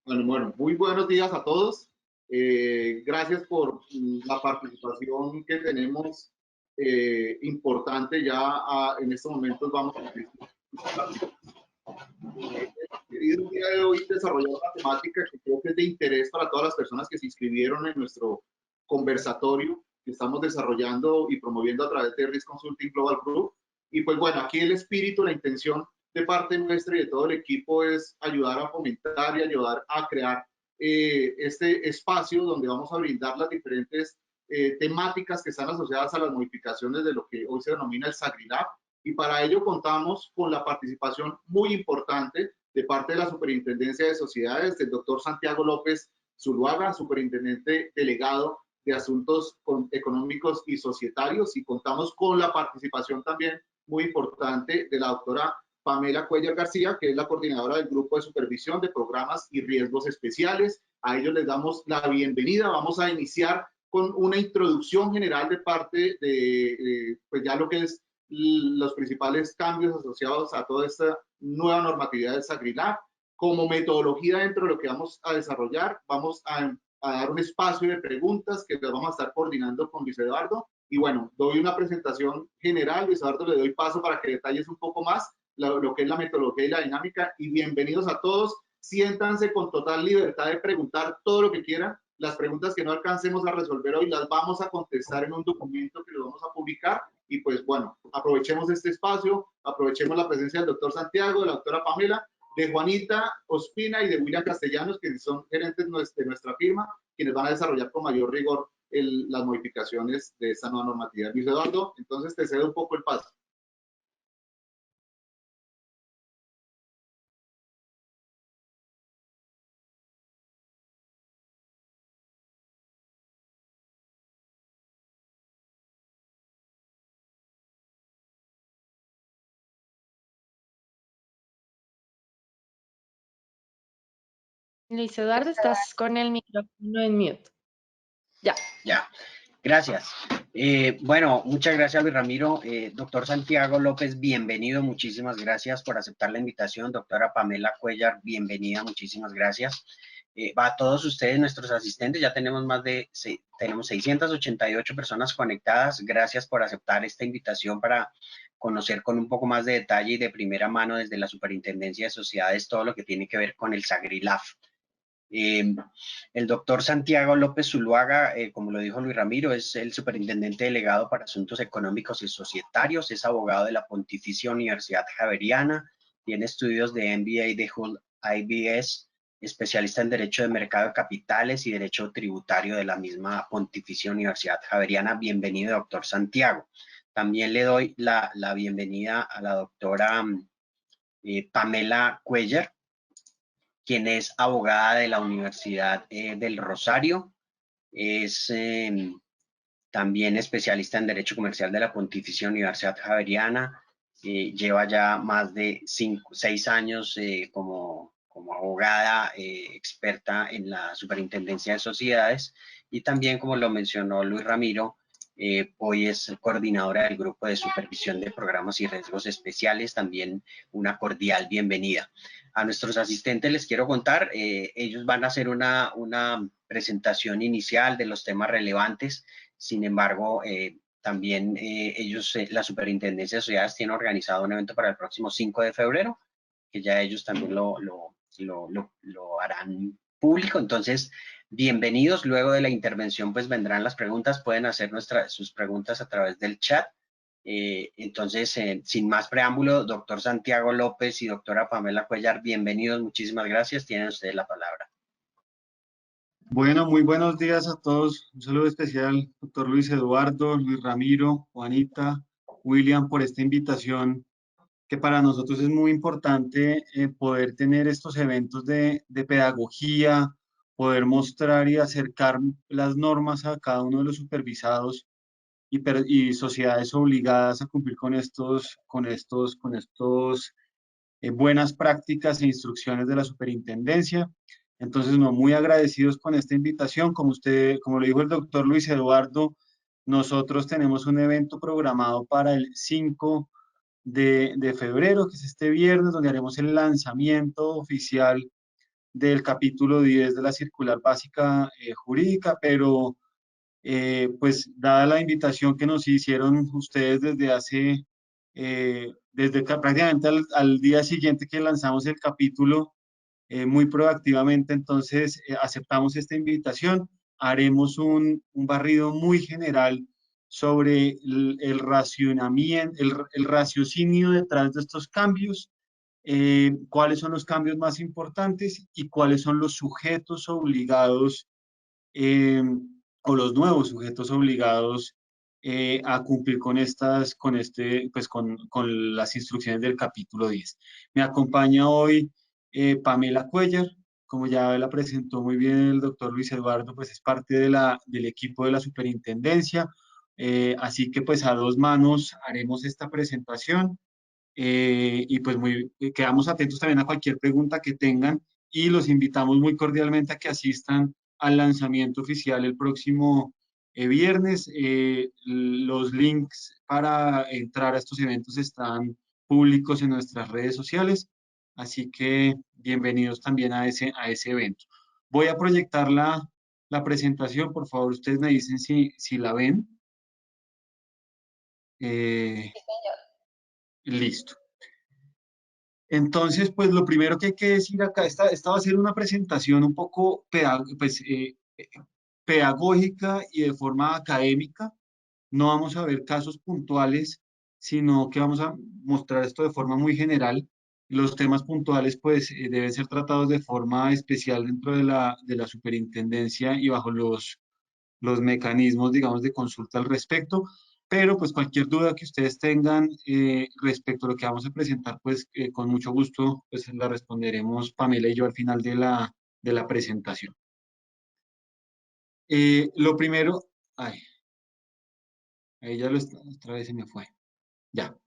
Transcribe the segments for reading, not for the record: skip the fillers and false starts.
Bueno, muy buenos días a todos. Gracias por la participación que tenemos importante. En estos momentos vamos a querido el día de hoy desarrollar una temática que creo que es de interés para todas las personas que se inscribieron en nuestro conversatorio que estamos desarrollando y promoviendo a través de Risk Consulting Global Group. Y pues bueno, aquí el espíritu, la intención de parte nuestra y de todo el equipo es ayudar a fomentar y ayudar a crear este espacio donde vamos a brindar las diferentes temáticas que están asociadas a las modificaciones de lo que hoy se denomina el SAGRILAB. Y para ello contamos con la participación muy importante de parte de la Superintendencia de Sociedades, del doctor Santiago López Zuluaga, superintendente delegado de Asuntos Económicos y Societarios, y contamos con la participación también muy importante de la doctora Pamela Cuellar García, que es la coordinadora del Grupo de Supervisión de Programas y Riesgos Especiales. A ellos les damos la bienvenida. Vamos a iniciar con una introducción general de parte de pues ya lo que es los principales cambios asociados a toda esta nueva normatividad del SAGRILAB. Como metodología dentro de lo que vamos a desarrollar, vamos a dar un espacio de preguntas que las vamos a estar coordinando con Luis Eduardo. Y bueno, doy una presentación general. Luis Eduardo, le doy paso para que detalles un poco más lo que es la metodología y la dinámica. Y bienvenidos a todos. Siéntanse con total libertad de preguntar todo lo que quieran. Las preguntas que no alcancemos a resolver hoy las vamos a contestar en un documento que lo vamos a publicar. Y pues bueno, aprovechemos este espacio, aprovechemos la presencia del doctor Santiago, de la doctora Pamela, de Juanita Ospina y de William Castellanos, que son gerentes de nuestra firma, quienes van a desarrollar con mayor rigor las modificaciones de esta nueva normatividad. Luis Eduardo, entonces te cedo un poco el paso. Luis Eduardo, estás con el micrófono en mute. Ya, gracias. Bueno, muchas gracias, Luis Ramiro. Doctor Santiago López, bienvenido, muchísimas gracias por aceptar la invitación. Doctora Pamela Cuellar, bienvenida, muchísimas gracias. A todos ustedes, nuestros asistentes, ya tenemos tenemos 688 personas conectadas. Gracias por aceptar esta invitación para conocer con un poco más de detalle y de primera mano desde la Superintendencia de Sociedades todo lo que tiene que ver con el SAGRILAB. El doctor Santiago López Zuluaga, como lo dijo Luis Ramiro, es el superintendente delegado para asuntos económicos y societarios, es abogado de la Pontificia Universidad Javeriana, tiene estudios de MBA de Hull IBS, especialista en Derecho de Mercado de Capitales y Derecho Tributario de la misma Pontificia Universidad Javeriana. Bienvenido, doctor Santiago. También le doy la bienvenida a la doctora Pamela Cuellar, quien es abogada de la Universidad del Rosario, es también especialista en Derecho Comercial de la Pontificia Universidad Javeriana, lleva ya más de 6 años como abogada experta en la Superintendencia de Sociedades y también, como lo mencionó Luis Ramiro, hoy es coordinadora del Grupo de Supervisión de Programas y Riesgos Especiales. También una cordial bienvenida. A nuestros asistentes les quiero contar, ellos van a hacer una presentación inicial de los temas relevantes. Sin embargo, también ellos, la Superintendencia de Sociedades, tiene organizado un evento para el próximo 5 de febrero, que ya ellos también lo harán público. Entonces, bienvenidos. Luego de la intervención, pues vendrán las preguntas. Pueden hacer sus preguntas a través del chat. Entonces, sin más preámbulo, doctor Santiago López y doctora Pamela Cuellar, bienvenidos. Muchísimas gracias. Tienen ustedes la palabra. Bueno, muy buenos días a todos. Un saludo especial, doctor Luis Eduardo, Luis Ramiro, Juanita, William, por esta invitación, que para nosotros es muy importante poder tener estos eventos de pedagogía, poder mostrar y acercar las normas a cada uno de los supervisados y sociedades obligadas a cumplir con estos buenas prácticas e instrucciones de la superintendencia. Entonces, no, muy agradecidos con esta invitación. Como lo dijo el doctor Luis Eduardo, nosotros tenemos un evento programado para el 5 de febrero, que es este viernes, donde haremos el lanzamiento oficial del capítulo 10 de la circular básica jurídica, pero pues dada la invitación que nos hicieron ustedes desde prácticamente al día siguiente que lanzamos el capítulo, muy proactivamente, entonces aceptamos esta invitación, haremos un barrido muy general sobre el racionamiento, el raciocinio detrás de estos cambios, cuáles son los cambios más importantes y cuáles son los sujetos obligados eh, o los nuevos sujetos obligados a cumplir con las instrucciones del capítulo 10. Me acompaña hoy Pamela Cuellar, como ya la presentó muy bien el doctor Luis Eduardo, pues es parte del equipo de la superintendencia, así que pues a dos manos haremos esta presentación. Y pues quedamos atentos también a cualquier pregunta que tengan y los invitamos muy cordialmente a que asistan al lanzamiento oficial el próximo viernes. Los links para entrar a estos eventos están públicos en nuestras redes sociales, así que bienvenidos también a ese evento. Voy a proyectar la presentación, por favor, ustedes me dicen si la ven. Listo. Entonces, pues lo primero que hay que decir acá, esta va a ser una presentación un poco pedagógica y de forma académica. No vamos a ver casos puntuales, sino que vamos a mostrar esto de forma muy general. Los temas puntuales, pues, deben ser tratados de forma especial dentro de la superintendencia y bajo los mecanismos, digamos, de consulta al respecto. Pero pues cualquier duda que ustedes tengan respecto a lo que vamos a presentar, pues con mucho gusto pues la responderemos Pamela y yo al final de la presentación. Lo primero, ahí ya otra vez se me fue, ya.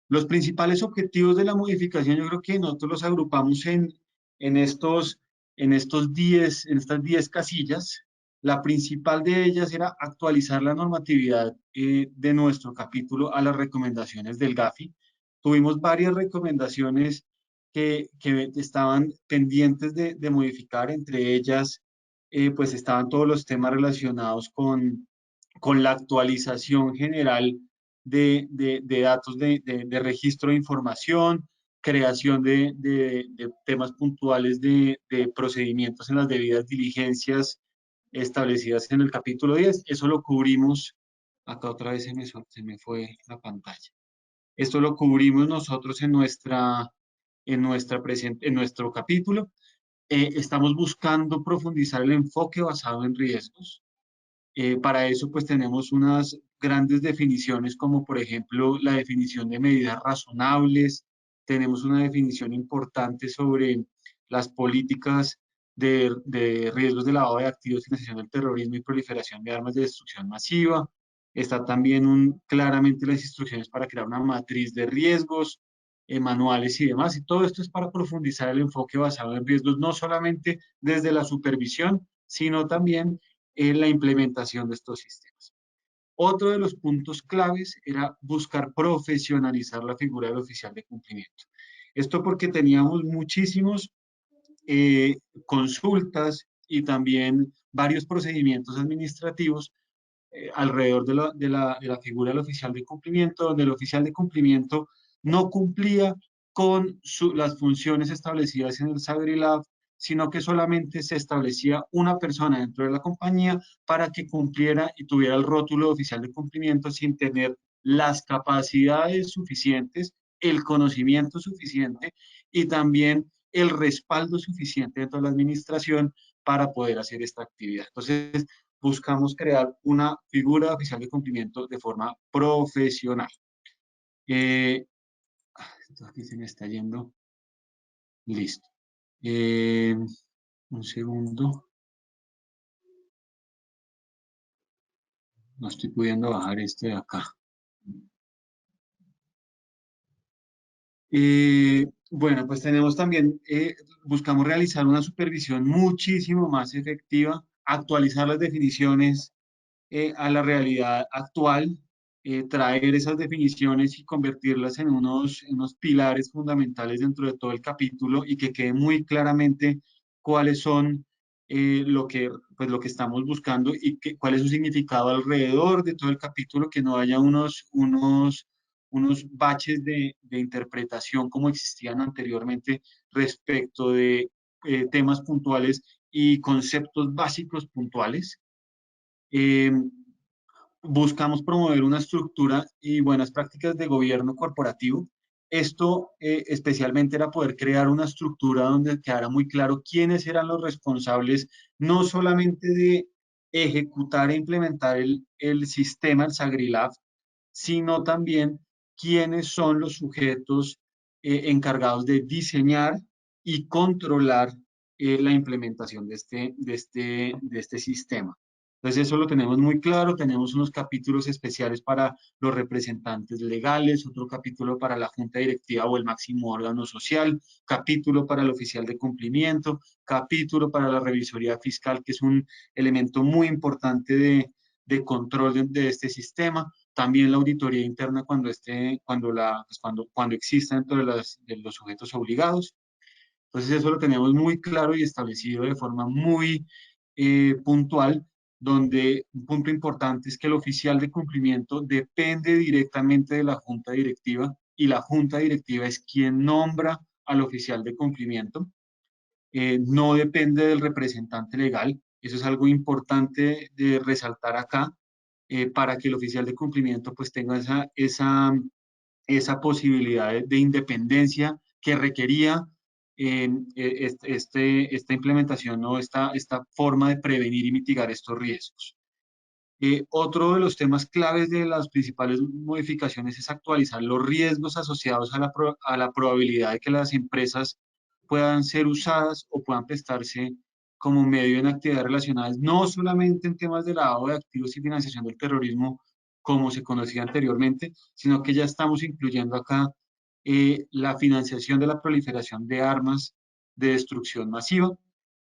Los principales objetivos de la modificación, yo creo que nosotros los agrupamos en estas 10 casillas. La principal de ellas era actualizar la normatividad de nuestro capítulo a las recomendaciones del GAFI. Tuvimos varias recomendaciones que estaban pendientes de modificar, entre ellas pues estaban todos los temas relacionados con la actualización general de datos de registro de información, creación de temas puntuales de procedimientos en las debidas diligencias establecidas en el capítulo 10. Eso lo cubrimos, acá otra vez se me fue la pantalla. Esto lo cubrimos nosotros en nuestro capítulo. Estamos buscando profundizar el enfoque basado en riesgos. Para eso, pues tenemos unas grandes definiciones, como por ejemplo la definición de medidas razonables. Tenemos una definición importante sobre las políticas de riesgos de lavado de activos, financiación del terrorismo y proliferación de armas de destrucción masiva. Está también claramente las instrucciones para crear una matriz de riesgos, manuales y demás. Y todo esto es para profundizar el enfoque basado en riesgos, no solamente desde la supervisión, sino también en la implementación de estos sistemas. Otro de los puntos claves era buscar profesionalizar la figura del oficial de cumplimiento. Esto porque teníamos muchísimos consultas y también varios procedimientos administrativos alrededor de la figura del oficial de cumplimiento, donde el oficial de cumplimiento no cumplía con las funciones establecidas en el SABRILAB, sino que solamente se establecía una persona dentro de la compañía para que cumpliera y tuviera el rótulo de oficial de cumplimiento sin tener las capacidades suficientes, el conocimiento suficiente y también el respaldo suficiente dentro de la administración para poder hacer esta actividad. Entonces, buscamos crear una figura de oficial de cumplimiento de forma profesional. Esto aquí se me está yendo. Listo. Un segundo. No estoy pudiendo bajar este de acá. Bueno, pues tenemos también, buscamos realizar una supervisión muchísimo más efectiva, actualizar las definiciones a la realidad actual, traer esas definiciones y convertirlas en unos pilares fundamentales dentro de todo el capítulo y que quede muy claramente cuáles son lo que estamos buscando y cuál es su significado alrededor de todo el capítulo, que no haya unos baches de interpretación como existían anteriormente respecto de temas puntuales y conceptos básicos puntuales. Buscamos promover una estructura y buenas prácticas de gobierno corporativo. Esto especialmente era poder crear una estructura donde quedara muy claro quiénes eran los responsables, no solamente de ejecutar e implementar el sistema, el SagriLab, sino también quiénes son los sujetos encargados de diseñar y controlar la implementación de este sistema. Entonces eso lo tenemos muy claro, tenemos unos capítulos especiales para los representantes legales, otro capítulo para la junta directiva o el máximo órgano social, capítulo para el oficial de cumplimiento, capítulo para la revisoría fiscal, que es un elemento muy importante de control de este sistema, también la auditoría interna cuando exista dentro de los sujetos obligados. Entonces eso lo tenemos muy claro y establecido de forma muy puntual, donde un punto importante es que el oficial de cumplimiento depende directamente de la junta directiva y la junta directiva es quien nombra al oficial de cumplimiento, no depende del representante legal. Eso es algo importante de resaltar acá, para que el oficial de cumplimiento pues tenga esa posibilidad de independencia que requería esta implementación o esta forma de prevenir y mitigar estos riesgos. Otro de los temas claves de las principales modificaciones es actualizar los riesgos asociados a la probabilidad de que las empresas puedan ser usadas o puedan prestarse como medio en actividades relacionadas, no solamente en temas de lavado de activos y financiación del terrorismo, como se conocía anteriormente, sino que ya estamos incluyendo acá la financiación de la proliferación de armas de destrucción masiva.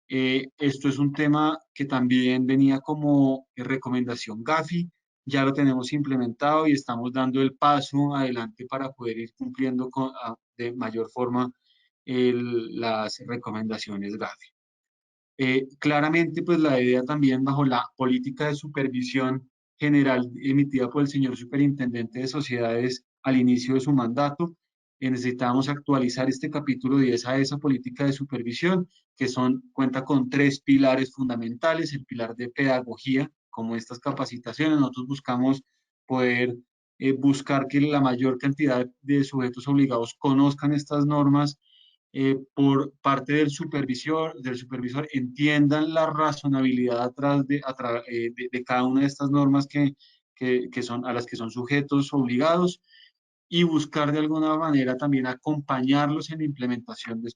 Esto es un tema que también venía como recomendación Gafi, ya lo tenemos implementado y estamos dando el paso adelante para poder ir cumpliendo de mayor forma las recomendaciones Gafi. Claramente, pues la idea también bajo la política de supervisión general emitida por el señor superintendente de sociedades al inicio de su mandato, necesitamos actualizar este capítulo 10 a esa política de supervisión, que cuenta con 3 pilares fundamentales: el pilar de pedagogía, como estas capacitaciones. Nosotros buscamos poder buscar que la mayor cantidad de sujetos obligados conozcan estas normas, por parte del supervisor entiendan la razonabilidad atrás de cada una de estas normas a las que son sujetos obligados, y buscar de alguna manera también acompañarlos en la implementación de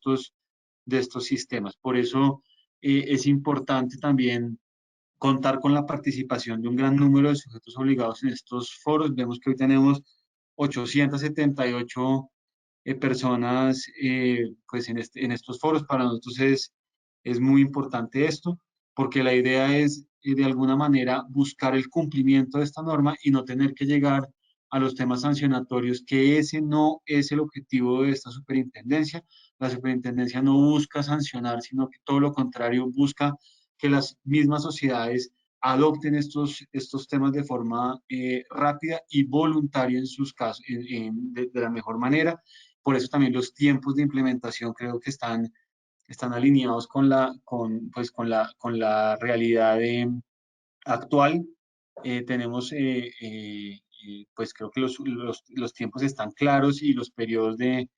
estos sistemas. Por eso es importante también contar con la participación de un gran número de sujetos obligados en estos foros. Vemos que hoy tenemos 878 personas pues en estos foros. Para nosotros es muy importante esto, porque la idea es de alguna manera buscar el cumplimiento de esta norma y no tener que llegar a los temas sancionatorios, que ese no es el objetivo de esta superintendencia. La superintendencia no busca sancionar, sino que todo lo contrario, busca que las mismas sociedades adopten estos temas de forma rápida y voluntaria en sus casos, de la mejor manera. Por eso también los tiempos de implementación creo que están alineados con la realidad actual. Tenemos, pues creo que los tiempos están claros y los periodos de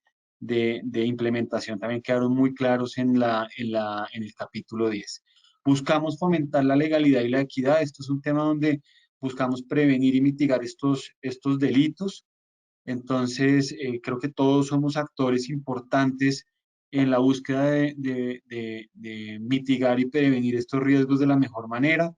implementación también quedaron muy claros en el capítulo 10. Buscamos fomentar la legalidad y la equidad. Esto es un tema donde buscamos prevenir y mitigar estos delitos. Entonces, creo que todos somos actores importantes en la búsqueda de mitigar y prevenir estos riesgos de la mejor manera.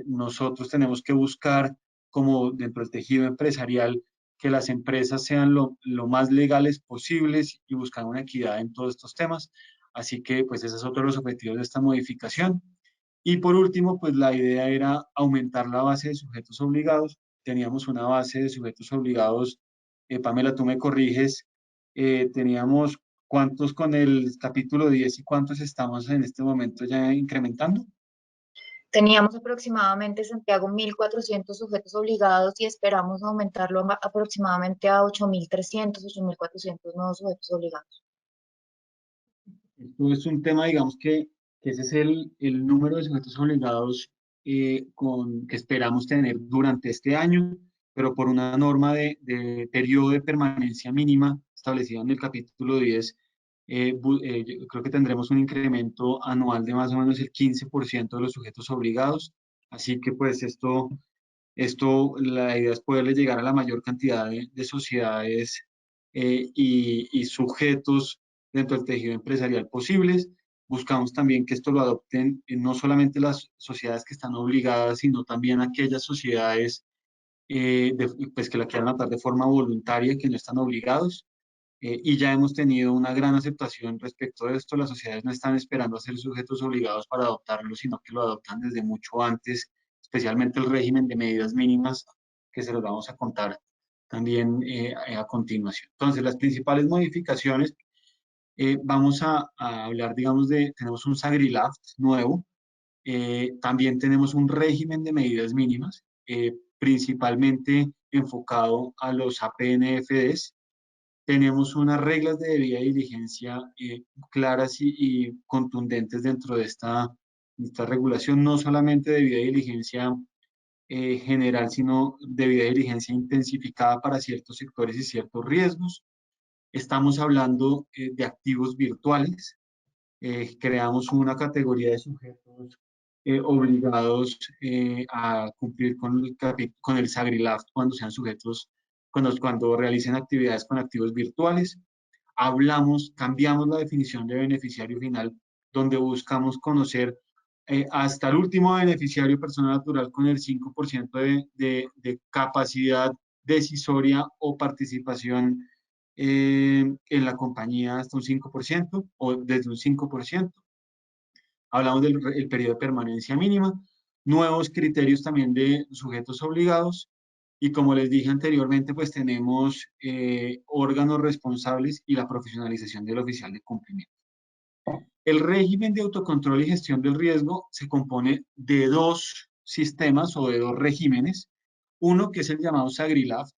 Nosotros tenemos que buscar, como dentro del tejido empresarial, que las empresas sean lo más legales posibles y buscar una equidad en todos estos temas. Así que, pues, ese es otro de los objetivos de esta modificación. Y por último, pues la idea era aumentar la base de sujetos obligados. Teníamos una base de sujetos obligados, Pamela, tú me corriges, teníamos ¿Cuántos con el capítulo 10 y cuántos estamos en este momento ya incrementando? Teníamos aproximadamente, Santiago, 1.400 sujetos obligados y esperamos aumentarlo aproximadamente a 8.300, 8.400 nuevos sujetos obligados. Esto es un tema, digamos que ese es el número de sujetos obligados que esperamos tener durante este año, pero por una norma de periodo de permanencia mínima establecida en el capítulo 10, yo creo que tendremos un incremento anual de más o menos el 15% de los sujetos obligados. Así que pues la idea es poderle llegar a la mayor cantidad de sociedades y sujetos dentro del tejido empresarial posibles. Buscamos también que esto lo adopten no solamente las sociedades que están obligadas, sino también aquellas sociedades pues que la quieran adoptar de forma voluntaria, que no están obligados. Y ya hemos tenido una gran aceptación respecto de esto. Las sociedades no están esperando a ser sujetos obligados para adoptarlo, sino que lo adoptan desde mucho antes, especialmente el régimen de medidas mínimas, que se los vamos a contar también a continuación. Entonces, las principales modificaciones, vamos a hablar, digamos, tenemos un SAGRILAF nuevo, también tenemos un régimen de medidas mínimas, principalmente enfocado a los APNFDs. Tenemos unas reglas de debida diligencia claras y contundentes dentro de esta regulación, no solamente debida diligencia general, sino debida diligencia intensificada para ciertos sectores y ciertos riesgos. Estamos hablando de activos virtuales. Creamos una categoría de sujetos obligados a cumplir con el SAGRILAF cuando sean sujetos, cuando realicen actividades con activos virtuales. Cambiamos la definición de beneficiario final, donde buscamos conocer hasta el último beneficiario, persona natural con el 5% de capacidad decisoria o participación en la compañía, hasta un 5% o desde un 5%. Hablamos del periodo de permanencia mínima, nuevos criterios también de sujetos obligados, y como les dije anteriormente, pues tenemos órganos responsables y la profesionalización del oficial de cumplimiento. El régimen de autocontrol y gestión del riesgo se compone de dos sistemas o de dos regímenes. Uno que es el llamado SAGRILAF,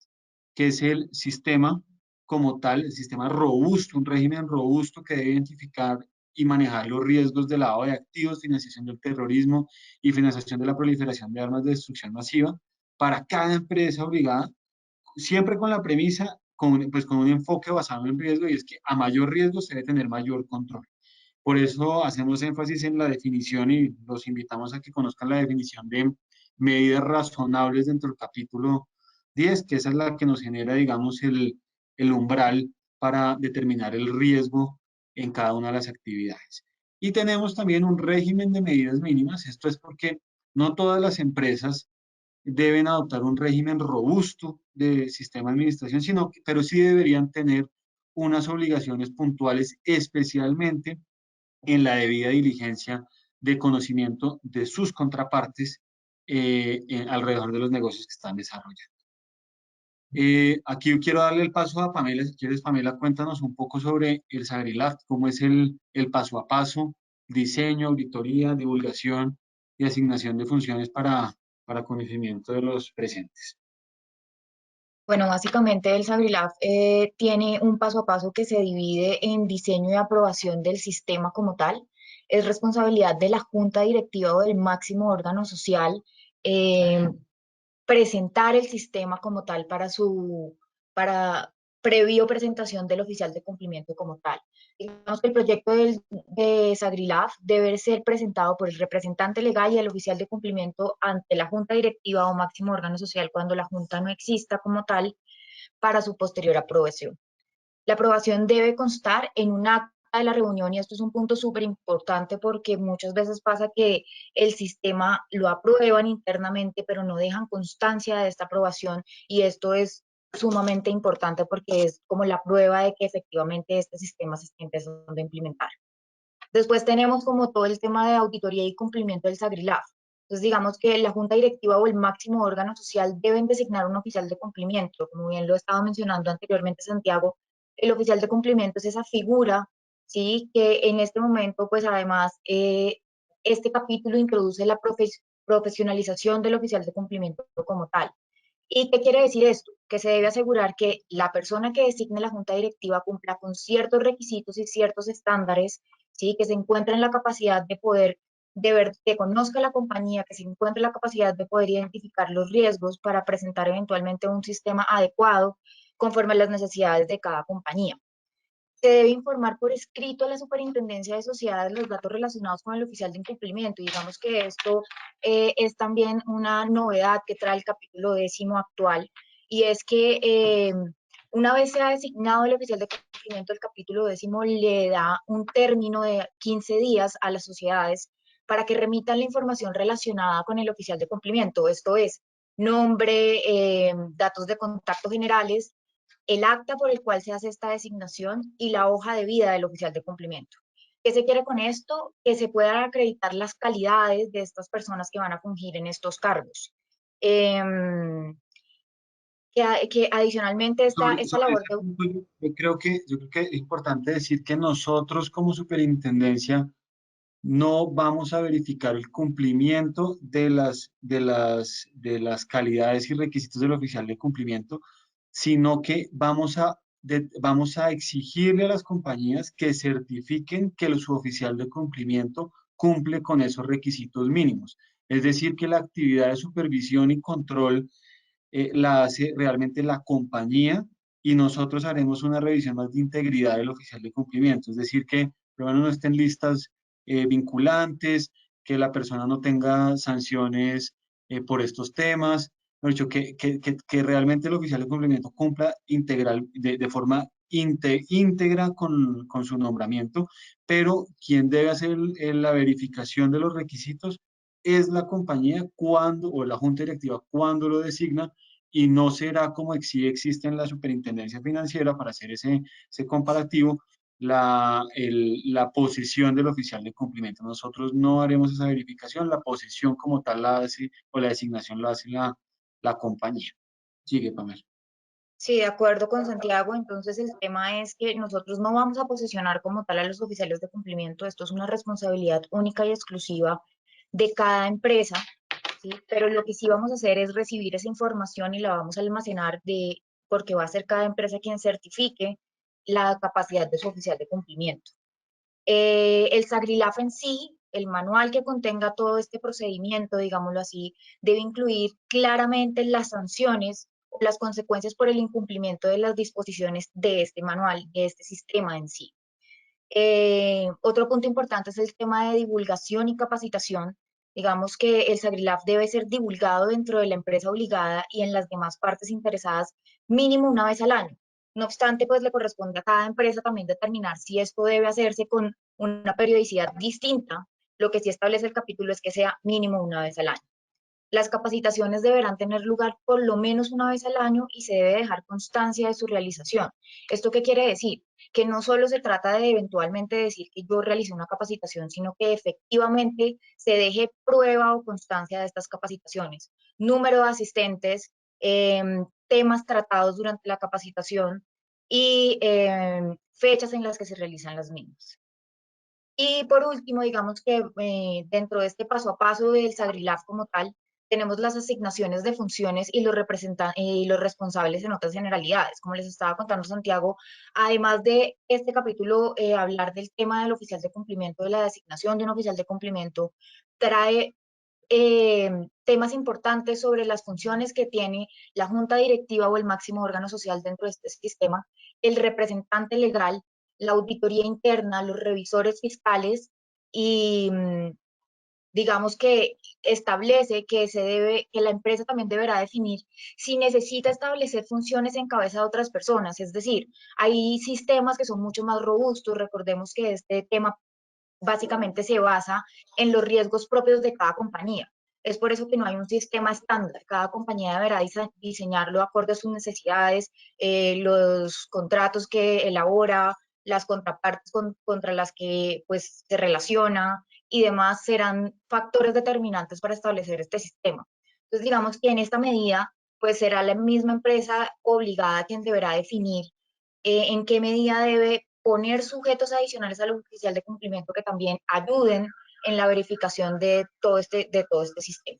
que es el sistema como tal, el sistema robusto, un régimen robusto que debe identificar y manejar los riesgos de lavado de activos, financiación del terrorismo y financiación de la proliferación de armas de destrucción masiva para cada empresa obligada, siempre con la premisa, pues con un enfoque basado en riesgo, y es que a mayor riesgo se debe tener mayor control. Por eso hacemos énfasis en la definición y los invitamos a que conozcan la definición de medidas razonables dentro del capítulo 10, que esa es la que nos genera, digamos, el umbral para determinar el riesgo en cada una de las actividades. Y tenemos también un régimen de medidas mínimas. Esto es porque no todas las empresas deben adoptar un régimen robusto de sistema de administración, pero sí deberían tener unas obligaciones puntuales, especialmente en la debida diligencia de conocimiento de sus contrapartes alrededor de los negocios que están desarrollando. Aquí quiero darle el paso a Pamela. Si quieres, Pamela, cuéntanos un poco sobre el SAGRILAF, cómo es el paso a paso, diseño, auditoría, divulgación y asignación de funciones para conocimiento de los presentes. Bueno, básicamente el SAGRILAF tiene un paso a paso que se divide en diseño y aprobación del sistema como tal. Es responsabilidad de la junta directiva o del máximo órgano social presentar el sistema como tal para previo presentación del oficial de cumplimiento como tal. Digamos que el proyecto de SAGRILAF debe ser presentado por el representante legal y el oficial de cumplimiento ante la junta directiva o máximo órgano social cuando la junta no exista como tal para su posterior aprobación. La aprobación debe constar en un acta de la reunión, y esto es un punto súper importante porque muchas veces pasa que el sistema lo aprueban internamente, pero no dejan constancia de esta aprobación, y esto es sumamente importante porque es como la prueba de que efectivamente este sistema se está empezando a implementar. Después tenemos como todo el tema de auditoría y cumplimiento del SAGRILAF. Entonces, digamos que la junta directiva o el máximo órgano social deben designar un oficial de cumplimiento. Como bien lo estaba mencionando anteriormente Santiago, El oficial de cumplimiento es esa figura, ¿sí? Que en este momento, pues además, este capítulo introduce la profesionalización del oficial de cumplimiento como tal. ¿Y qué quiere decir esto? Que se debe asegurar que la persona que designe la junta directiva cumpla con ciertos requisitos y ciertos estándares, ¿sí? Que se encuentre en la capacidad de poder, de ver, que conozca la compañía, que se encuentre en la capacidad de poder identificar los riesgos para presentar eventualmente un sistema adecuado conforme a las necesidades de cada compañía. Se debe informar por escrito a la Superintendencia de Sociedades los datos relacionados con el oficial de incumplimiento. Digamos que esto es también una novedad que trae el capítulo 10º actual, y es que una vez se ha designado el oficial de cumplimiento, el capítulo 10º le da un término de 15 días a las sociedades para que remitan la información relacionada con el oficial de cumplimiento. Esto es nombre, datos de contacto generales, el acta por el cual se hace esta designación y la hoja de vida del oficial de cumplimiento. ¿Qué se quiere con esto? Que se puedan acreditar las calidades de estas personas que van a fungir en estos cargos. Que adicionalmente esta Sobre labor ese de... punto, yo creo que es importante decir que nosotros como superintendencia no vamos a verificar el cumplimiento de las calidades y requisitos del oficial de cumplimiento, sino que vamos a exigirle a las compañías que certifiquen que su oficial de cumplimiento cumple con esos requisitos mínimos. Es decir, que la actividad de supervisión y control la hace realmente la compañía, y nosotros haremos una revisión más de integridad del oficial de cumplimiento. Es decir, que por lo menos no estén listas vinculantes, que la persona no tenga sanciones por estos temas, mejor dicho, que realmente el oficial de cumplimiento cumpla de forma íntegra con su nombramiento, pero quien debe hacer la verificación de los requisitos es la compañía o la junta directiva cuando lo designa, y no será como existe en la superintendencia financiera para hacer ese comparativo, la posición del oficial de cumplimiento. Nosotros no haremos esa verificación, la posición como tal la hace, o la designación la hace la compañía. Sigue, Pamela. Sí, de acuerdo con Santiago. Entonces el tema es que nosotros no vamos a posicionar como tal a los oficiales de cumplimiento. Esto es una responsabilidad única y exclusiva de cada empresa, ¿sí? Pero lo que sí vamos a hacer es recibir esa información y la vamos a almacenar, porque va a ser cada empresa quien certifique la capacidad de su oficial de cumplimiento. El SAGRILAF en sí, el manual que contenga todo este procedimiento, digámoslo así, debe incluir claramente las sanciones o las consecuencias por el incumplimiento de las disposiciones de este manual, de este sistema en sí. Otro punto importante es el tema de divulgación y capacitación. Digamos que el SAGRILAF debe ser divulgado dentro de la empresa obligada y en las demás partes interesadas mínimo una vez al año. No obstante, pues le corresponde a cada empresa también determinar si esto debe hacerse con una periodicidad distinta. Lo que sí establece el capítulo es que sea mínimo una vez al año. Las capacitaciones deberán tener lugar por lo menos una vez al año y se debe dejar constancia de su realización. ¿Esto qué quiere decir? Que no solo se trata de eventualmente decir que yo realicé una capacitación, sino que efectivamente se deje prueba o constancia de estas capacitaciones. Número de asistentes, temas tratados durante la capacitación y fechas en las que se realizan las mismas. Y por último, digamos que dentro de este paso a paso del SAGRILAF como tal, tenemos las asignaciones de funciones y los responsables en otras generalidades. Como les estaba contando Santiago, además de este capítulo, hablar del tema del oficial de cumplimiento, de la designación de un oficial de cumplimiento, trae temas importantes sobre las funciones que tiene la junta directiva o el máximo órgano social dentro de este sistema, el representante legal, la auditoría interna, los revisores fiscales, y digamos que establece que que la empresa también deberá definir si necesita establecer funciones en cabeza de otras personas. Es decir, hay sistemas que son mucho más robustos. Recordemos que este tema básicamente se basa en los riesgos propios de cada compañía. Es por eso que no hay un sistema estándar. Cada compañía deberá diseñarlo acorde a sus necesidades, los contratos que elabora, las contrapartes contra las que pues, se relaciona y demás serán factores determinantes para establecer este sistema. Entonces, digamos que en esta medida, pues será la misma empresa obligada quien deberá definir en qué medida debe poner sujetos adicionales al oficial de cumplimiento que también ayuden en la verificación de todo este sistema.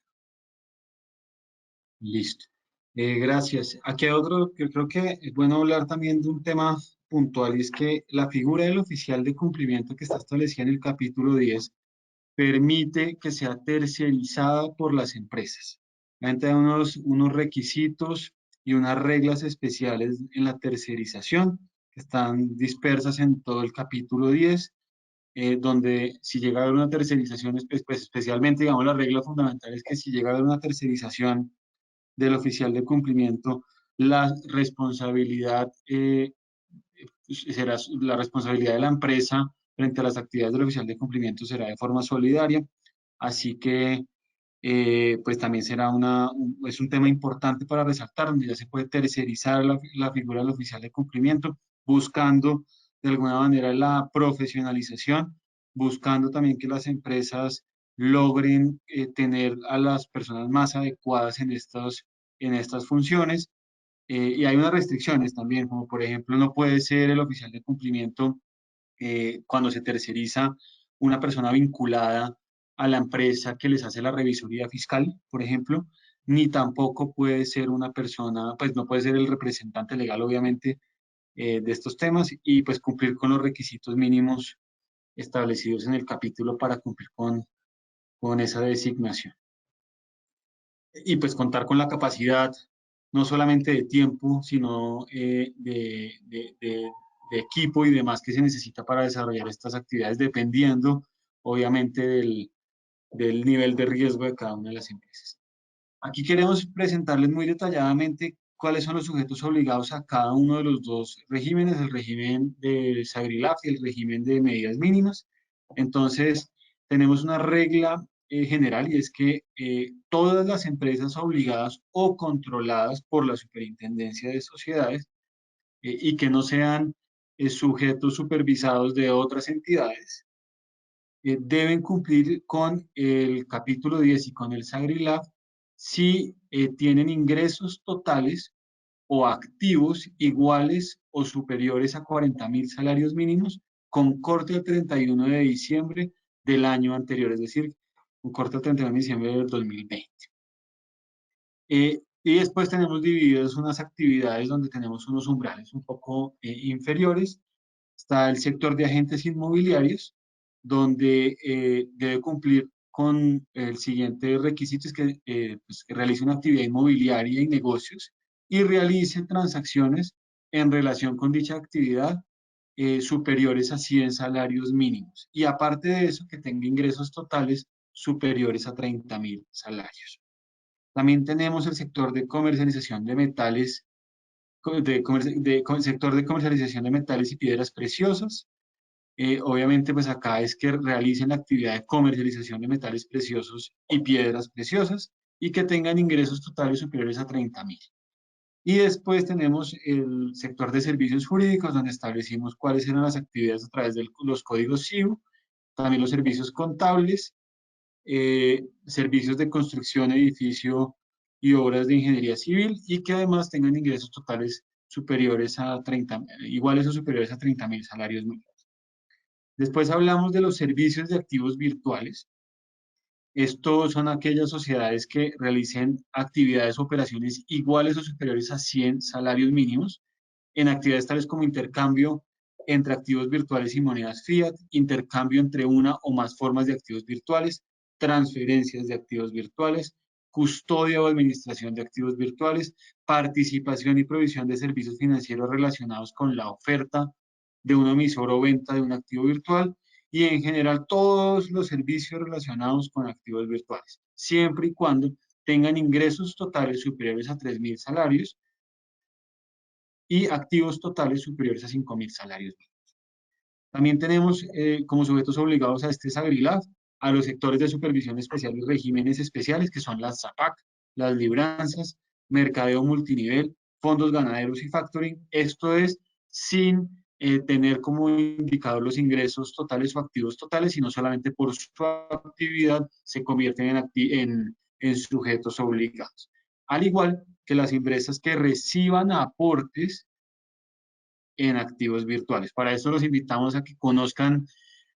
Listo. Gracias. Aquí hay otro, que creo que es bueno hablar también de un tema puntual, y es que la figura del oficial de cumplimiento que está establecida en el capítulo 10 permite que sea tercerizada por las empresas. Hay unos requisitos y unas reglas especiales en la tercerización que están dispersas en todo el capítulo 10, donde si llega a haber una tercerización, pues especialmente, digamos, la regla fundamental es que si llega a haber una tercerización del oficial de cumplimiento, la responsabilidad será la responsabilidad de la empresa frente a las actividades del oficial de cumplimiento será de forma solidaria, así que pues también será es un tema importante para resaltar, donde ya se puede tercerizar la figura del oficial de cumplimiento, buscando de alguna manera la profesionalización, buscando también que las empresas logren tener a las personas más adecuadas en estas funciones. Y hay unas restricciones también, como por ejemplo no puede ser el oficial de cumplimiento cuando se terceriza una persona vinculada a la empresa que les hace la revisoría fiscal, por ejemplo, ni tampoco puede ser una persona, pues no puede ser el representante legal, obviamente, de estos temas, y pues cumplir con los requisitos mínimos establecidos en el capítulo para cumplir con esa designación. Y pues contar con la capacidad no solamente de tiempo, sino de equipo y demás que se necesita para desarrollar estas actividades, dependiendo obviamente del nivel de riesgo de cada una de las empresas. Aquí queremos presentarles muy detalladamente cuáles son los sujetos obligados a cada uno de los dos regímenes, el régimen de SAGRILAF y el régimen de medidas mínimas. Entonces, tenemos una regla general, y es que todas las empresas obligadas o controladas por la Superintendencia de Sociedades y que no sean sujetos supervisados de otras entidades, deben cumplir con el capítulo 10 y con el SAGRILAF si tienen ingresos totales o activos iguales o superiores a 40.000 salarios mínimos con corte al 31 de diciembre del año anterior, es decir, un corte al 31 de diciembre del 2020. Y después tenemos divididas unas actividades donde tenemos unos umbrales un poco inferiores. Está el sector de agentes inmobiliarios, donde debe cumplir con el siguiente requisito, es pues, que realice una actividad inmobiliaria y negocios y realice transacciones en relación con dicha actividad superiores a 100 salarios mínimos. Y aparte de eso, que tenga ingresos totales superiores a 30.000 salarios. También tenemos el sector de comercialización de metales, sector de comercialización de metales y piedras preciosas. Obviamente, pues acá es que realicen la actividad de comercialización de metales preciosos y piedras preciosas y que tengan ingresos totales superiores a 30.000. Y después tenemos el sector de servicios jurídicos, donde establecimos cuáles eran las actividades a través de los códigos SIU, también los servicios contables, servicios de construcción, edificio y obras de ingeniería civil, y que además tengan ingresos totales superiores a 30, iguales o superiores a 30.000 salarios mínimos. Después hablamos de los servicios de activos virtuales. Estos son aquellas sociedades que realicen actividades o operaciones iguales o superiores a 100 salarios mínimos en actividades tales como intercambio entre activos virtuales y monedas fiat, intercambio entre una o más formas de activos virtuales, transferencias de activos virtuales, custodia o administración de activos virtuales, participación y provisión de servicios financieros relacionados con la oferta de un emisor o venta de un activo virtual, y en general todos los servicios relacionados con activos virtuales, siempre y cuando tengan ingresos totales superiores a 3.000 salarios y activos totales superiores a 5.000 salarios. También tenemos como sujetos obligados a este SAGRILAF a los sectores de supervisión especial y regímenes especiales, que son las SAPAC, las libranzas, mercadeo multinivel, fondos ganaderos y factoring. Esto es sin tener como indicador los ingresos totales o activos totales, sino solamente por su actividad se convierten en sujetos obligados. Al igual que las empresas que reciban aportes en activos virtuales. Para eso los invitamos a que conozcan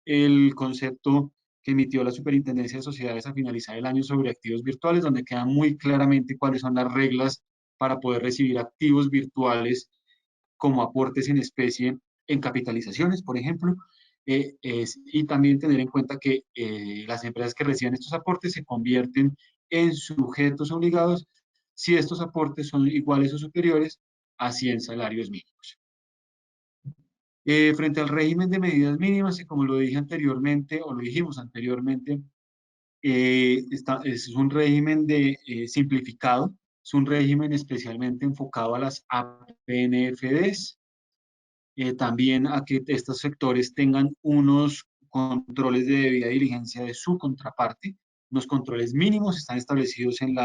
el concepto que emitió la Superintendencia de Sociedades a finalizar el año sobre activos virtuales, donde quedan muy claramente cuáles son las reglas para poder recibir activos virtuales como aportes en especie en capitalizaciones, por ejemplo, y también tener en cuenta que las empresas que reciben estos aportes se convierten en sujetos obligados si estos aportes son iguales o superiores a 100 salarios mínimos. Frente al régimen de medidas mínimas, y como lo dije anteriormente, o lo dijimos anteriormente, es un régimen simplificado, es un régimen especialmente enfocado a las APNFDs, también a que estos sectores tengan unos controles de debida diligencia de su contraparte. Los controles mínimos están establecidos en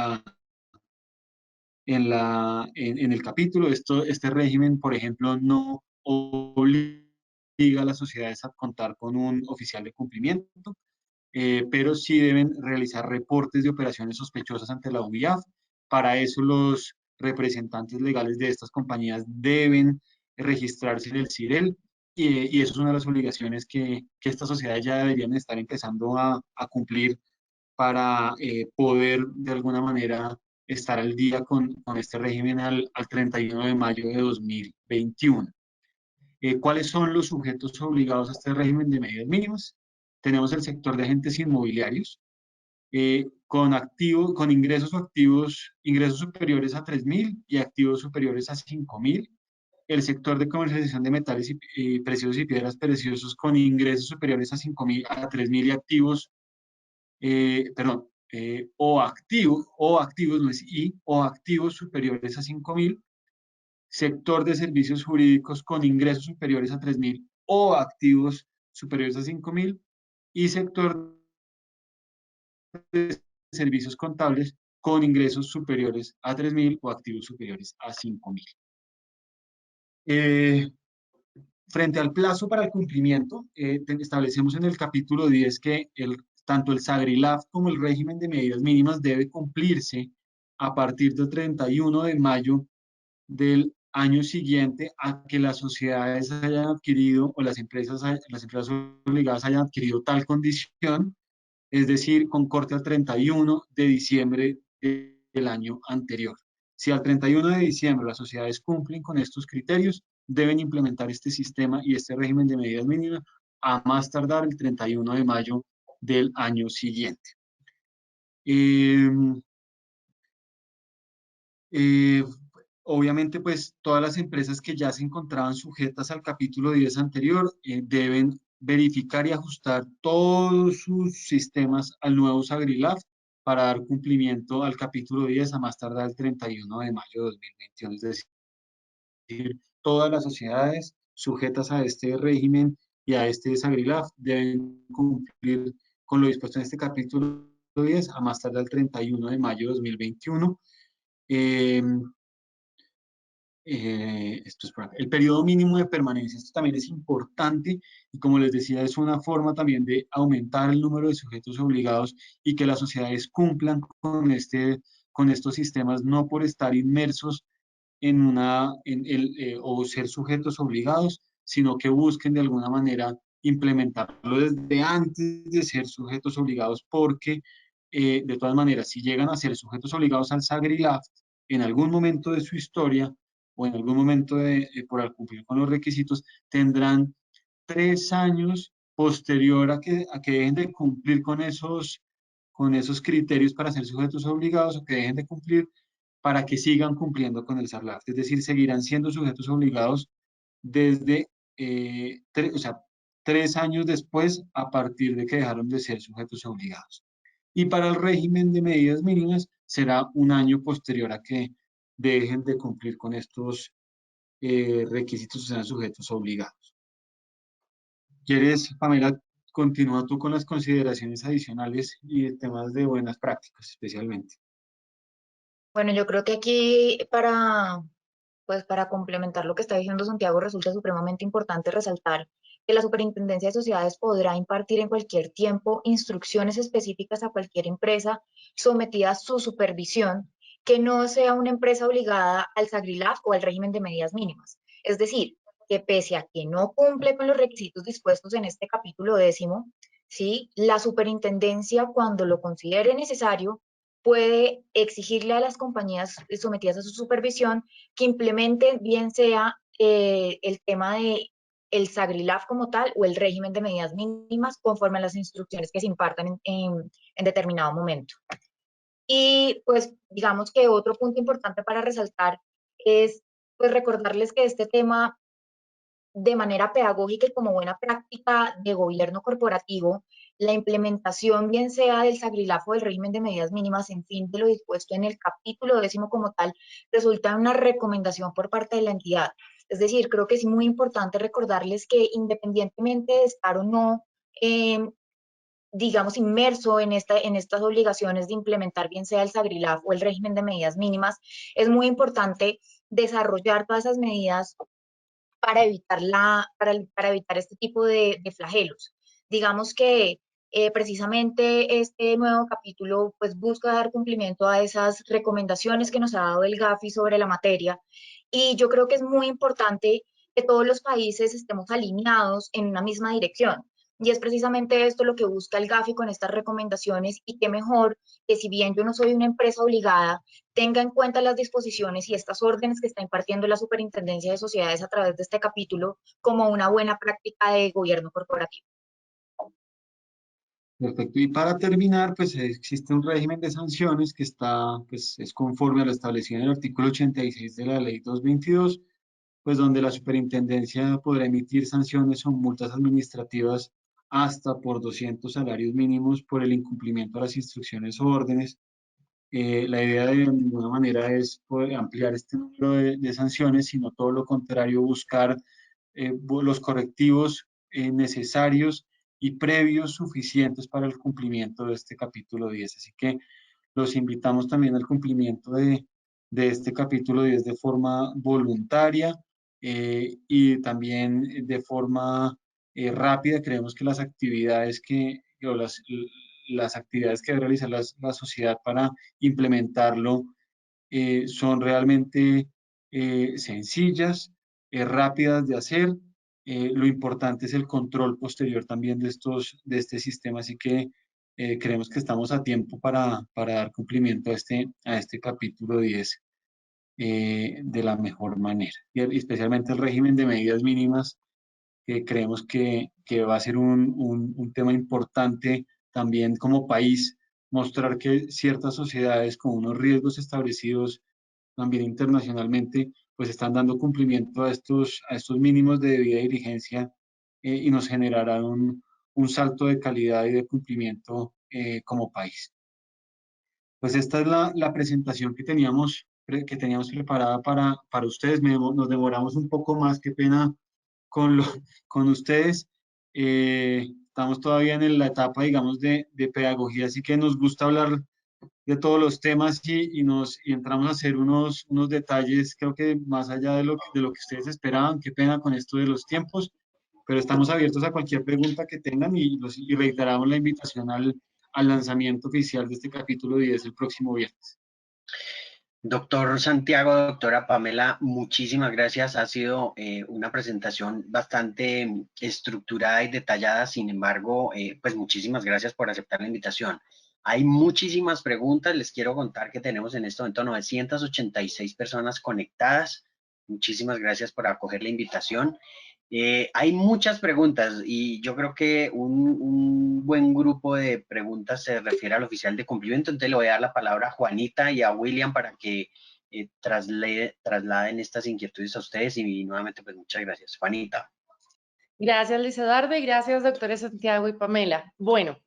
el capítulo. Este régimen, por ejemplo, no obliga a las sociedades a contar con un oficial de cumplimiento, pero sí deben realizar reportes de operaciones sospechosas ante la UBIAF. Para eso los representantes legales de estas compañías deben registrarse en el CIREL, y eso es una de las obligaciones que estas sociedades ya deberían estar empezando a cumplir para poder de alguna manera estar al día con este régimen al 31 de mayo de 2021. ¿Cuáles son los sujetos obligados a este régimen de medidas mínimas? Tenemos el sector de agentes inmobiliarios, con ingresos o activos, ingresos superiores a 3.000 y activos superiores a 5.000. El sector de comercialización de metales preciosos y piedras preciosas con ingresos superiores a 5.000, a 3.000 y activos, o activos, no es y, o activos superiores a 5.000. Sector de servicios jurídicos con ingresos superiores a 3.000 o activos superiores a 5.000. Y sector de servicios contables con ingresos superiores a 3.000 o activos superiores a 5.000. Frente al plazo para el cumplimiento, establecemos en el capítulo 10 que tanto el SAGRILAF como el régimen de medidas mínimas debe cumplirse a partir del 31 de mayo del año siguiente a que las sociedades hayan adquirido o las empresas obligadas hayan adquirido tal condición, es decir, con corte al 31 de diciembre del año anterior. Si al 31 de diciembre las sociedades cumplen con estos criterios, deben implementar este sistema y este régimen de medidas mínimas a más tardar el 31 de mayo del año siguiente. Obviamente, pues todas las empresas que ya se encontraban sujetas al capítulo 10 anterior deben verificar y ajustar todos sus sistemas al nuevo SAGRILAF para dar cumplimiento al capítulo 10 a más tardar el 31 de mayo de 2021. Es decir, todas las sociedades sujetas a este régimen y a este SAGRILAF deben cumplir con lo dispuesto en este capítulo 10 a más tardar el 31 de mayo de 2021. Esto es por acá. El periodo mínimo de permanencia, esto también es importante y, como les decía, es una forma también de aumentar el número de sujetos obligados y que las sociedades cumplan con estos sistemas, no por estar inmersos o ser sujetos obligados, sino que busquen de alguna manera implementarlo desde antes de ser sujetos obligados, porque de todas maneras, si llegan a ser sujetos obligados al SAGRILAF en algún momento de su historia, o en algún momento por cumplir con los requisitos, tendrán 3 años posterior a que dejen de cumplir con esos criterios para ser sujetos obligados, o que dejen de cumplir para que sigan cumpliendo con el SAGRILAF. Es decir, seguirán siendo sujetos obligados desde 3 años después, a partir de que dejaron de ser sujetos obligados. Y para el régimen de medidas mínimas será 1 año posterior a que dejen de cumplir con estos requisitos, o sean sujetos obligados. ¿Quieres, Pamela, continúa tú con las consideraciones adicionales y temas de buenas prácticas especialmente? Bueno, yo creo que aquí para complementar lo que está diciendo Santiago, resulta supremamente importante resaltar que la Superintendencia de Sociedades podrá impartir en cualquier tiempo instrucciones específicas a cualquier empresa sometida a su supervisión que no sea una empresa obligada al SAGRILAF o al régimen de medidas mínimas. Es decir, que pese a que no cumple con los requisitos dispuestos en este capítulo 10º, ¿sí? La superintendencia, cuando lo considere necesario, puede exigirle a las compañías sometidas a su supervisión que implementen bien sea el tema de el SAGRILAF como tal o el régimen de medidas mínimas conforme a las instrucciones que se impartan en determinado momento. Y pues digamos que otro punto importante para resaltar es pues recordarles que este tema de manera pedagógica y como buena práctica de gobierno corporativo, la implementación bien sea del SAGRILAF o del régimen de medidas mínimas en fin de lo dispuesto en el capítulo 10º como tal, resulta en una recomendación por parte de la entidad. Es decir, creo que es muy importante recordarles que independientemente de estar o no digamos, inmerso en estas obligaciones de implementar bien sea el SAGRILAF o el régimen de medidas mínimas, es muy importante desarrollar todas esas medidas para evitar, para evitar este tipo de flagelos. Digamos que precisamente este nuevo capítulo pues busca dar cumplimiento a esas recomendaciones que nos ha dado el GAFI sobre la materia, y yo creo que es muy importante que todos los países estemos alineados en una misma dirección. Y es precisamente esto lo que busca el GAFI con estas recomendaciones, y qué mejor que, si bien yo no soy una empresa obligada, tenga en cuenta las disposiciones y estas órdenes que está impartiendo la Superintendencia de Sociedades a través de este capítulo como una buena práctica de gobierno corporativo. Perfecto. Y para terminar, pues existe un régimen de sanciones que está, pues es conforme a lo establecido en el artículo 86 de la Ley 222, pues donde la superintendencia podrá emitir sanciones o multas administrativas hasta por 200 salarios mínimos por el incumplimiento de las instrucciones o órdenes. La idea de ninguna manera es poder ampliar este número de sanciones, sino todo lo contrario, buscar los correctivos necesarios y previos suficientes para el cumplimiento de este capítulo 10. Así que los invitamos también al cumplimiento de este capítulo 10 de forma voluntaria y también de forma rápida. Creemos que las actividades o las actividades que debe realizar la sociedad para implementarlo son realmente sencillas, rápidas de hacer. Lo importante es el control posterior también de este sistema, así que creemos que estamos a tiempo para dar cumplimiento a este capítulo 10 de la mejor manera. Y especialmente el régimen de medidas mínimas, que creemos que va a ser un tema importante también como país, mostrar que ciertas sociedades con unos riesgos establecidos también internacionalmente, pues están dando cumplimiento a estos mínimos de debida diligencia y nos generarán un salto de calidad y de cumplimiento como país. Pues esta es la presentación que teníamos preparada para ustedes. Nos demoramos un poco más, qué pena con ustedes. Estamos todavía en la etapa, digamos, de pedagogía, así que nos gusta hablar de todos los temas y entramos a hacer unos detalles, creo que más allá de lo que ustedes esperaban. Qué pena con esto de los tiempos, pero estamos abiertos a cualquier pregunta que tengan y reiteramos la invitación al lanzamiento oficial de este capítulo 10 el próximo viernes. Doctor Santiago, doctora Pamela, muchísimas gracias. Ha sido una presentación bastante estructurada y detallada. Sin embargo, pues muchísimas gracias por aceptar la invitación. Hay muchísimas preguntas. Les quiero contar que tenemos en este momento 986 personas conectadas. Muchísimas gracias por acoger la invitación. Hay muchas preguntas y yo creo que un buen grupo de preguntas se refiere al oficial de cumplimiento. Entonces le voy a dar la palabra a Juanita y a William para que trasladen estas inquietudes a ustedes, y nuevamente pues muchas gracias. Juanita. Gracias, Luis Eduardo, y gracias, doctores Santiago y Pamela. Bueno,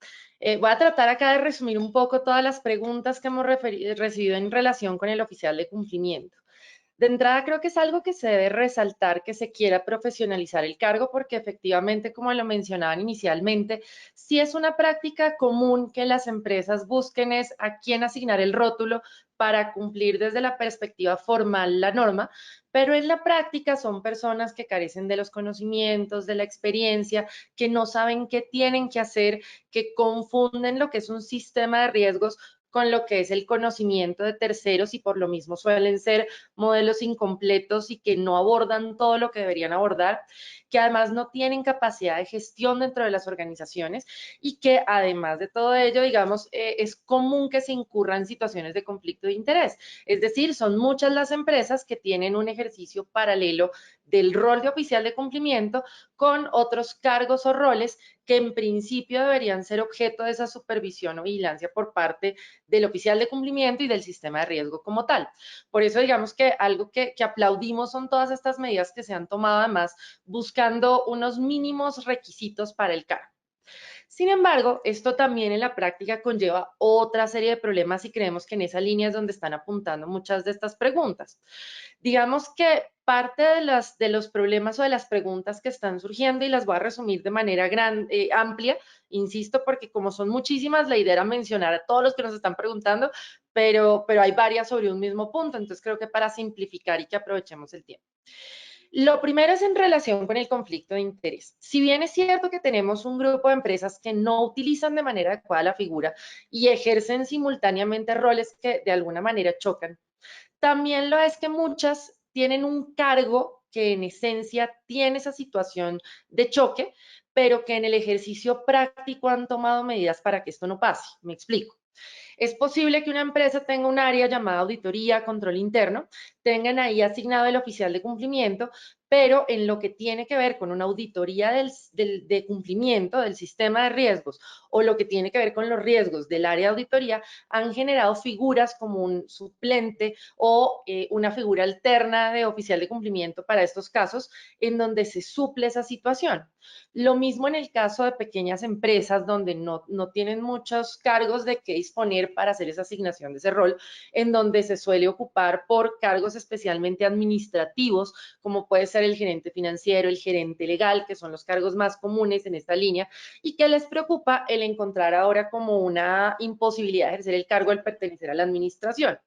voy a tratar acá de resumir un poco todas las preguntas que hemos recibido en relación con el oficial de cumplimiento. De entrada, creo que es algo que se debe resaltar que se quiera profesionalizar el cargo, porque efectivamente, como lo mencionaban inicialmente, sí es una práctica común que las empresas busquen es a quién asignar el rótulo para cumplir desde la perspectiva formal la norma, pero en la práctica son personas que carecen de los conocimientos, de la experiencia, que no saben qué tienen que hacer, que confunden lo que es un sistema de riesgos con lo que es el conocimiento de terceros y por lo mismo suelen ser modelos incompletos y que no abordan todo lo que deberían abordar, que además no tienen capacidad de gestión dentro de las organizaciones y que además de todo ello, digamos, es común que se incurra en situaciones de conflicto de interés. Es decir, son muchas las empresas que tienen un ejercicio paralelo del rol de oficial de cumplimiento con otros cargos o roles que en principio deberían ser objeto de esa supervisión o vigilancia por parte del oficial de cumplimiento y del sistema de riesgo como tal. Por eso digamos que algo que aplaudimos son todas estas medidas que se han tomado además buscando unos mínimos requisitos para el cargo. Sin embargo, esto también en la práctica conlleva otra serie de problemas y creemos que en esa línea es donde están apuntando muchas de estas preguntas. Digamos que parte de los problemas o de las preguntas que están surgiendo, y las voy a resumir de manera amplia, insisto, porque como son muchísimas, la idea era mencionar a todos los que nos están preguntando, pero hay varias sobre un mismo punto, entonces creo que para simplificar y que aprovechemos el tiempo. Lo primero es en relación con el conflicto de interés. Si bien es cierto que tenemos un grupo de empresas que no utilizan de manera adecuada la figura y ejercen simultáneamente roles que de alguna manera chocan, también lo es que muchas tienen un cargo que en esencia tiene esa situación de choque, pero que en el ejercicio práctico han tomado medidas para que esto no pase. Me explico. Es posible que una empresa tenga un área llamada auditoría, control interno, tengan ahí asignado el oficial de cumplimiento, pero en lo que tiene que ver con una auditoría de cumplimiento del sistema de riesgos o lo que tiene que ver con los riesgos del área de auditoría, han generado figuras como un suplente o una figura alterna de oficial de cumplimiento para estos casos en donde se suple esa situación. Lo mismo en el caso de pequeñas empresas donde no tienen muchos cargos de qué disponer para hacer esa asignación de ese rol, en donde se suele ocupar por cargos especialmente administrativos, como puede ser el gerente financiero, el gerente legal, que son los cargos más comunes en esta línea, y que les preocupa el encontrar ahora como una imposibilidad de ejercer el cargo al pertenecer a la administración.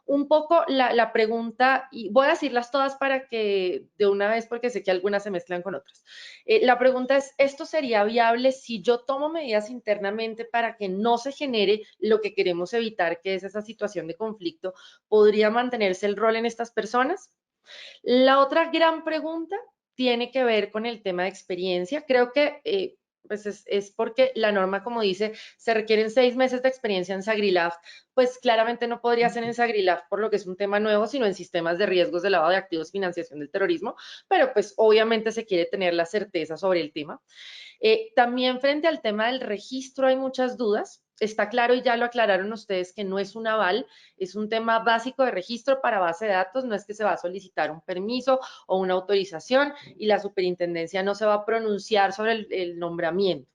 Un poco la pregunta, y voy a decirlas todas para que de una vez, porque sé que algunas se mezclan con otras. La pregunta es, ¿esto sería viable si yo tomo medidas internamente para que no se genere lo que queremos evitar, que es esa situación de conflicto? ¿Podría mantenerse el rol en estas personas? La otra gran pregunta tiene que ver con el tema de experiencia. Creo que pues es porque la norma, como dice, se requieren 6 meses de experiencia en SagriLab, pues claramente no podría ser en SagriLab por lo que es un tema nuevo, sino en sistemas de riesgos de lavado de activos, financiación del terrorismo, pero pues obviamente se quiere tener la certeza sobre el tema. También frente al tema del registro hay muchas dudas. Está claro y ya lo aclararon ustedes que no es un aval, es un tema básico de registro para base de datos, no es que se va a solicitar un permiso o una autorización y la superintendencia no se va a pronunciar sobre el nombramiento.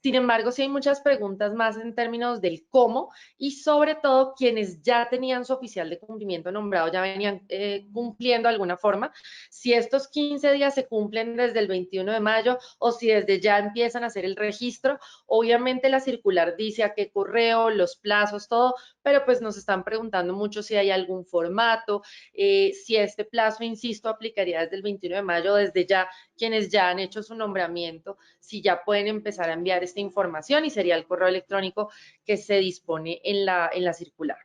Sin embargo, sí hay muchas preguntas más en términos del cómo y sobre todo quienes ya tenían su oficial de cumplimiento nombrado, ya venían cumpliendo de alguna forma, si estos 15 días se cumplen desde el 21 de mayo o si desde ya empiezan a hacer el registro. Obviamente la circular dice a qué correo, los plazos, todo, pero pues nos están preguntando mucho si hay algún formato, si este plazo, insisto, aplicaría desde el 21 de mayo, desde ya quienes ya han hecho su nombramiento, si ya pueden empezar a enviar esta información y sería el correo electrónico que se dispone en la circular.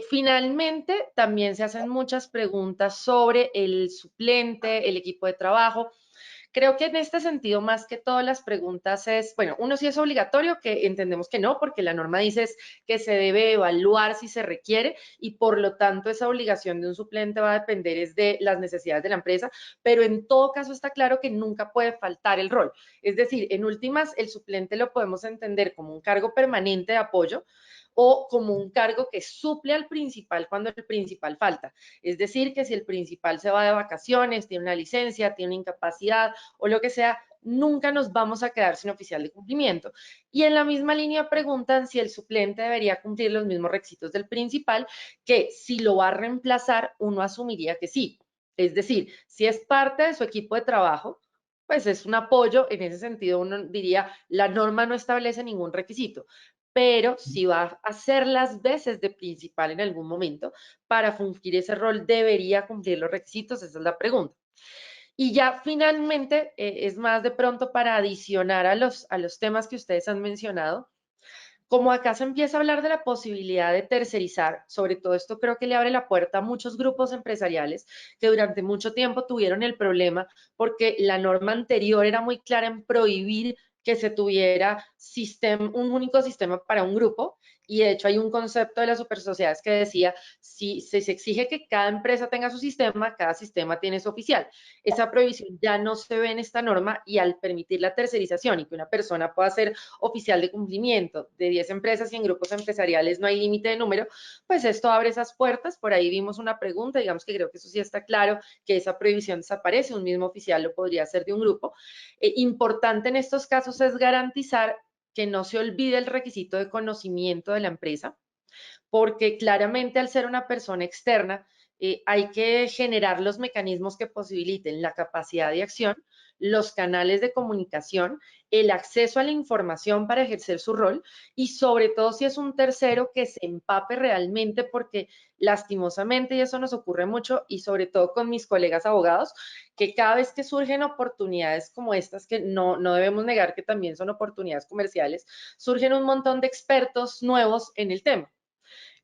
Finalmente, también se hacen muchas preguntas sobre el suplente, el equipo de trabajo. Creo que en este sentido, más que todas las preguntas es, bueno, uno sí es obligatorio, que entendemos que no, porque la norma dice que se debe evaluar si se requiere y por lo tanto esa obligación de un suplente va a depender es de las necesidades de la empresa, pero en todo caso está claro que nunca puede faltar el rol. Es decir, en últimas, el suplente lo podemos entender como un cargo permanente de apoyo o como un cargo que suple al principal cuando el principal falta. Es decir, que si el principal se va de vacaciones, tiene una licencia, tiene una incapacidad o lo que sea, nunca nos vamos a quedar sin oficial de cumplimiento. Y en la misma línea preguntan si el suplente debería cumplir los mismos requisitos del principal, que si lo va a reemplazar, uno asumiría que sí. Es decir, si es parte de su equipo de trabajo, pues es un apoyo, en ese sentido uno diría, la norma no establece ningún requisito, pero si va a hacer las veces de principal en algún momento, para fungir ese rol debería cumplir los requisitos, esa es la pregunta. Y ya finalmente, es más de pronto para adicionar a los temas que ustedes han mencionado, Como acá se empieza a hablar de la posibilidad de tercerizar, sobre todo esto creo que le abre la puerta a muchos grupos empresariales que durante mucho tiempo tuvieron el problema porque la norma anterior era muy clara en prohibir que se tuviera un único sistema para un grupo, y de hecho hay un concepto de las supersociedades que decía, si se exige que cada empresa tenga su sistema, cada sistema tiene su oficial. Esa prohibición ya no se ve en esta norma, y al permitir la tercerización y que una persona pueda ser oficial de cumplimiento de 10 empresas y en grupos empresariales no hay límite de número, pues esto abre esas puertas. Por ahí vimos una pregunta, digamos que creo que eso sí está claro, que esa prohibición desaparece, un mismo oficial lo podría hacer de un grupo. Importante en estos casos es garantizar que no se olvide el requisito de conocimiento de la empresa, porque claramente al ser una persona externa, hay que generar los mecanismos que posibiliten la capacidad de acción, los canales de comunicación, el acceso a la información para ejercer su rol, y sobre todo si es un tercero, que se empape realmente, porque lastimosamente, y eso nos ocurre mucho, y sobre todo con mis colegas abogados, que cada vez que surgen oportunidades como estas, que no debemos negar que también son oportunidades comerciales, surgen un montón de expertos nuevos en el tema.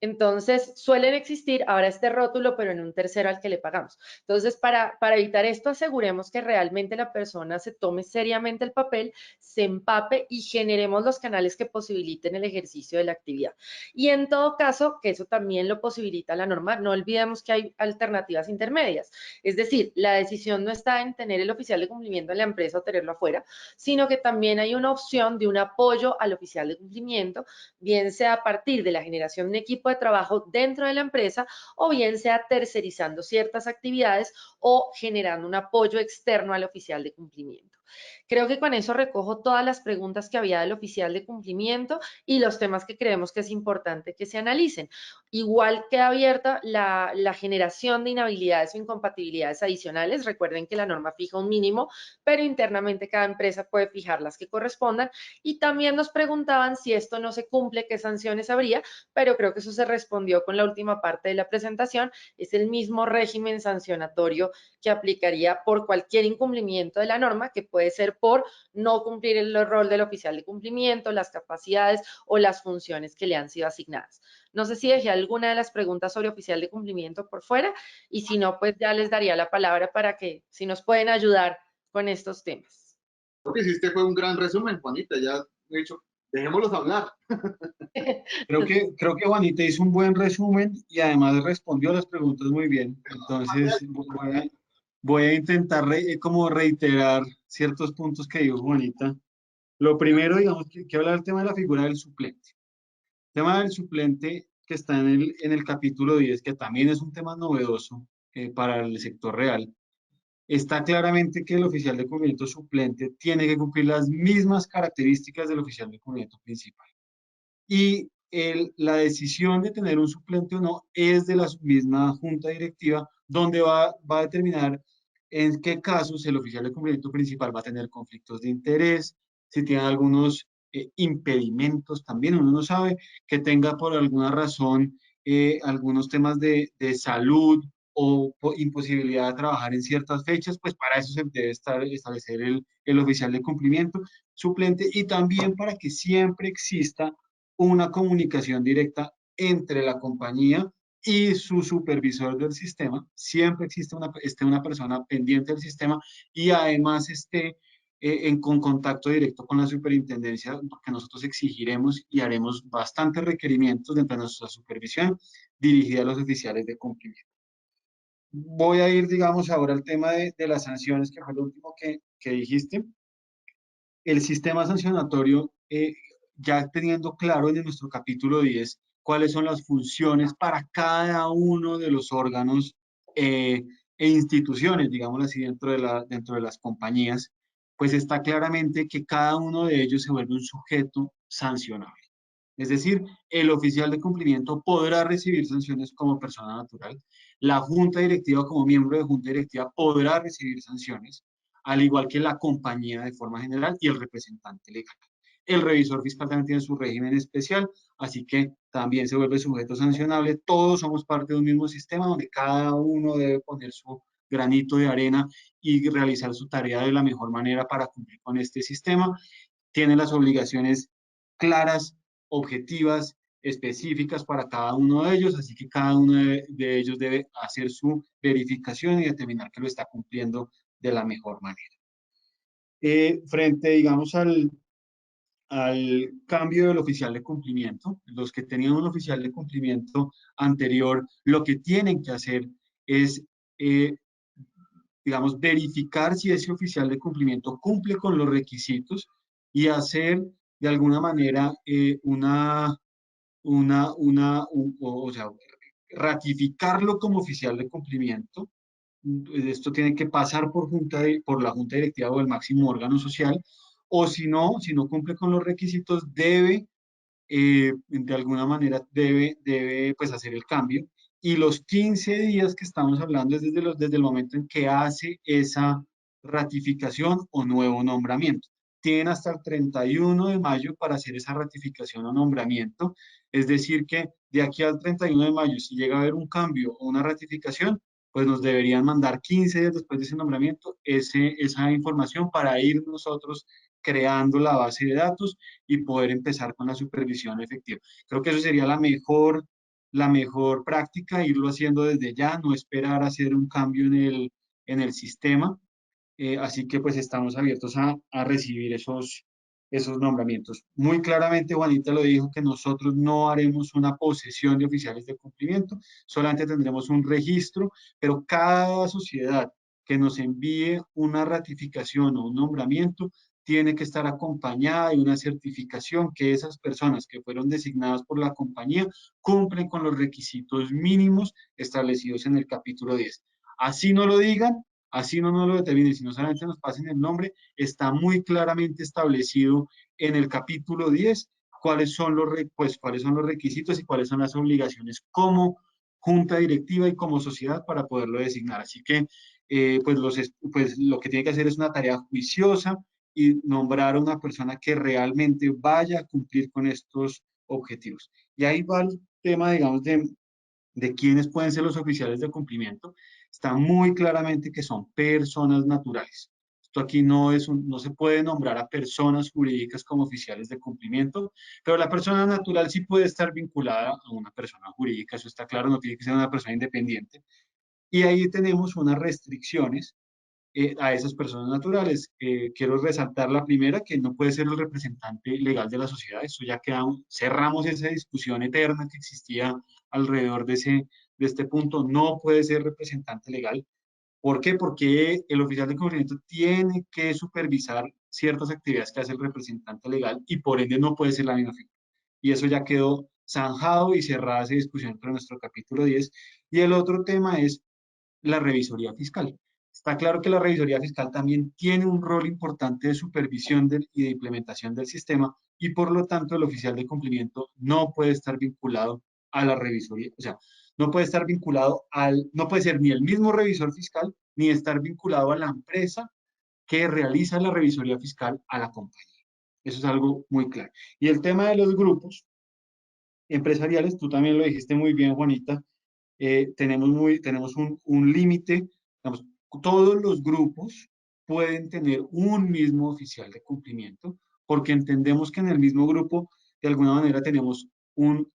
Entonces, suelen existir ahora este rótulo, pero en un tercero al que le pagamos. Entonces, para evitar esto, aseguremos que realmente la persona se tome seriamente el papel, se empape y generemos los canales que posibiliten el ejercicio de la actividad. Y en todo caso, que eso también lo posibilita la norma, no olvidemos que hay alternativas intermedias. Es decir, la decisión no está en tener el oficial de cumplimiento en la empresa o tenerlo afuera, sino que también hay una opción de un apoyo al oficial de cumplimiento, bien sea a partir de la generación de un equipo de trabajo dentro de la empresa, o bien sea tercerizando ciertas actividades o generando un apoyo externo al oficial de cumplimiento. Creo que con eso recojo todas las preguntas que había del oficial de cumplimiento y los temas que creemos que es importante que se analicen. Igual queda abierta la generación de inhabilidades o incompatibilidades adicionales. Recuerden que la norma fija un mínimo, pero internamente cada empresa puede fijar las que correspondan. Y también nos preguntaban si esto no se cumple, qué sanciones habría, pero creo que eso se respondió con la última parte de la presentación. Es el mismo régimen sancionatorio que aplicaría por cualquier incumplimiento de la norma, que puede ser por no cumplir el rol del oficial de cumplimiento, las capacidades o las funciones que le han sido asignadas. No sé si dejé alguna de las preguntas sobre oficial de cumplimiento por fuera, y si no, pues ya les daría la palabra para que, si nos pueden ayudar con estos temas. Lo que hiciste fue un gran resumen, Juanita, ya he dicho, dejémoslos hablar. Creo que Juanita hizo un buen resumen y además respondió a las preguntas muy bien. Entonces, voy a intentar como reiterar ciertos puntos que dijo Juanita. Lo primero, digamos, que hablar del tema de la figura del suplente. El tema del suplente que está en el capítulo 10, que también es un tema novedoso para el sector real. Está claramente que el oficial de cumplimiento suplente tiene que cumplir las mismas características del oficial de cumplimiento principal. Y la decisión de tener un suplente o no es de la misma junta directiva, donde va a determinar en qué casos el oficial de cumplimiento principal va a tener conflictos de interés, si tiene algunos impedimentos también. Uno no sabe que tenga por alguna razón algunos temas de salud o imposibilidad de trabajar en ciertas fechas, pues para eso se debe establecer el oficial de cumplimiento suplente, y también para que siempre exista una comunicación directa entre la compañía y su supervisor del sistema. Siempre existe una persona pendiente del sistema, y además esté con contacto directo con la superintendencia, porque nosotros exigiremos y haremos bastantes requerimientos dentro de nuestra supervisión dirigida a los oficiales de cumplimiento. Voy a ir, digamos, ahora al tema de las sanciones, que fue lo último que dijiste. El sistema sancionatorio, ya teniendo claro en nuestro capítulo 10 cuáles son las funciones para cada uno de los órganos e instituciones, digámoslo así, dentro de las compañías, pues está claramente que cada uno de ellos se vuelve un sujeto sancionable. Es decir, el oficial de cumplimiento podrá recibir sanciones como persona natural, la junta directiva como miembro de junta directiva podrá recibir sanciones, al igual que la compañía de forma general y el representante legal. El revisor fiscal también tiene su régimen especial, así que también se vuelve sujeto sancionable. Todos somos parte de un mismo sistema donde cada uno debe poner su granito de arena y realizar su tarea de la mejor manera para cumplir con este sistema. Tiene las obligaciones claras, objetivas, específicas para cada uno de ellos, así que cada uno de ellos debe hacer su verificación y determinar que lo está cumpliendo de la mejor manera. Frente, digamos, al cambio del oficial de cumplimiento, los que tenían un oficial de cumplimiento anterior, lo que tienen que hacer es, digamos, verificar si ese oficial de cumplimiento cumple con los requisitos y hacer de alguna manera o sea, ratificarlo como oficial de cumplimiento. Esto tiene que pasar por la junta directiva o el máximo órgano social, o si no cumple con los requisitos, de alguna manera debe pues hacer el cambio. Y los 15 días que estamos hablando es desde el momento en que hace esa ratificación o nuevo nombramiento. Tienen hasta el 31 de mayo para hacer esa ratificación o nombramiento. Es decir, que de aquí al 31 de mayo, si llega a haber un cambio o una ratificación, pues nos deberían mandar 15 días después de ese nombramiento esa información para ir nosotros creando la base de datos y poder empezar con la supervisión efectiva. Creo que eso sería la mejor práctica, irlo haciendo desde ya, no esperar a hacer un cambio en el sistema. Así que pues estamos abiertos a recibir esos nombramientos. Muy claramente Juanita lo dijo, que nosotros no haremos una posesión de oficiales de cumplimiento, solamente tendremos un registro, pero cada sociedad que nos envíe una ratificación o un nombramiento tiene que estar acompañada de una certificación que esas personas que fueron designadas por la compañía cumplen con los requisitos mínimos establecidos en el capítulo 10. Así no lo digan, así no nos lo determinen, sino solamente nos pasen el nombre, está muy claramente establecido en el capítulo 10 cuáles son los requisitos y cuáles son las obligaciones como junta directiva y como sociedad para poderlo designar. Así que pues lo que tiene que hacer es una tarea juiciosa y nombrar a una persona que realmente vaya a cumplir con estos objetivos. Y ahí va el tema, digamos, de quiénes pueden ser los oficiales de cumplimiento. Está muy claramente que son personas naturales. Esto aquí no se puede nombrar a personas jurídicas como oficiales de cumplimiento, pero la persona natural sí puede estar vinculada a una persona jurídica, eso está claro, no tiene que ser una persona independiente. Y ahí tenemos unas restricciones a esas personas naturales. Quiero resaltar la primera, que no puede ser el representante legal de la sociedad. Eso ya cerramos esa discusión eterna que existía alrededor de este punto. No puede ser representante legal. ¿Por qué? Porque el oficial de cumplimiento tiene que supervisar ciertas actividades que hace el representante legal y por ende no puede ser la misma figura. Y eso ya quedó zanjado y cerrada esa discusión entre nuestro capítulo 10. Y el otro tema es la revisoría fiscal. Está claro que la revisoría fiscal también tiene un rol importante de supervisión y de implementación del sistema y por lo tanto el oficial de cumplimiento no puede estar vinculado a la revisoría, o sea, no puede estar vinculado no puede ser ni el mismo revisor fiscal ni estar vinculado a la empresa que realiza la revisoría fiscal a la compañía. Eso es algo muy claro. Y el tema de los grupos empresariales, tú también lo dijiste muy bien, Juanita, tenemos un límite, todos los grupos pueden tener un mismo oficial de cumplimiento, porque entendemos que en el mismo grupo, de alguna manera, tenemos un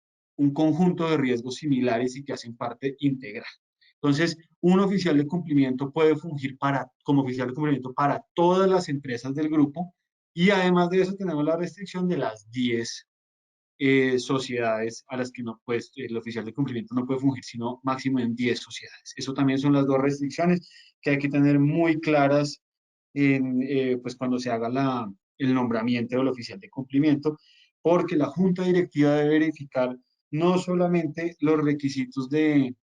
conjunto de riesgos similares y que hacen parte integral. Entonces, un oficial de cumplimiento puede fungir como oficial de cumplimiento para todas las empresas del grupo y además de eso tenemos la restricción de las 10 sociedades a las que el oficial de cumplimiento no puede fungir, sino máximo en 10 sociedades. Eso también son las dos restricciones que hay que tener muy claras pues cuando se haga el nombramiento del oficial de cumplimiento, porque la junta directiva debe verificar no solamente los requisitos de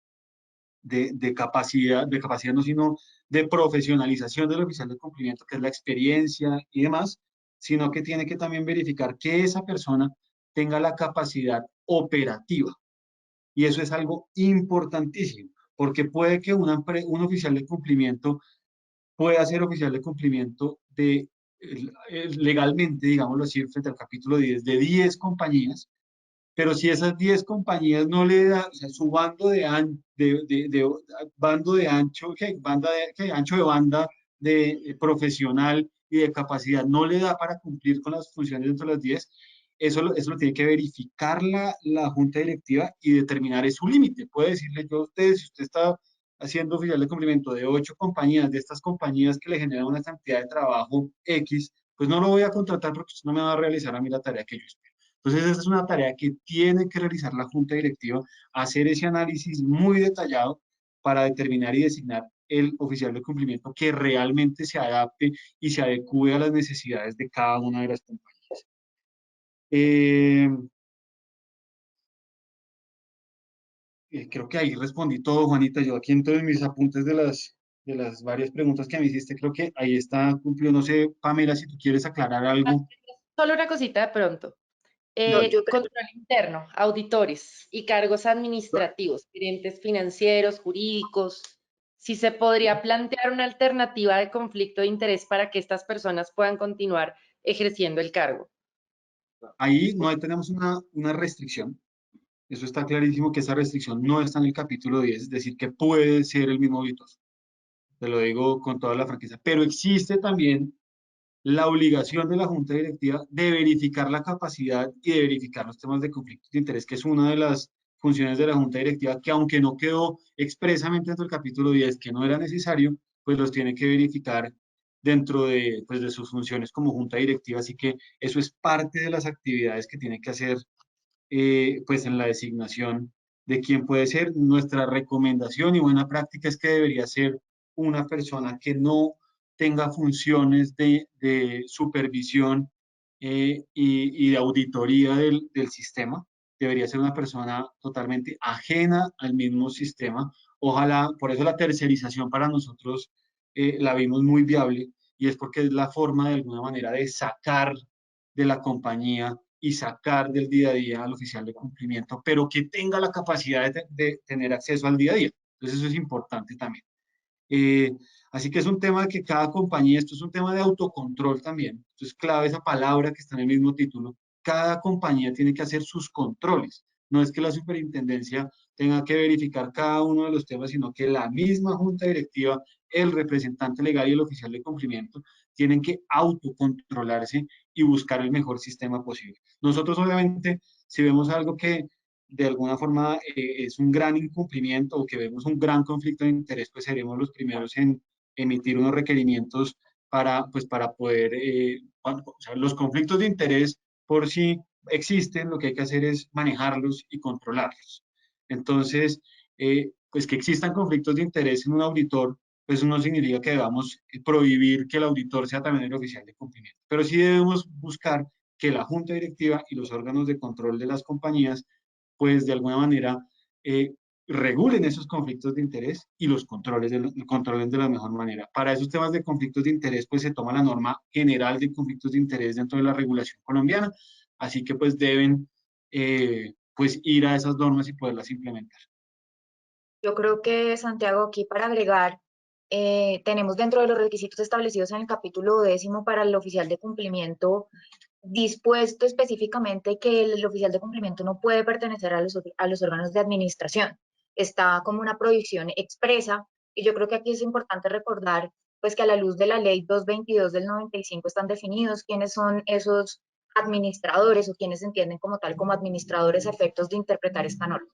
capacidad no, sino de profesionalización del oficial de cumplimiento, que es la experiencia y demás, sino que tiene que también verificar que esa persona tenga la capacidad operativa. Y eso es algo importantísimo, porque puede que un oficial de cumplimiento pueda ser oficial de cumplimiento legalmente, digámoslo así, frente al capítulo 10, de 10 compañías, pero si esas 10 compañías no le da, o sea, su bando de ancho, ancho de banda de profesional y de capacidad no le da para cumplir con las funciones dentro de las 10, eso lo tiene que verificar la junta directiva y determinar es su límite. Puede decirle yo a usted, si usted está haciendo oficial de cumplimiento de 8 compañías, de estas compañías que le generan una cantidad de trabajo X, pues no lo voy a contratar porque usted no me va a realizar a mí la tarea que yo espero. Entonces, esa es una tarea que tiene que realizar la junta directiva, hacer ese análisis muy detallado para determinar y designar el oficial de cumplimiento que realmente se adapte y se adecue a las necesidades de cada una de las compañías. Creo que ahí respondí todo, Juanita. Yo aquí en todos mis apuntes de las varias preguntas que me hiciste, creo que ahí está cumplido. No sé, Pamela, si tú quieres aclarar algo. Solo una cosita de pronto. No, yo creo Control interno, auditores y cargos administrativos, gerentes financieros, jurídicos. Si se podría plantear una alternativa de conflicto de interés para que estas personas puedan continuar ejerciendo el cargo. Ahí no tenemos una restricción. Eso está clarísimo que esa restricción no está en el capítulo 10, es decir, que puede ser el mismo auditor. Te lo digo con toda la franqueza. Pero existe también la obligación de la Junta Directiva de verificar la capacidad y de verificar los temas de conflicto de interés, que es una de las funciones de la Junta Directiva, que aunque no quedó expresamente dentro del capítulo 10, que no era necesario, pues los tiene que verificar dentro de, pues, de sus funciones como Junta Directiva. Así que eso es parte de las actividades que tiene que hacer pues en la designación de quién puede ser. Nuestra recomendación y buena práctica es que debería ser una persona que no tenga funciones de supervisión y de auditoría del sistema. Debería ser una persona totalmente ajena al mismo sistema. Ojalá, por eso la tercerización para nosotros la vimos muy viable y es porque es la forma de alguna manera de sacar de la compañía y sacar del día a día al oficial de cumplimiento, pero que tenga la capacidad de tener acceso al día a día. Entonces eso es importante también. Así que es un tema que cada compañía, esto es un tema de autocontrol también, esto es clave esa palabra que está en el mismo título, cada compañía tiene que hacer sus controles, no es que la superintendencia tenga que verificar cada uno de los temas, sino que la misma junta directiva, el representante legal y el oficial de cumplimiento tienen que autocontrolarse y buscar el mejor sistema posible. Nosotros obviamente, si vemos algo que de alguna forma es un gran incumplimiento o que vemos un gran conflicto de interés, pues seremos los primeros en emitir unos requerimientos pues para poder, o sea, los conflictos de interés por sí existen, lo que hay que hacer es manejarlos y controlarlos. Entonces, pues que existan conflictos de interés en un auditor, pues eso no significa que debamos prohibir que el auditor sea también el oficial de cumplimiento, pero sí debemos buscar que la junta directiva y los órganos de control de las compañías pues de alguna manera regulen esos conflictos de interés y los controlen de la mejor manera. Para esos temas de conflictos de interés, pues se toma la norma general de conflictos de interés dentro de la regulación colombiana, así que pues deben pues ir a esas normas y poderlas implementar. Yo creo que, Santiago, aquí para agregar, tenemos dentro de los requisitos establecidos en el capítulo 10 para el oficial de cumplimiento dispuesto específicamente que el oficial de cumplimiento no puede pertenecer a los órganos de administración. Está como una prohibición expresa y yo creo que aquí es importante recordar pues que a la luz de la ley 222 del 95 están definidos quiénes son esos administradores o quienes se entienden como tal como administradores a efectos de interpretar esta norma.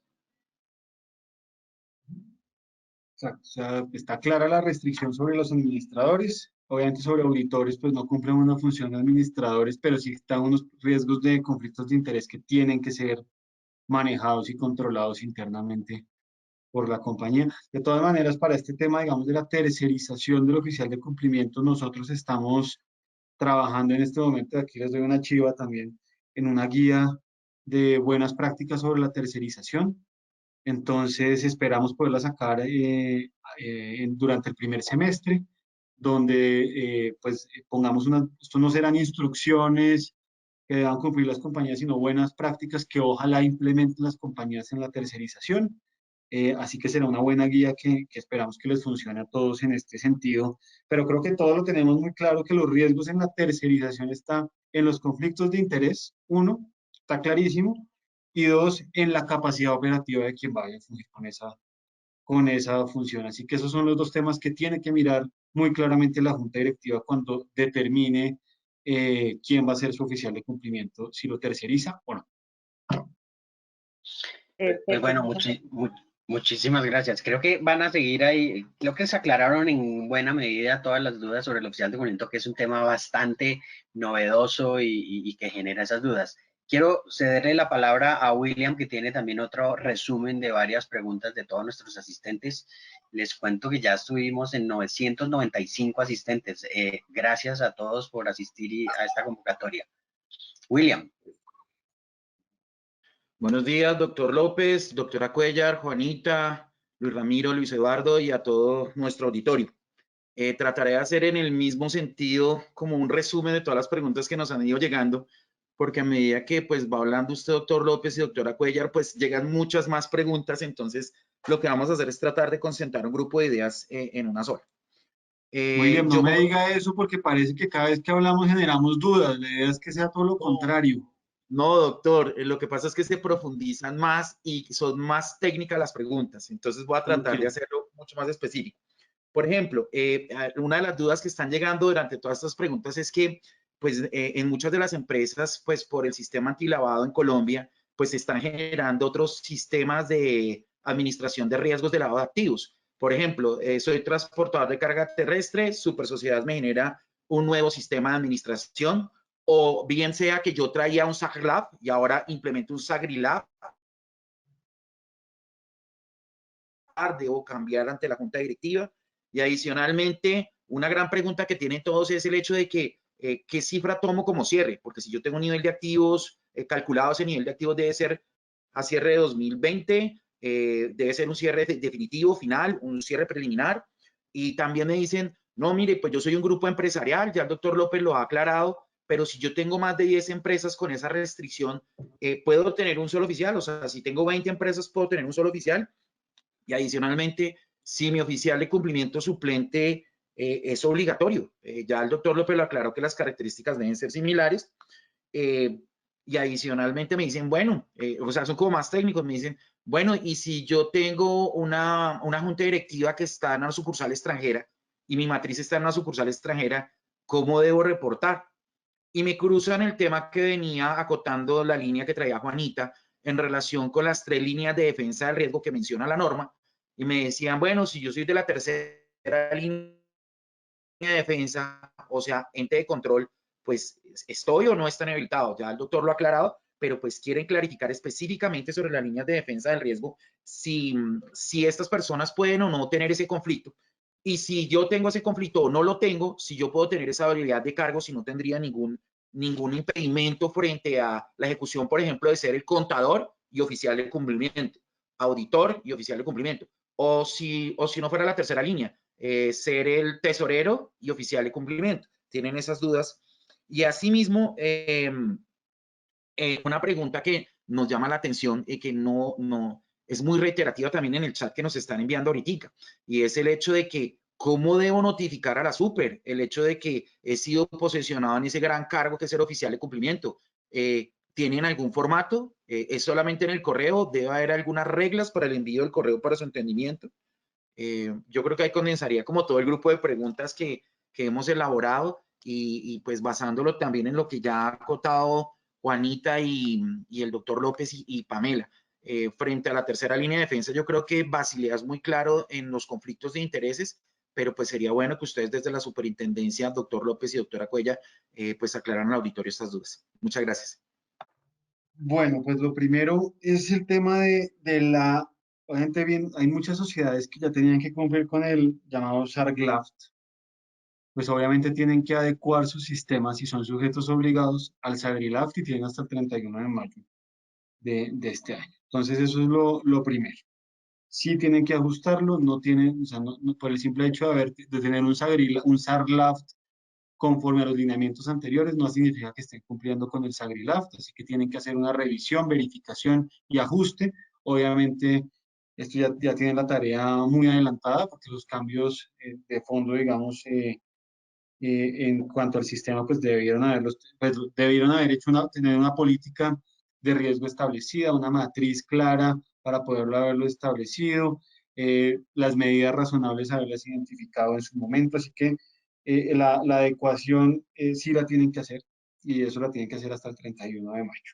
O sea, está clara la restricción sobre los administradores. Obviamente sobre auditores, pues no cumplen una función de administradores, pero sí están unos riesgos de conflictos de interés que tienen que ser manejados y controlados internamente por la compañía. De todas maneras, para este tema, digamos, de la tercerización del oficial de cumplimiento, nosotros estamos trabajando en este momento, aquí les doy una chiva también, en una guía de buenas prácticas sobre la tercerización. Entonces esperamos poderla sacar durante el primer semestre, donde pues pongamos esto no serán instrucciones que deban cumplir las compañías, sino buenas prácticas que ojalá implementen las compañías en la tercerización. Así que será una buena guía que esperamos que les funcione a todos en este sentido. Pero creo que todos lo tenemos muy claro que los riesgos en la tercerización están en los conflictos de interés, uno, está clarísimo, y dos, en la capacidad operativa de quien vaya a fungir con esa función. Así que esos son los dos temas que tiene que mirar muy claramente la Junta Directiva cuando determine quién va a ser su oficial de cumplimiento, si lo terceriza o no. Pues bueno, muchísimas gracias. Creo que van a seguir ahí. Creo que se aclararon en buena medida todas las dudas sobre el oficial de cumplimiento, que es un tema bastante novedoso y que genera esas dudas. Quiero cederle la palabra a William, que tiene también otro resumen de varias preguntas de todos nuestros asistentes. Les cuento que ya estuvimos en 995 asistentes. Gracias a todos por asistir a esta convocatoria. William. Buenos días, doctor López, doctora Cuellar, Juanita, Luis Ramiro, Luis Eduardo y a todo nuestro auditorio. Trataré de hacer en el mismo sentido como un resumen de todas las preguntas que nos han ido llegando, porque a medida que pues va hablando usted, doctor López y doctora Cuellar, pues llegan muchas más preguntas, entonces lo que vamos a hacer es tratar de concentrar un grupo de ideas en una sola. William, no me diga eso porque parece que cada vez que hablamos generamos dudas. La idea es que sea todo lo contrario. No, doctor, lo que pasa es que se profundizan más y son más técnicas las preguntas, entonces voy a tratar de hacerlo mucho más específico. Por ejemplo, una de las dudas que están llegando durante todas estas preguntas es que, pues, en muchas de las empresas, pues, por el sistema antilavado en Colombia, pues, se están generando otros sistemas de administración de riesgos de lavado de activos. Por ejemplo, soy transportador de carga terrestre, Super Sociedad me genera un nuevo sistema de administración, o bien sea que yo traía un SAGLAB y ahora implemento un SAGRILAB, debo cambiar ante la junta directiva. Y adicionalmente, una gran pregunta que tienen todos es el hecho de que qué cifra tomo como cierre, porque si yo tengo un nivel de activos calculado, ese nivel de activos debe ser a cierre de 2020, debe ser un cierre definitivo, final, un cierre preliminar. Y también me dicen, no, mire, pues yo soy un grupo empresarial, ya el doctor López lo ha aclarado, pero si yo tengo más de 10 empresas con esa restricción, ¿puedo tener un solo oficial? O sea, si tengo 20 empresas, ¿puedo tener un solo oficial? Y adicionalmente, si mi oficial de cumplimiento suplente es obligatorio, ya el doctor López lo aclaró que las características deben ser similares, y adicionalmente me dicen, bueno, o sea, son como más técnicos, me dicen, bueno, y si yo tengo una junta directiva que está en una sucursal extranjera y mi matriz está en una sucursal extranjera, ¿cómo debo reportar? Y me cruzan el tema que venía acotando la línea que traía Juanita en relación con las 3 líneas de defensa del riesgo que menciona la norma, y me decían, bueno, si yo soy de la tercera línea de defensa, o sea, ente de control, pues estoy o no está inhabilitado. Ya el doctor lo ha aclarado, pero pues quieren clarificar específicamente sobre las líneas de defensa del riesgo, si estas personas pueden o no tener ese conflicto. Y si yo tengo ese conflicto o no lo tengo, si yo puedo tener esa habilidad de cargo, si no tendría ningún impedimento frente a la ejecución, por ejemplo, de ser el contador y oficial de cumplimiento, auditor y oficial de cumplimiento. O si no fuera la tercera línea, ser el tesorero y oficial de cumplimiento. Tienen esas dudas. Y asimismo, una pregunta que nos llama la atención y que no es muy reiterativa también en el chat que nos están enviando ahorita, y es el hecho de que ¿cómo debo notificar a la super? El hecho de que he sido posesionado en ese gran cargo que es ser oficial de cumplimiento. ¿Tienen algún formato? ¿Es solamente en el correo? ¿Debe haber algunas reglas para el envío del correo para su entendimiento? Yo creo que ahí condensaría como todo el grupo de preguntas que hemos elaborado y pues basándolo también en lo que ya ha acotado Juanita y el doctor López y Pamela. Frente a la tercera línea de defensa, yo creo que Basilea es muy claro en los conflictos de intereses, pero pues sería bueno que ustedes desde la superintendencia, doctor López y doctora Cuella, pues aclararan al auditorio estas dudas. Muchas gracias. Bueno, pues lo primero es el tema de la, gente bien, hay muchas sociedades que ya tenían que cumplir con el llamado SARGLAFT. Pues obviamente tienen que adecuar sus sistemas y son sujetos obligados al SAGRILAFT y tienen hasta el 31 de mayo de este año. Entonces eso es lo primero. Sí tienen que ajustarlo, no tienen, o sea, por el simple hecho de tener un SAGRILAFT conforme a los lineamientos anteriores, no significa que estén cumpliendo con el SAGRILAFT, así que tienen que hacer una revisión, verificación y ajuste. Obviamente, esto ya tiene la tarea muy adelantada porque los cambios de fondo, digamos, en cuanto al sistema, pues debieron haber hecho tener una política de riesgo establecida, una matriz clara para poderlo haberlo establecido, las medidas razonables haberlas identificado en su momento, así que la adecuación sí la tienen que hacer, y eso la tienen que hacer hasta el 31 de mayo.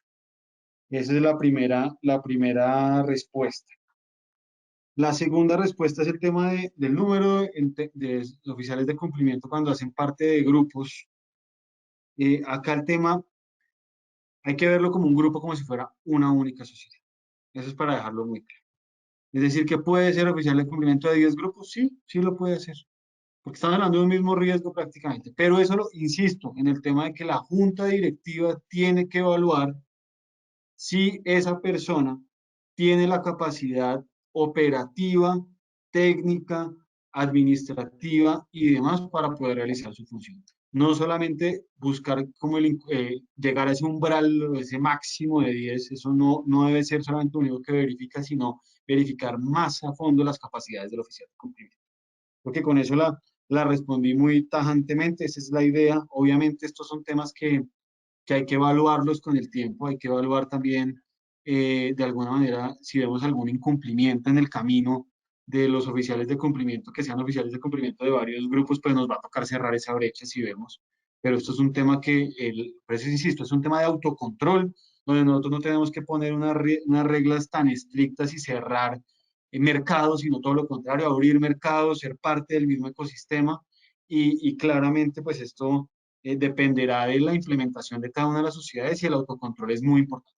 Esa es la primera respuesta. La segunda respuesta es el tema del número de oficiales de cumplimiento cuando hacen parte de grupos. Acá el tema hay que verlo como un grupo, como si fuera una única sociedad. Eso es para dejarlo muy claro. Es decir, que puede ser oficial de cumplimiento de 10 grupos, sí, sí lo puede hacer, porque estamos hablando de un mismo riesgo prácticamente. Pero eso lo insisto en el tema de que la junta directiva tiene que evaluar si esa persona tiene la capacidad operativa, técnica, administrativa y demás para poder realizar su función. No solamente buscar como llegar a ese umbral, ese máximo de 10, eso no debe ser solamente lo único que verifica, sino verificar más a fondo las capacidades del oficial de cumplimiento. Porque con eso la respondí muy tajantemente, esa es la idea. Obviamente estos son temas que hay que evaluarlos con el tiempo, hay que evaluar también de alguna manera si vemos algún incumplimiento en el camino de los oficiales de cumplimiento, que sean oficiales de cumplimiento de varios grupos, pues nos va a tocar cerrar esa brecha si vemos. Pero esto es un tema por eso insisto, es un tema de autocontrol, donde nosotros no tenemos que poner unas reglas tan estrictas y cerrar mercados, sino todo lo contrario, abrir mercados, ser parte del mismo ecosistema y claramente pues esto dependerá de la implementación de cada una de las sociedades y el autocontrol es muy importante.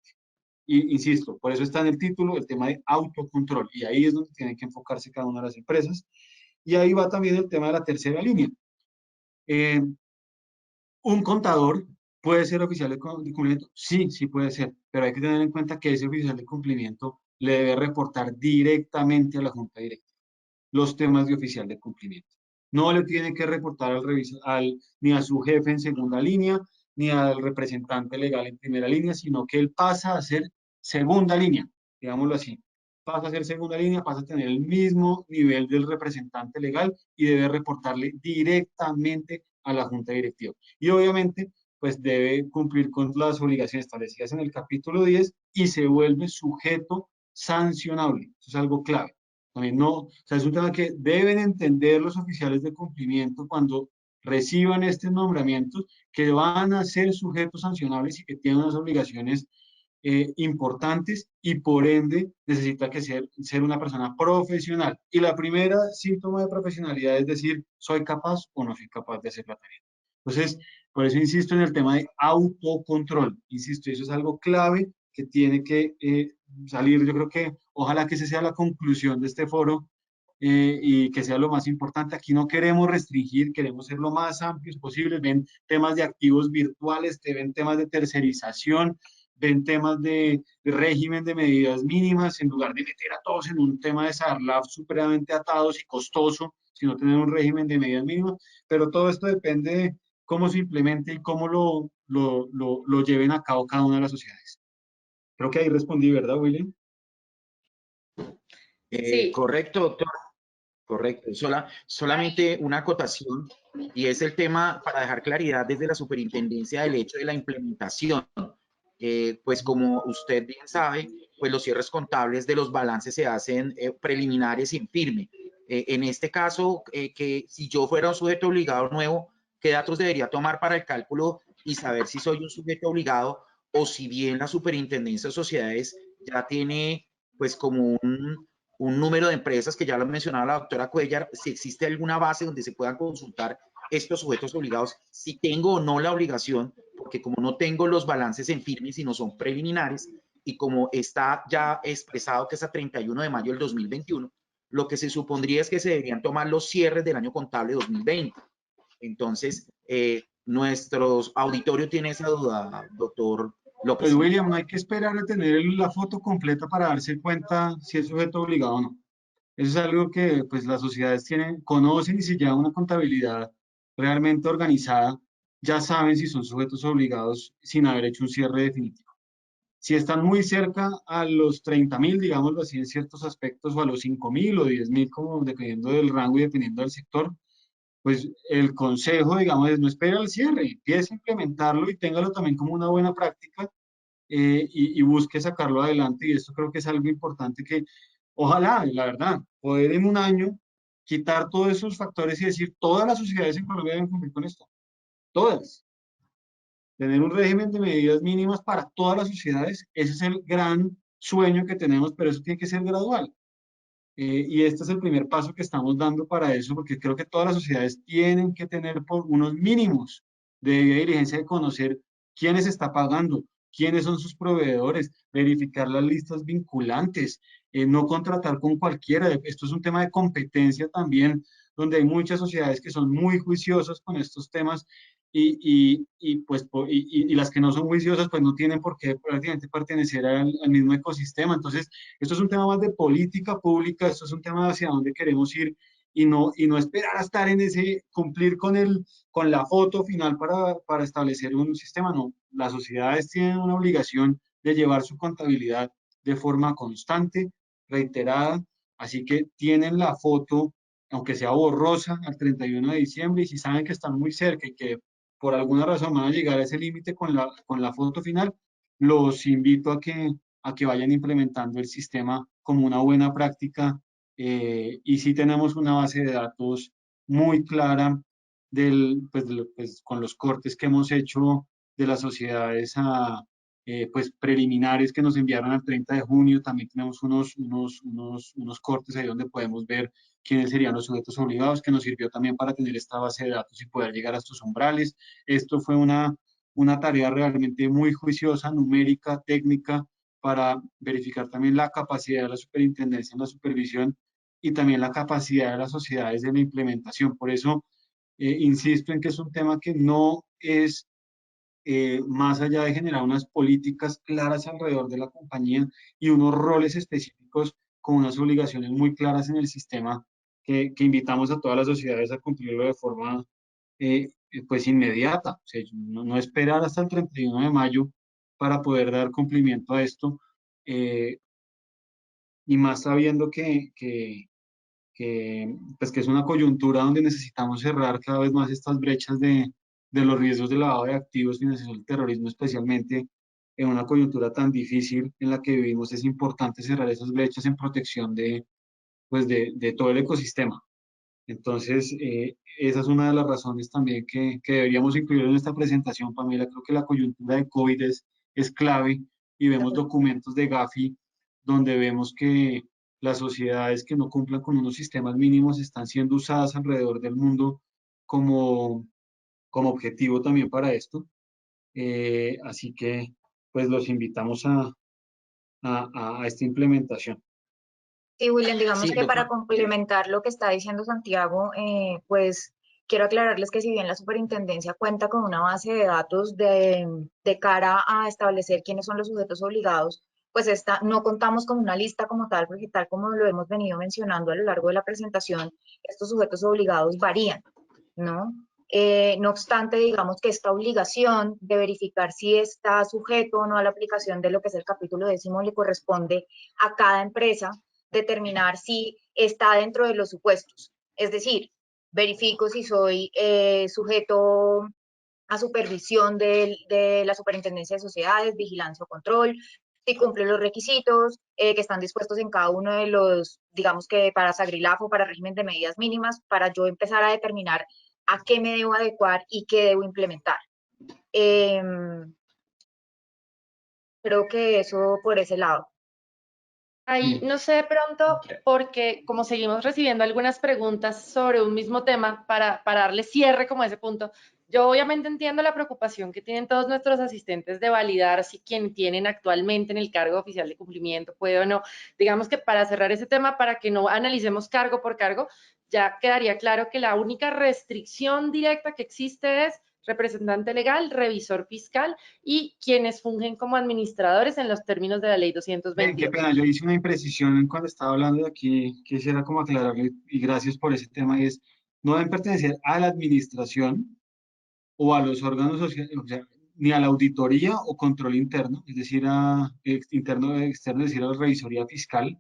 Y insisto, por eso está en el título el tema de autocontrol y ahí es donde tienen que enfocarse cada una de las empresas. Y ahí va también el tema de la tercera línea. ¿Un contador puede ser oficial de cumplimiento? Sí, sí puede ser, pero hay que tener en cuenta que ese oficial de cumplimiento le debe reportar directamente a la junta directiva los temas de oficial de cumplimiento. No le tiene que reportar ni a su jefe en segunda línea, ni al representante legal en primera línea, sino que él pasa a ser segunda línea, digámoslo así. Pasa a ser segunda línea, pasa a tener el mismo nivel del representante legal y debe reportarle directamente a la junta directiva. Y obviamente, pues debe cumplir con las obligaciones establecidas en el capítulo 10 y se vuelve sujeto sancionable. Eso es algo clave. También no, o sea, es un tema que deben entender los oficiales de cumplimiento cuando reciban estos nombramientos, que van a ser sujetos sancionables y que tienen unas obligaciones importantes y por ende necesita que ser una persona profesional. Y la primera síntoma de profesionalidad es decir, ¿soy capaz o no soy capaz de hacer la tarea? Entonces, por eso insisto en el tema de autocontrol. Insisto, eso es algo clave que tiene que salir. Yo creo que ojalá que esa sea la conclusión de este foro y que sea lo más importante. Aquí no queremos restringir, queremos ser lo más amplios posibles. Ven temas de activos virtuales, ven temas de tercerización, ven temas de régimen de medidas mínimas, en lugar de meter a todos en un tema de SARLAF supremamente atados y costoso, sino tener un régimen de medidas mínimas. Pero todo esto depende de cómo se implemente y cómo lo lleven a cabo cada una de las sociedades. Creo que ahí respondí, ¿verdad, William? Sí. Correcto, doctor. Correcto. Solamente una acotación y es el tema para dejar claridad desde la superintendencia del hecho de la implementación. Pues como usted bien sabe, pues los cierres contables de los balances se hacen preliminares y en firme. En este caso, que si yo fuera un sujeto obligado nuevo, ¿qué datos debería tomar para el cálculo y saber si soy un sujeto obligado o si bien la superintendencia de sociedades ya tiene pues como un número de empresas que ya lo mencionaba la doctora Cuellar, si existe alguna base donde se puedan consultar estos sujetos obligados, si tengo o no la obligación, porque como no tengo los balances en firme, sino son preliminares, y como está ya expresado que es a 31 de mayo del 2021, lo que se supondría es que se deberían tomar los cierres del año contable 2020. Entonces, nuestro auditorio tiene esa duda, doctor López. Pues William, no hay que esperar a tener la foto completa para darse cuenta si es sujeto obligado o no. Eso es algo que pues las sociedades conocen y si llevan una contabilidad realmente organizada, ya saben si son sujetos obligados sin haber hecho un cierre definitivo. Si están muy cerca a los 30.000, digámoslo así, en ciertos aspectos, o a los 5.000 o 10.000, como dependiendo del rango y dependiendo del sector, pues el consejo, digamos, es no espere al cierre, empiece a implementarlo y téngalo también como una buena práctica y busque sacarlo adelante. Y esto creo que es algo importante que, ojalá, la verdad, poder en un año quitar todos esos factores y decir, todas las sociedades en Colombia deben cumplir con esto. Todas. Tener un régimen de medidas mínimas para todas las sociedades, ese es el gran sueño que tenemos, pero eso tiene que ser gradual. Y este es el primer paso que estamos dando para eso, porque creo que todas las sociedades tienen que tener por unos mínimos de debida diligencia de conocer quiénes está pagando, quiénes son sus proveedores, verificar las listas vinculantes, no contratar con cualquiera. Esto es un tema de competencia también, donde hay muchas sociedades que son muy juiciosas con estos temas y las que no son juiciosas pues no tienen por qué prácticamente pertenecer al mismo ecosistema. Entonces, esto es un tema más de política pública, esto es un tema hacia dónde queremos ir y no esperar a estar en ese, cumplir con la foto final para establecer un sistema. No, las sociedades tienen una obligación de llevar su contabilidad de forma constante, reiterada, así que tienen la foto, aunque sea borrosa, al 31 de diciembre, y si saben que están muy cerca y que por alguna razón van a llegar a ese límite con la foto final, los invito a que vayan implementando el sistema como una buena práctica y sí tenemos una base de datos muy clara con los cortes que hemos hecho de las sociedades preliminares que nos enviaron al 30 de junio. También tenemos unos cortes ahí donde podemos ver quiénes serían los sujetos obligados, que nos sirvió también para tener esta base de datos y poder llegar a estos umbrales. Esto fue una tarea realmente muy juiciosa, numérica, técnica, para verificar también la capacidad de la superintendencia en la supervisión y también la capacidad de las sociedades en la implementación. Por eso, insisto en que es un tema que no es más allá de generar unas políticas claras alrededor de la compañía y unos roles específicos con unas obligaciones muy claras en el sistema que invitamos a todas las sociedades a cumplirlo de forma pues inmediata, o sea, no esperar hasta el 31 de mayo para poder dar cumplimiento a esto, eh, y más sabiendo pues que es una coyuntura donde necesitamos cerrar cada vez más estas brechas de los riesgos de lavado de activos, financiación del terrorismo, especialmente en una coyuntura tan difícil en la que vivimos. Es importante cerrar esas brechas en protección de todo el ecosistema. Entonces, esa es una de las razones también que deberíamos incluir en esta presentación, Pamela. Creo que la coyuntura de COVID es clave y vemos documentos de Gafi donde vemos que las sociedades que no cumplan con unos sistemas mínimos están siendo usadas alrededor del mundo como objetivo también para esto. Así que, pues los invitamos a esta implementación. Sí, William, digamos Sí, que para doctor. complementar lo que está diciendo Santiago, pues quiero aclararles que si bien la superintendencia cuenta con una base de datos de cara a establecer quiénes son los sujetos obligados, pues no contamos con una lista como tal, porque tal como lo hemos venido mencionando a lo largo de la presentación, estos sujetos obligados varían, ¿no? No obstante, digamos que esta obligación de verificar si está sujeto o no a la aplicación de lo que es el capítulo 10º le corresponde a cada empresa determinar si está dentro de los supuestos. Es decir, verifico si soy sujeto a supervisión de la Superintendencia de Sociedades, vigilancia o control, si cumple los requisitos que están dispuestos en cada uno de los, digamos que para Sagrilaf o para régimen de medidas mínimas, para yo empezar a determinar a qué me debo adecuar y qué debo implementar. Creo que eso por ese lado. Ahí no sé de pronto, porque como seguimos recibiendo algunas preguntas sobre un mismo tema, para darle cierre como a ese punto, yo obviamente entiendo la preocupación que tienen todos nuestros asistentes de validar si quien tienen actualmente en el cargo oficial de cumplimiento puede o no. Digamos que para cerrar ese tema, para que no analicemos cargo por cargo, ya quedaría claro que la única restricción directa que existe es representante legal, revisor fiscal y quienes fungen como administradores en los términos de la ley 222. Qué pena, yo hice una imprecisión cuando estaba hablando de aquí, quisiera como aclararle, y gracias por ese tema, y es, no deben pertenecer a la administración o a los órganos sociales, o sea, ni a la auditoría o control interno, es decir, interno o externo, es decir, a la revisoría fiscal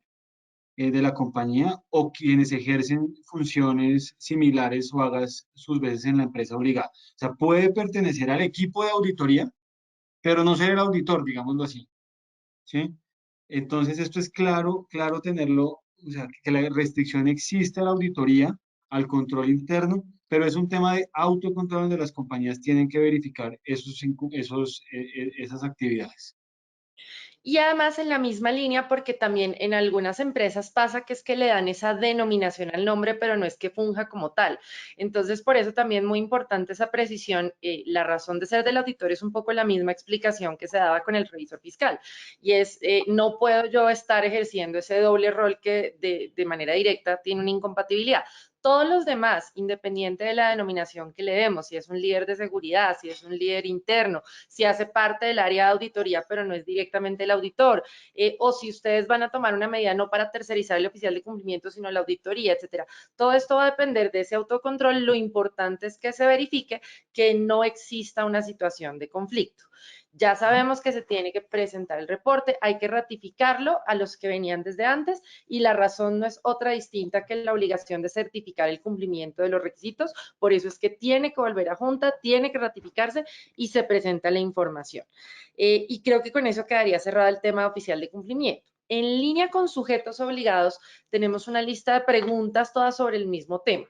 de la compañía, o quienes ejercen funciones similares o hagan sus veces en la empresa obligada. O sea, puede pertenecer al equipo de auditoría, pero no ser el auditor, digámoslo así, ¿sí? Entonces, esto es claro tenerlo o sea, que la restricción existe a la auditoría, al control interno, pero es un tema de autocontrol donde las compañías tienen que verificar esas actividades. Y además en la misma línea, porque también en algunas empresas pasa que es que le dan esa denominación al nombre, pero no es que funja como tal. Entonces, por eso también muy importante esa precisión. La razón de ser del auditor es un poco la misma explicación que se daba con el revisor fiscal. Y es, no puedo yo estar ejerciendo ese doble rol que de manera directa tiene una incompatibilidad. Todos los demás, independiente de la denominación que le demos, si es un líder de seguridad, si es un líder interno, si hace parte del área de auditoría, pero no es directamente el auditor, o si ustedes van a tomar una medida no para tercerizar el oficial de cumplimiento, sino la auditoría, etcétera. Todo esto va a depender de ese autocontrol. Lo importante es que se verifique que no exista una situación de conflicto. Ya sabemos que se tiene que presentar el reporte, hay que ratificarlo a los que venían desde antes y la razón no es otra distinta que la obligación de certificar el cumplimiento de los requisitos. Por eso es que tiene que volver a junta, tiene que ratificarse y se presenta la información. Y creo que con eso quedaría cerrado el tema oficial de cumplimiento. En línea con sujetos obligados, tenemos una lista de preguntas todas sobre el mismo tema.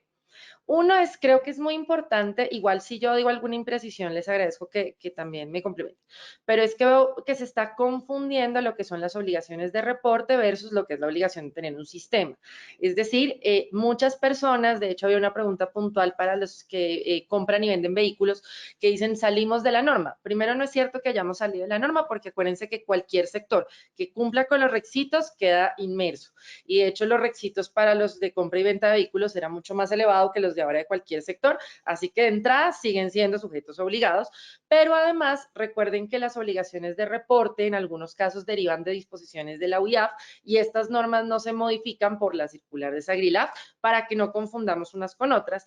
Uno es, creo que es muy importante, igual si yo digo alguna imprecisión, les agradezco que también me complementen, pero es que veo que se está confundiendo lo que son las obligaciones de reporte versus lo que es la obligación de tener un sistema. Es decir, muchas personas, de hecho había una pregunta puntual para los que compran y venden vehículos, que dicen salimos de la norma. Primero, no es cierto que hayamos salido de la norma, porque acuérdense que cualquier sector que cumpla con los requisitos queda inmerso. Y de hecho los requisitos para los de compra y venta de vehículos era mucho más elevado que los de ahora de cualquier sector, así que de entrada siguen siendo sujetos obligados, pero además recuerden que las obligaciones de reporte en algunos casos derivan de disposiciones de la UIAF y estas normas no se modifican por la circular de SAGRILAF para que no confundamos unas con otras.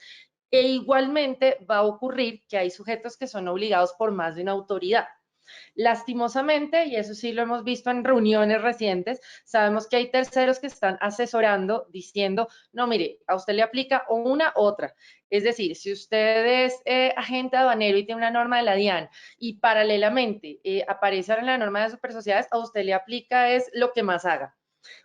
E igualmente va a ocurrir que hay sujetos que son obligados por más de una autoridad. Lastimosamente, y eso sí lo hemos visto en reuniones recientes, sabemos que hay terceros que están asesorando diciendo, no, mire, a usted le aplica una u otra. Es decir, si usted es agente aduanero y tiene una norma de la DIAN y paralelamente aparece en la norma de super sociedades, a usted le aplica es lo que más haga.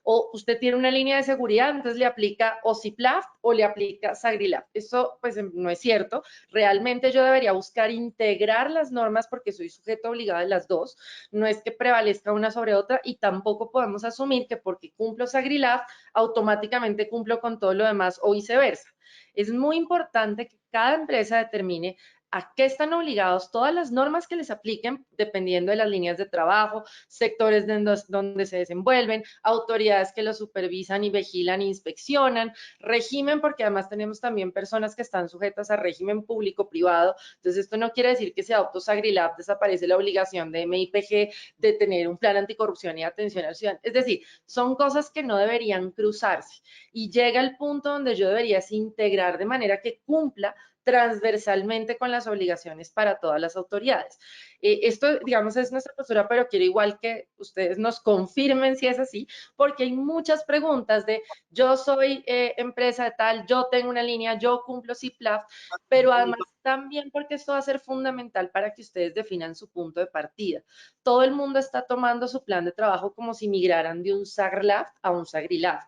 O usted tiene una línea de seguridad, entonces le aplica o CIPLAF o le aplica SAGRILAF. Eso pues no es cierto. Realmente yo debería buscar integrar las normas porque soy sujeto obligado de las dos. No es que prevalezca una sobre otra y tampoco podemos asumir que porque cumplo SAGRILAF automáticamente cumplo con todo lo demás o viceversa. Es muy importante que cada empresa determine a qué están obligados, todas las normas que les apliquen, dependiendo de las líneas de trabajo, sectores donde se desenvuelven, autoridades que los supervisan y vigilan e inspeccionan, régimen, porque además tenemos también personas que están sujetas a régimen público-privado. Entonces, esto no quiere decir que si adoptó SAGRILAF desaparece la obligación de MIPG de tener un plan anticorrupción y atención al ciudadano. Es decir, son cosas que no deberían cruzarse. Y llega el punto donde yo debería integrar de manera que cumpla transversalmente con las obligaciones para todas las autoridades. Esto, digamos, es nuestra postura, pero quiero igual que ustedes nos confirmen si es así, porque hay muchas preguntas de yo soy empresa de tal, yo tengo una línea, yo cumplo CIPLAF, pero además también porque esto va a ser fundamental para que ustedes definan su punto de partida. Todo el mundo está tomando su plan de trabajo como si migraran de un SAGRLAF a un SAGRILAF.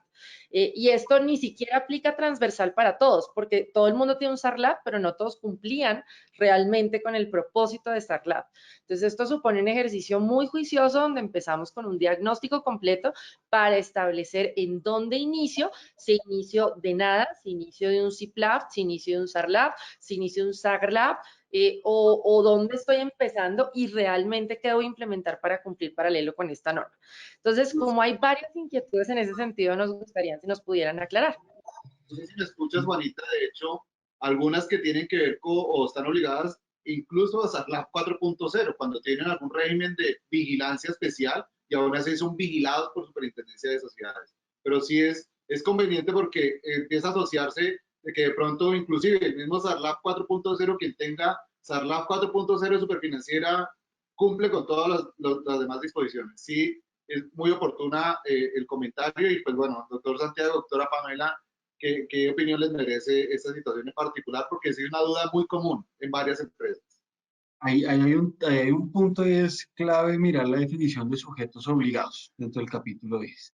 Y esto ni siquiera aplica transversal para todos, porque todo el mundo tiene un SAGRLAF, pero no todos cumplían realmente con el propósito de SAGRLAF. Entonces, esto supone un ejercicio muy juicioso donde empezamos con un diagnóstico completo para establecer en dónde inicio, si inicio de nada, si inicio de un CIPLAF, si inicio de un SAGRLAF, si inicio de un SAGRLAF, o dónde estoy empezando y realmente qué debo implementar para cumplir paralelo con esta norma. Entonces, como hay varias inquietudes en ese sentido, nos gustaría si nos pudieran aclarar. No sé si me escuchas, Juanita, de hecho, algunas que tienen que ver con o están obligadas incluso a SAGRLAF 4.0, cuando tienen algún régimen de vigilancia especial y aún así son vigilados por Superintendencia de Sociedades. Pero sí es conveniente porque empieza a asociarse de que de pronto, inclusive el mismo SAGRLAF 4.0, quien tenga SAGRLAF 4.0 de superfinanciera, cumple con todas las demás disposiciones. Sí, es muy oportuna el comentario y pues bueno, doctor Santiago, doctora Pamela, ¿qué opinión les merece esta situación en particular? Porque es una duda muy común en varias empresas. Ahí hay un punto y es clave mirar la definición de sujetos obligados dentro del capítulo 10.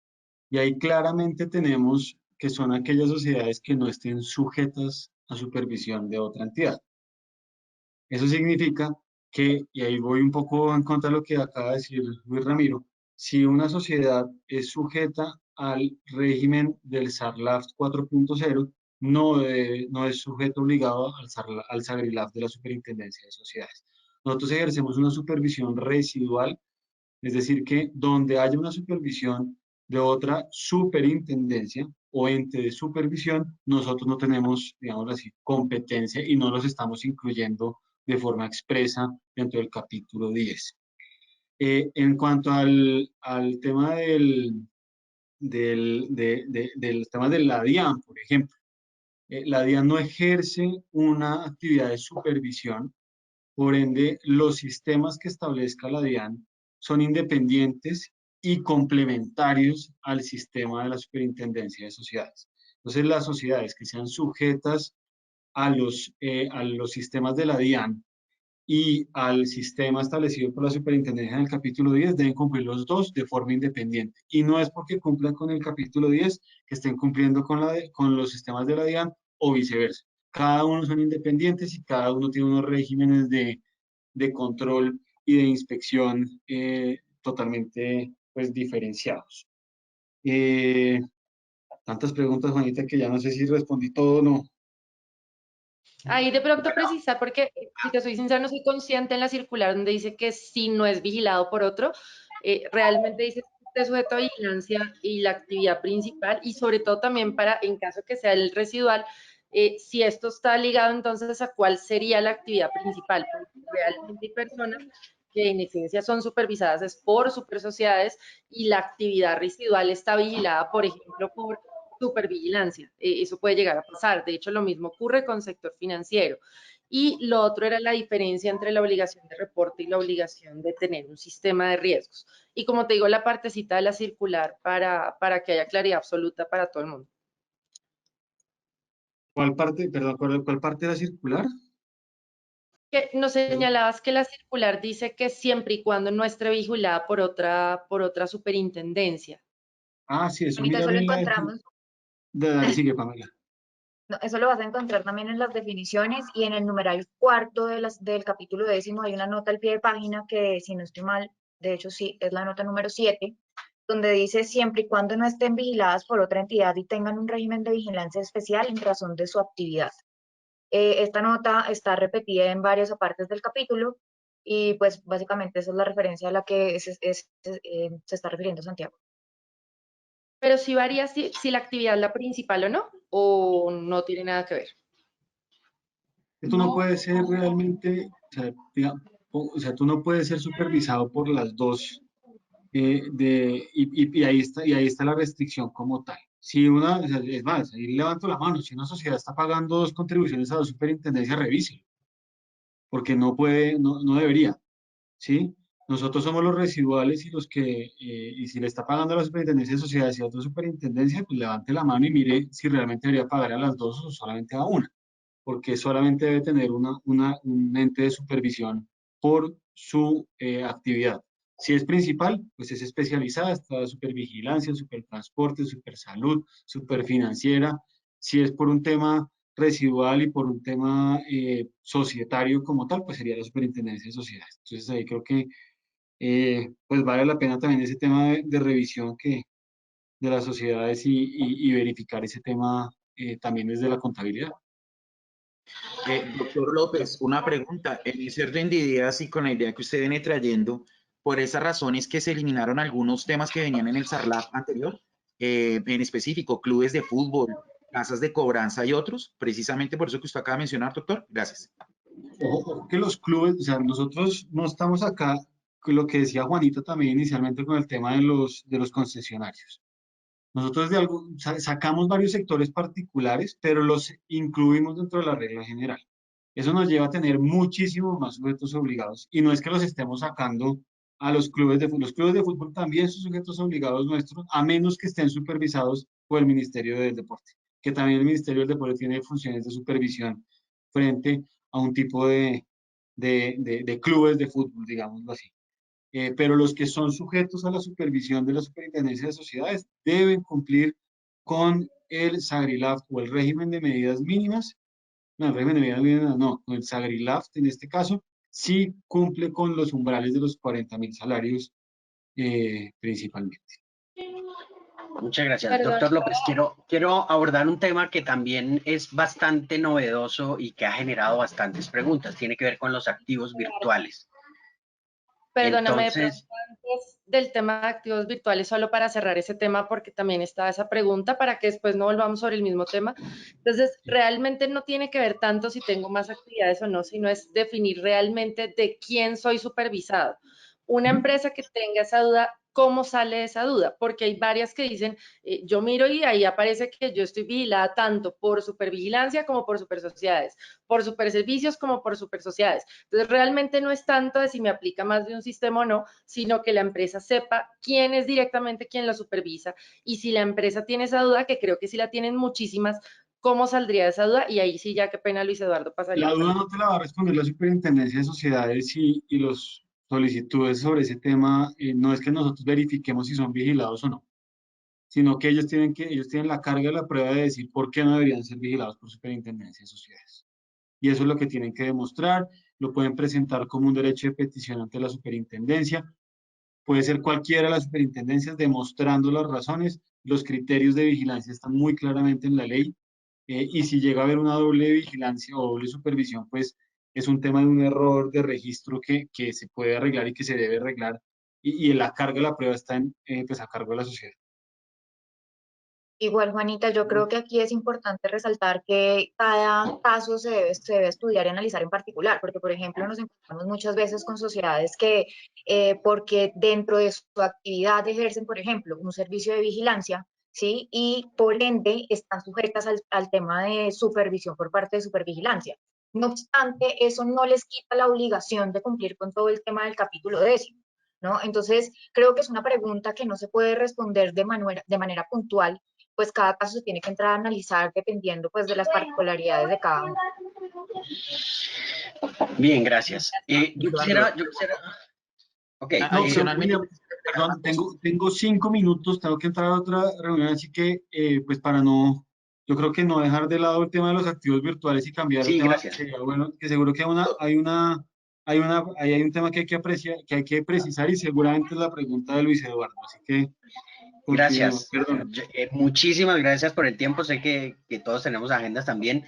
Y ahí claramente tenemos que son aquellas sociedades que no estén sujetas a supervisión de otra entidad. Eso significa que, y ahí voy un poco en contra de lo que acaba de decir Luis Ramiro, si una sociedad es sujeta al régimen del SARLAF 4.0, no es sujeto obligado al SAGRILAF de la Superintendencia de Sociedades. Nosotros ejercemos una supervisión residual, es decir, que donde haya una supervisión de otra superintendencia o ente de supervisión, nosotros no tenemos, digamos así, competencia y no los estamos incluyendo de forma expresa dentro del capítulo 10. En cuanto al tema del tema de la DIAN, por ejemplo, la DIAN no ejerce una actividad de supervisión, por ende, los sistemas que establezca la DIAN son independientes y complementarios al sistema de la Superintendencia de Sociedades. Entonces, las sociedades que sean sujetas a los sistemas de la DIAN y al sistema establecido por la Superintendencia en el capítulo 10 deben cumplir los dos de forma independiente. Y no es porque cumplan con el capítulo 10 que estén cumpliendo con los sistemas de la DIAN o viceversa. Cada uno son independientes y cada uno tiene unos regímenes de control y de inspección totalmente pues, diferenciados. Tantas preguntas, Juanita, que ya no sé si respondí todo o no. Ahí de pronto precisar, porque si te soy sincera, no soy consciente en la circular donde dice que si no es vigilado por otro, realmente dice que es sujeto a vigilancia y la actividad principal, y sobre todo también para, en caso que sea el residual, si esto está ligado entonces a cuál sería la actividad principal, porque realmente hay personas que en esencia son supervisadas es por supersociedades y la actividad residual está vigilada, por ejemplo, por supervigilancia. Eso puede llegar a pasar. De hecho, lo mismo ocurre con sector financiero. Y lo otro era la diferencia entre la obligación de reporte y la obligación de tener un sistema de riesgos. Y como te digo, la partecita de la circular para que haya claridad absoluta para todo el mundo. ¿Cuál parte, perdón, cuál parte era circular? Que nos señalabas que la circular dice que siempre y cuando no esté vigilada por otra superintendencia. Ah, sí, eso Ahorita eso míralo lo en la... encontramos. Dale, sigue, Pamela. No, eso lo vas a encontrar también en las definiciones y en el numeral cuarto del capítulo 10 hay una nota al pie de página que, si no estoy mal, de hecho sí, es la nota número 7, donde dice siempre y cuando no estén vigiladas por otra entidad y tengan un régimen de vigilancia especial en razón de su actividad. Esta nota está repetida en varias partes del capítulo y pues básicamente esa es la referencia a la que se está refiriendo Santiago. Pero sí varía si la actividad es la principal o no tiene nada que ver. Tú no puedes ser realmente, o sea, tú no puedes ser supervisado por las dos, y ahí está la restricción como tal. Si una, o sea, es más, ahí levanto la mano, si una sociedad está pagando dos contribuciones a la superintendencia, revise, porque no puede, no debería, ¿sí? Nosotros somos los residuales y los que, y si le está pagando a la superintendencia de sociedades y a otra superintendencia, pues levante la mano y mire si realmente debería pagar a las dos o solamente a una, porque solamente debe tener un ente de supervisión por su actividad. Si es principal, pues es especializada, está supervigilancia, supertransporte, supersalud, superfinanciera. Si es por un tema residual y por un tema societario como tal, pues sería la superintendencia de sociedades. Entonces ahí creo que pues vale la pena también ese tema de revisión de las sociedades y verificar ese tema también desde la contabilidad. Doctor López, una pregunta. En ese orden de ideas y con la idea que usted viene trayendo, por esas razones que se eliminaron algunos temas que venían en el SARLAF anterior, en específico, clubes de fútbol, casas de cobranza y otros, precisamente por eso que usted acaba de mencionar, doctor. Gracias. Ojo que los clubes, o sea, nosotros no estamos acá, con lo que decía Juanita también inicialmente con el tema de los concesionarios. Nosotros sacamos varios sectores particulares, pero los incluimos dentro de la regla general. Eso nos lleva a tener muchísimos más sujetos obligados. Y no es que los estemos sacando a los clubes de fútbol. Los clubes de fútbol también son sujetos obligados nuestros, a menos que estén supervisados por el Ministerio del Deporte, que también el Ministerio del Deporte tiene funciones de supervisión frente a un tipo de clubes de fútbol, digámoslo así. pero los que son sujetos a la supervisión de la Superintendencia de Sociedades deben cumplir con el SAGRILAF o el régimen de medidas mínimas. No, el régimen de medidas mínimas no, con el SAGRILAF en este caso sí cumple con los umbrales de los 40.000 salarios principalmente. Muchas gracias. Perdón. Doctor López, quiero abordar un tema que también es bastante novedoso y que ha generado bastantes preguntas. Tiene que ver con los activos virtuales. Perdóname, de Entonces, pronto antes del tema de activos virtuales, solo para cerrar ese tema, porque también está esa pregunta, para que después no volvamos sobre el mismo tema. Entonces, realmente no tiene que ver tanto si tengo más actividades o no, sino es definir realmente de quién soy supervisado. Una empresa que tenga esa duda, ¿cómo sale esa duda? Porque hay varias que dicen, yo miro y ahí aparece que yo estoy vigilada tanto por supervigilancia como por supersociedades, por superservicios como por supersociedades. Entonces, realmente no es tanto de si me aplica más de un sistema o no, sino que la empresa sepa quién es directamente quien lo supervisa. Y si la empresa tiene esa duda, que creo que sí la tienen muchísimas, ¿cómo saldría esa duda? Y ahí sí, ya qué pena, Luis Eduardo, La pasaríamos duda al... no te la va a responder la Superintendencia de Sociedades y los solicitudes sobre ese tema, no es que nosotros verifiquemos si son vigilados o no, sino que ellos tienen la carga de la prueba de decir por qué no deberían ser vigilados por Superintendencia de Sociedades. Y eso es lo que tienen que demostrar, lo pueden presentar como un derecho de petición ante la Superintendencia, puede ser cualquiera de las superintendencias demostrando las razones, los criterios de vigilancia están muy claramente en la ley, y si llega a haber una doble vigilancia o doble supervisión, pues es un tema de un error de registro que se puede arreglar y que se debe arreglar, y la carga de la prueba está pues a cargo de la sociedad. Igual, Juanita, yo creo que aquí es importante resaltar que cada caso se debe estudiar y analizar en particular, porque, por ejemplo, nos encontramos muchas veces con sociedades que, porque dentro de su actividad ejercen, por ejemplo, un servicio de vigilancia, ¿sí? Y por ende están sujetas al tema de supervisión por parte de supervigilancia. No obstante, eso no les quita la obligación de cumplir con todo el tema del capítulo 10, ¿no? Entonces, creo que es una pregunta que no se puede responder de manera puntual, pues cada caso se tiene que entrar a analizar dependiendo pues de las particularidades de cada uno. bien, gracias. Yo quisiera, ok. No, Adicionalmente, perdón, tengo 5 minutos, tengo que entrar a otra reunión, así que pues para no, yo creo que no dejar de lado el tema de los activos virtuales y cambiar el Sí, tema, gracias. sería bueno, que seguro que hay un tema que hay que apreciar, que hay que precisar y seguramente es la pregunta de Luis Eduardo, así que continuemos, Gracias. perdón. Muchísimas gracias por el tiempo. Sé que todos tenemos agendas también.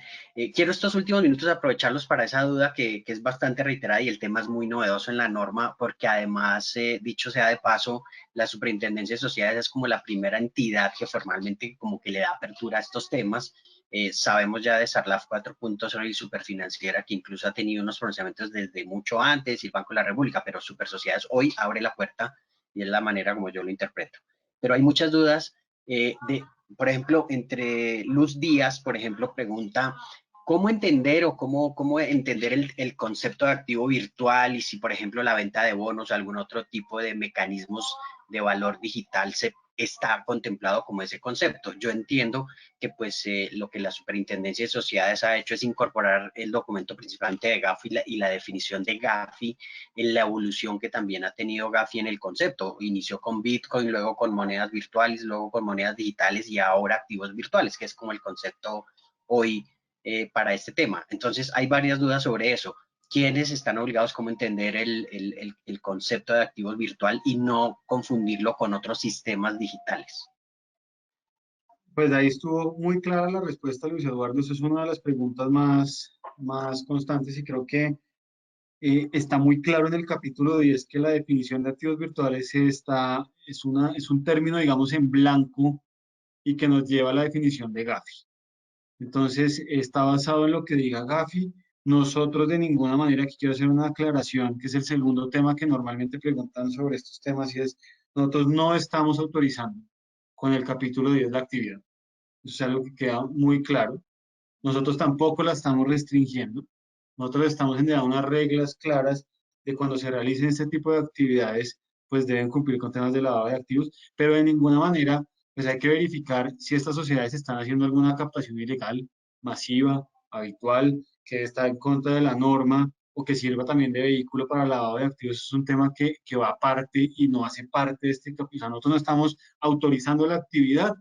Quiero estos últimos minutos aprovecharlos para esa duda que es bastante reiterada y el tema es muy novedoso en la norma, porque además, dicho sea de paso, la Superintendencia de Sociedades es como la primera entidad que formalmente como que le da apertura a estos temas. Sabemos ya de SARLAF 4.0 y Superfinanciera, que incluso ha tenido unos pronunciamientos desde mucho antes, y el Banco de la República, pero Supersociedades hoy abre la puerta y es la manera como yo lo interpreto. Pero hay muchas dudas. Por ejemplo, entre Luz Díaz, por ejemplo, pregunta, ¿cómo entender o cómo entender el concepto de activo virtual y si, por ejemplo, la venta de bonos o algún otro tipo de mecanismos de valor digital está contemplado como ese concepto? Yo entiendo que pues lo que la Superintendencia de Sociedades ha hecho es incorporar el documento principalmente de Gafi y la definición de Gafi en la evolución que también ha tenido Gafi en el concepto. Inició con Bitcoin, luego con monedas virtuales, luego con monedas digitales y ahora activos virtuales, que es como el concepto hoy para este tema. Entonces hay varias dudas sobre eso. ¿Quiénes están obligados cómo entender el concepto de activos virtual y no confundirlo con otros sistemas digitales? Pues ahí estuvo muy clara la respuesta, Luis Eduardo. Esa es una de las preguntas más constantes y creo que está muy claro en el capítulo 10 que la definición de activos virtuales es un término, digamos, en blanco y que nos lleva a la definición de Gafi. Entonces, está basado en lo que diga Gafi. Nosotros de ninguna manera, aquí quiero hacer una aclaración, que es el segundo tema que normalmente preguntan sobre estos temas, y es, nosotros no estamos autorizando con el capítulo 10 la actividad. Eso es algo que queda muy claro. Nosotros tampoco la estamos restringiendo. Nosotros estamos generando unas reglas claras de cuando se realicen este tipo de actividades, pues deben cumplir con temas de lavado de activos, pero de ninguna manera, pues hay que verificar si estas sociedades están haciendo alguna captación ilegal, masiva, habitual, que está en contra de la norma o que sirva también de vehículo para el lavado de activos, es un tema que va aparte y no hace parte de este capítulo. O sea, nosotros no estamos autorizando la actividad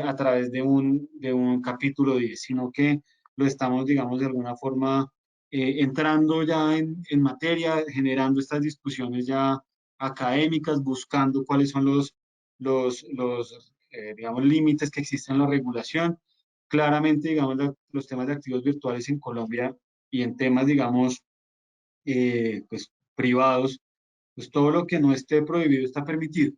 a través de un capítulo 10, sino que lo estamos, digamos, de alguna forma entrando ya en materia, generando estas discusiones ya académicas, buscando cuáles son los digamos, límites que existen en la regulación. Claramente, digamos, los temas de activos virtuales en Colombia y en temas, digamos, pues privados, pues todo lo que no esté prohibido está permitido.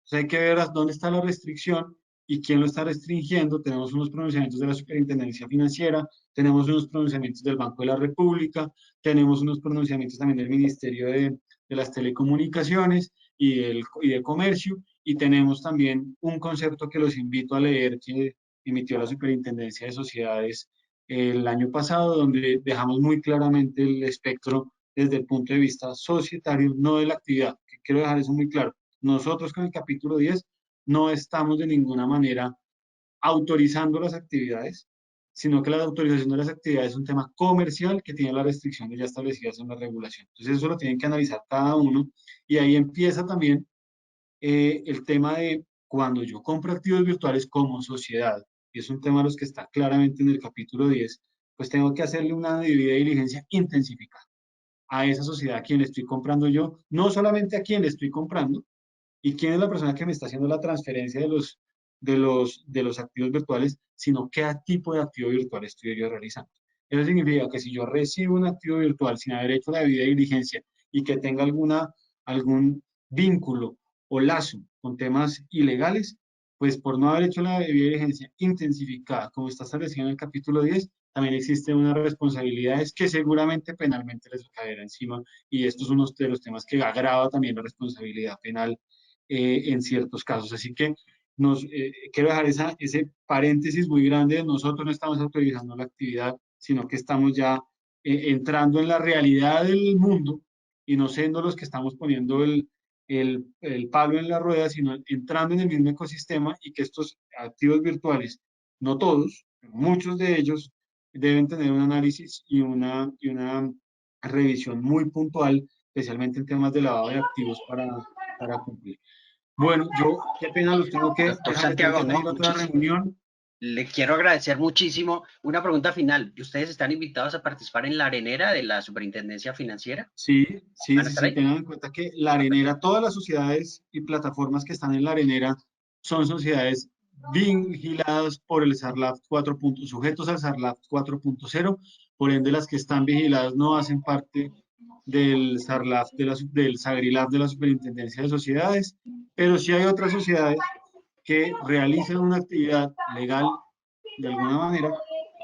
Entonces hay que ver dónde está la restricción y quién lo está restringiendo. Tenemos unos pronunciamientos de la Superintendencia Financiera, tenemos unos pronunciamientos del Banco de la República, tenemos unos pronunciamientos también del Ministerio de las Telecomunicaciones y de Comercio, y tenemos también un concepto que los invito a leer que emitió la Superintendencia de Sociedades el año pasado, donde dejamos muy claramente el espectro desde el punto de vista societario, no de la actividad, que quiero dejar eso muy claro. Nosotros con el capítulo 10 no estamos de ninguna manera autorizando las actividades, sino que la autorización de las actividades es un tema comercial que tiene las restricciones ya establecidas en la regulación. Entonces eso lo tienen que analizar cada uno y ahí empieza también el tema de cuando yo compro activos virtuales como sociedad, y es un tema de los que está claramente en el capítulo 10, pues tengo que hacerle una debida diligencia intensificada a esa sociedad a quien le estoy comprando yo, no solamente a quien le estoy comprando, y quién es la persona que me está haciendo la transferencia de los activos virtuales, sino qué tipo de activo virtual estoy yo realizando. Eso significa que si yo recibo un activo virtual sin haber hecho la debida diligencia y que tenga algún vínculo o lazo con temas ilegales, pues por no haber hecho la debida diligencia intensificada, como está establecido en el capítulo 10, también existen unas responsabilidades que seguramente penalmente les caerá encima, y esto es uno de los temas que agrava también la responsabilidad penal en ciertos casos. Así que quiero dejar ese paréntesis muy grande. Nosotros no estamos autorizando la actividad, sino que estamos ya entrando en la realidad del mundo y no siendo los que estamos poniendo el palo en la rueda, sino entrando en el mismo ecosistema, y que estos activos virtuales, no todos, pero muchos de ellos, deben tener un análisis y una revisión muy puntual, especialmente en temas de lavado de activos para cumplir. Bueno, qué pena, los tengo que Doctor dejar, Santiago, tengo que ir a otra reunión. Le quiero agradecer muchísimo. Una pregunta final. ¿Ustedes están invitados a participar en la arenera de la Superintendencia Financiera? Sí, ¿Van a estar ahí? tengan en cuenta que la arenera, todas las sociedades y plataformas que están en la arenera son sociedades vigiladas por el SARLAF 4. Sujetos al SARLAF 4.0, por ende las que están vigiladas no hacen parte del SARLAF, del SAGRILAF de la Superintendencia de Sociedades, pero sí hay otras sociedades que realizan una actividad legal de alguna manera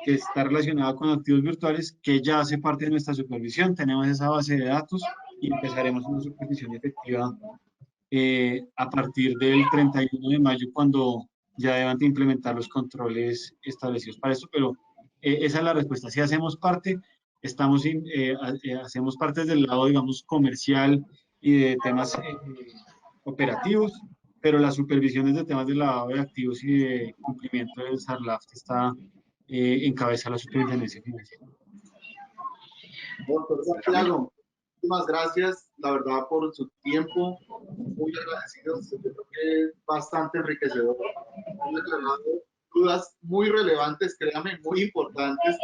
que está relacionada con activos virtuales, que ya hace parte de nuestra supervisión. Tenemos esa base de datos y empezaremos una supervisión efectiva a partir del 31 de mayo, cuando ya deban de implementar los controles establecidos para esto. Pero esa es la respuesta. Si hacemos parte, hacemos parte desde el lado, digamos, comercial y de temas operativos, pero las supervisiones de temas de lavado de activos y de cumplimiento del SARLAF está en cabeza de la Superintendencia Financiera. Doctor Santiago, muchísimas gracias, la verdad, por su tiempo. Muy agradecidos. Yo creo que es bastante enriquecedor. Han aclarado dudas muy relevantes, créame, muy importantes.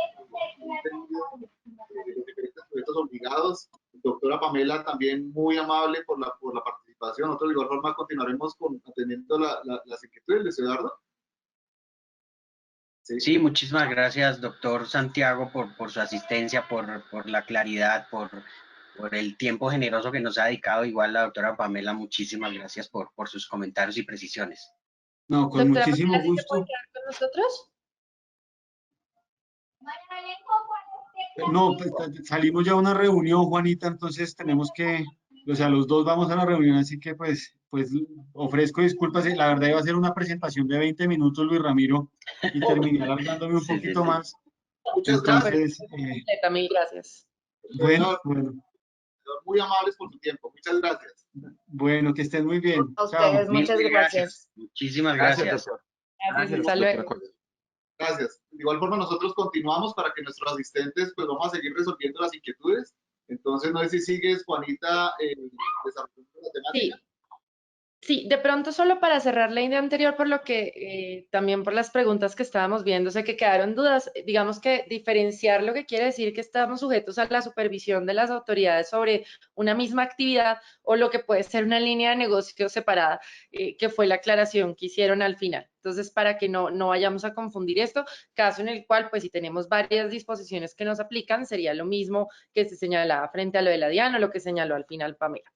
Los diferentes sujetos obligados. Doctora Pamela, también muy amable por la participación. Nosotros de igual forma continuaremos atendiendo las inquietudes, Luis Eduardo. Sí, muchísimas gracias, doctor Santiago, por su asistencia, por la claridad, por el tiempo generoso que nos ha dedicado. Igual la doctora Pamela, muchísimas gracias por sus comentarios y precisiones. No, con Doctora muchísimo Pamela, ¿sí se gusto. puede quedar con nosotros? No, pues, salimos ya a una reunión, Juanita, entonces tenemos que, o sea, los dos vamos a la reunión, así que pues ofrezco disculpas. La verdad iba a ser una presentación de 20 minutos, Luis Ramiro, y terminé alargándome un poquito más. Muchas gracias. Entonces, Mil gracias. bueno, Muy amables por su tiempo. Muchas gracias. Bueno, que estén muy bien. A Chao. ustedes, muchas gracias. Muchísimas Gracias, gracias. doctor. Gracias, Gracias, hasta doctora luego. Cortés. Gracias. De igual forma, nosotros continuamos para que nuestros asistentes, pues vamos a seguir resolviendo las inquietudes. Entonces, no sé si sigues, Juanita, desarrollando la temática. Sí. Sí, de pronto solo para cerrar la idea anterior, por lo que también por las preguntas que estábamos viendo, sé que quedaron dudas, digamos que diferenciar lo que quiere decir que estamos sujetos a la supervisión de las autoridades sobre una misma actividad o lo que puede ser una línea de negocio separada, que fue la aclaración que hicieron al final. Entonces, para que no vayamos a confundir esto, caso en el cual, pues si tenemos varias disposiciones que nos aplican, sería lo mismo que se señalaba frente a lo de la DIAN o lo que señaló al final Pamela.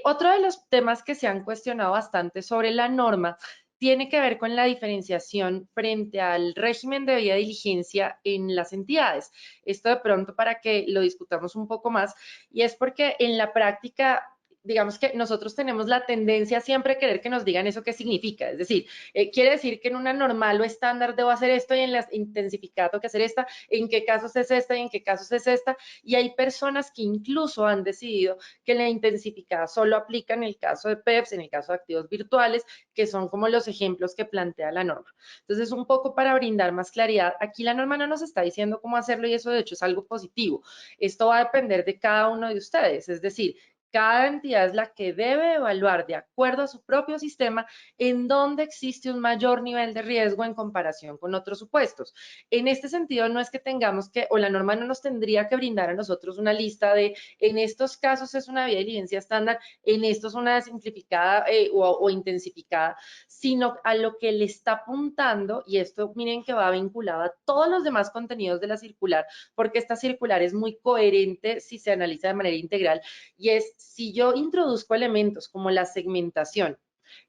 Otro de los temas que se han cuestionado bastante sobre la norma tiene que ver con la diferenciación frente al régimen de debida diligencia en las entidades. Esto de pronto para que lo discutamos un poco más, y es porque en la práctica, digamos que nosotros tenemos la tendencia siempre a querer que nos digan eso qué significa. Es decir, quiere decir que en una normal o estándar debo hacer esto y en la intensificada tengo que hacer esta, en qué casos es esta y en qué casos es esta. Y hay personas que incluso han decidido que la intensificada solo aplica en el caso de PEPs, en el caso de activos virtuales, que son como los ejemplos que plantea la norma. Entonces, un poco para brindar más claridad, aquí la norma no nos está diciendo cómo hacerlo y eso de hecho es algo positivo. Esto va a depender de cada uno de ustedes, es decir, cada entidad es la que debe evaluar de acuerdo a su propio sistema en dónde existe un mayor nivel de riesgo en comparación con otros supuestos. En este sentido, no es que tengamos que, o la norma no nos tendría que brindar a nosotros una lista de, en estos casos es una vía de diligencia estándar, en estos una simplificada o intensificada, sino a lo que le está apuntando, y esto miren que va vinculado a todos los demás contenidos de la circular, porque esta circular es muy coherente si se analiza de manera integral, y es si yo introduzco elementos como la segmentación,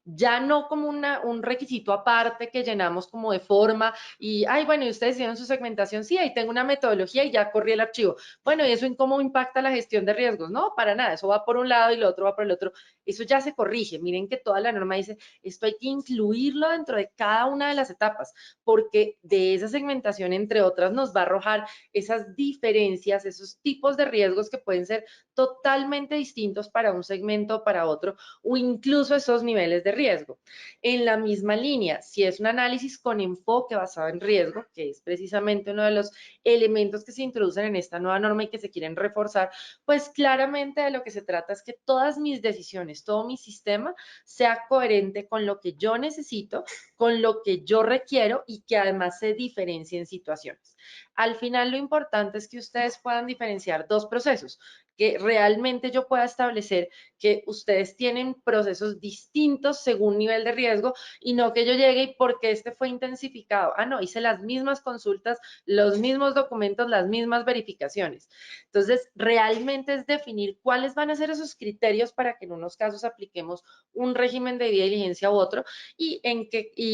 ya no como un requisito aparte que llenamos como de forma y, ay, bueno, y ustedes hicieron su segmentación, sí, ahí tengo una metodología y ya corrí el archivo. Bueno, ¿y eso en cómo impacta la gestión de riesgos? No, para nada, eso va por un lado y lo otro va por el otro. Eso ya se corrige. Miren que toda la norma dice, esto hay que incluirlo dentro de cada una de las etapas, porque de esa segmentación, entre otras, nos va a arrojar esas diferencias, esos tipos de riesgos que pueden ser totalmente distintos para un segmento o para otro, o incluso esos niveles de riesgo. En la misma línea, si es un análisis con enfoque basado en riesgo, que es precisamente uno de los elementos que se introducen en esta nueva norma y que se quieren reforzar, pues claramente de lo que se trata es que todas mis decisiones, todo mi sistema sea coherente con lo que yo necesito, con lo que yo requiero y que además se diferencie en situaciones. Al final lo importante es que ustedes puedan diferenciar dos procesos, que realmente yo pueda establecer que ustedes tienen procesos distintos según nivel de riesgo y no que yo llegue y porque este fue intensificado. Ah, no, hice las mismas consultas, los mismos documentos, las mismas verificaciones. Entonces, realmente es definir cuáles van a ser esos criterios para que en unos casos apliquemos un régimen de debida diligencia u otro y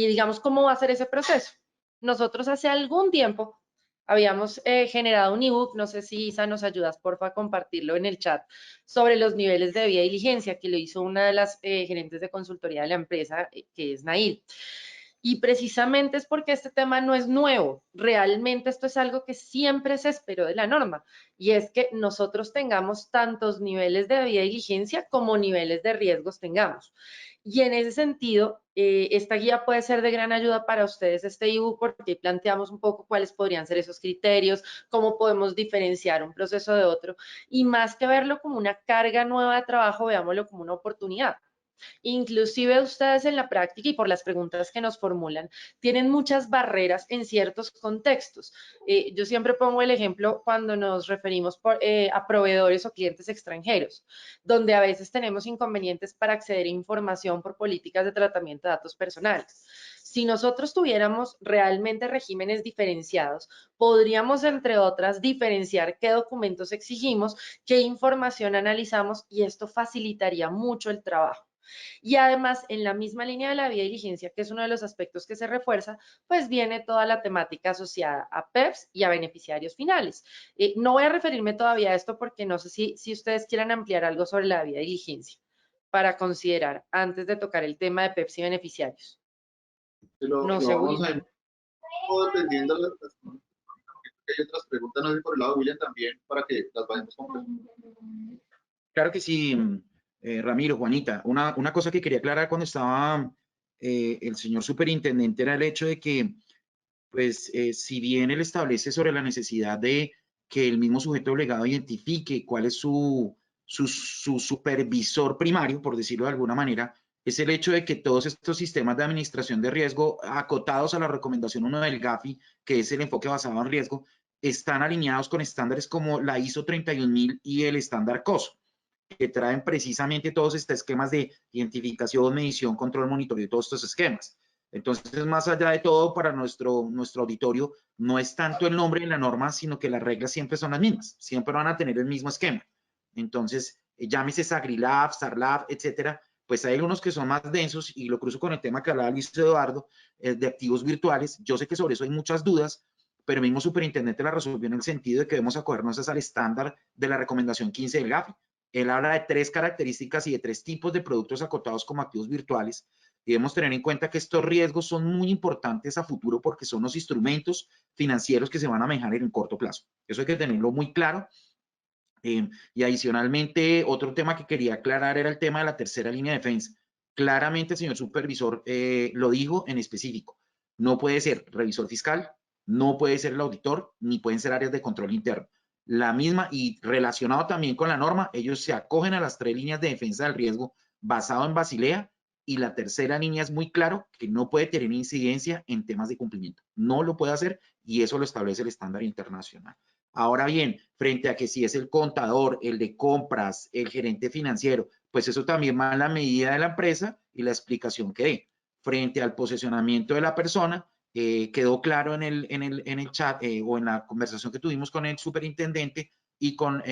digamos cómo va a ser ese proceso. Nosotros hace algún tiempo habíamos generado un ebook, no sé si Isa nos ayudas, porfa, a compartirlo en el chat, sobre los niveles de debida diligencia, que lo hizo una de las gerentes de consultoría de la empresa, que es Nail. Y precisamente es porque este tema no es nuevo, realmente esto es algo que siempre se esperó de la norma, y es que nosotros tengamos tantos niveles de debida diligencia como niveles de riesgos tengamos. Y en ese sentido, esta guía puede ser de gran ayuda para ustedes, este ebook, porque planteamos un poco cuáles podrían ser esos criterios, cómo podemos diferenciar un proceso de otro, y más que verlo como una carga nueva de trabajo, veámoslo como una oportunidad. Inclusive ustedes en la práctica y por las preguntas que nos formulan, tienen muchas barreras en ciertos contextos. Yo siempre pongo el ejemplo cuando nos referimos a proveedores o clientes extranjeros, donde a veces tenemos inconvenientes para acceder a información por políticas de tratamiento de datos personales. Si nosotros tuviéramos realmente regímenes diferenciados, podríamos, entre otras, diferenciar qué documentos exigimos, qué información analizamos y esto facilitaría mucho el trabajo. Y además, en la misma línea de la vía diligencia, que es uno de los aspectos que se refuerza, pues viene toda la temática asociada a PEPs y a beneficiarios finales. No voy a referirme todavía a esto porque no sé si ustedes quieran ampliar algo sobre la vía diligencia para considerar antes de tocar el tema de PEPs y beneficiarios. No Lo sé, vamos a William. ir dependiendo de las hay otras preguntas, no sé, por el lado de William también, para que las vayamos completando. Claro que sí, Ramiro, Juanita. Una cosa que quería aclarar cuando estaba el señor superintendente era el hecho de que pues si bien él establece sobre la necesidad de que el mismo sujeto delegado identifique cuál es su supervisor primario, por decirlo de alguna manera, es el hecho de que todos estos sistemas de administración de riesgo acotados a la recomendación 1 del GAFI, que es el enfoque basado en riesgo, están alineados con estándares como la ISO 31000 y el estándar COSO, que traen precisamente todos estos esquemas de identificación, medición, control, monitoreo, todos estos esquemas. Entonces, más allá de todo, para nuestro auditorio, no es tanto el nombre de la norma, sino que las reglas siempre son las mismas, siempre van a tener el mismo esquema. Entonces, llámese SagriLab, SARLab, etcétera, pues hay algunos que son más densos, y lo cruzo con el tema que hablaba Luis Eduardo, de activos virtuales. Yo sé que sobre eso hay muchas dudas, pero el mismo superintendente la resolvió en el sentido de que debemos acogernos al estándar de la recomendación 15 del GAFI. Él habla de 3 características y de 3 tipos de productos acotados como activos virtuales. Y debemos tener en cuenta que estos riesgos son muy importantes a futuro porque son los instrumentos financieros que se van a manejar en el corto plazo. Eso hay que tenerlo muy claro. Y adicionalmente, otro tema que quería aclarar era el tema de la tercera línea de defensa. Claramente el señor supervisor lo dijo en específico. No puede ser revisor fiscal, no puede ser el auditor, ni pueden ser áreas de control interno. La misma, y relacionado también con la norma, ellos se acogen a las 3 líneas de defensa del riesgo basado en Basilea, y la tercera línea es muy claro que no puede tener incidencia en temas de cumplimiento. No lo puede hacer, y eso lo establece el estándar internacional. Ahora bien, frente a que si es el contador, el de compras, el gerente financiero, pues eso también va en la medida de la empresa y la explicación que dé. Frente al posesionamiento de la persona, quedó claro en el chat o en la conversación que tuvimos con el superintendente y con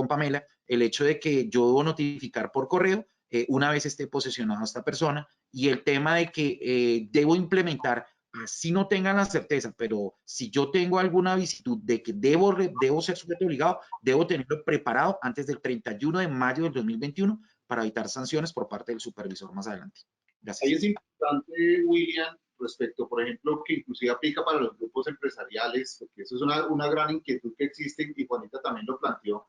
Pamela, el hecho de que yo debo notificar por correo una vez esté posesionado esta persona, y el tema de que debo implementar, así no tengan la certeza, pero si yo tengo alguna visitud de que debo ser sujeto obligado, debo tenerlo preparado antes del 31 de mayo del 2021 para evitar sanciones por parte del supervisor más adelante. Gracias. Ahí es importante, William, respecto, por ejemplo, que inclusive aplica para los grupos empresariales, porque eso es una gran inquietud que existe, y Juanita también lo planteó,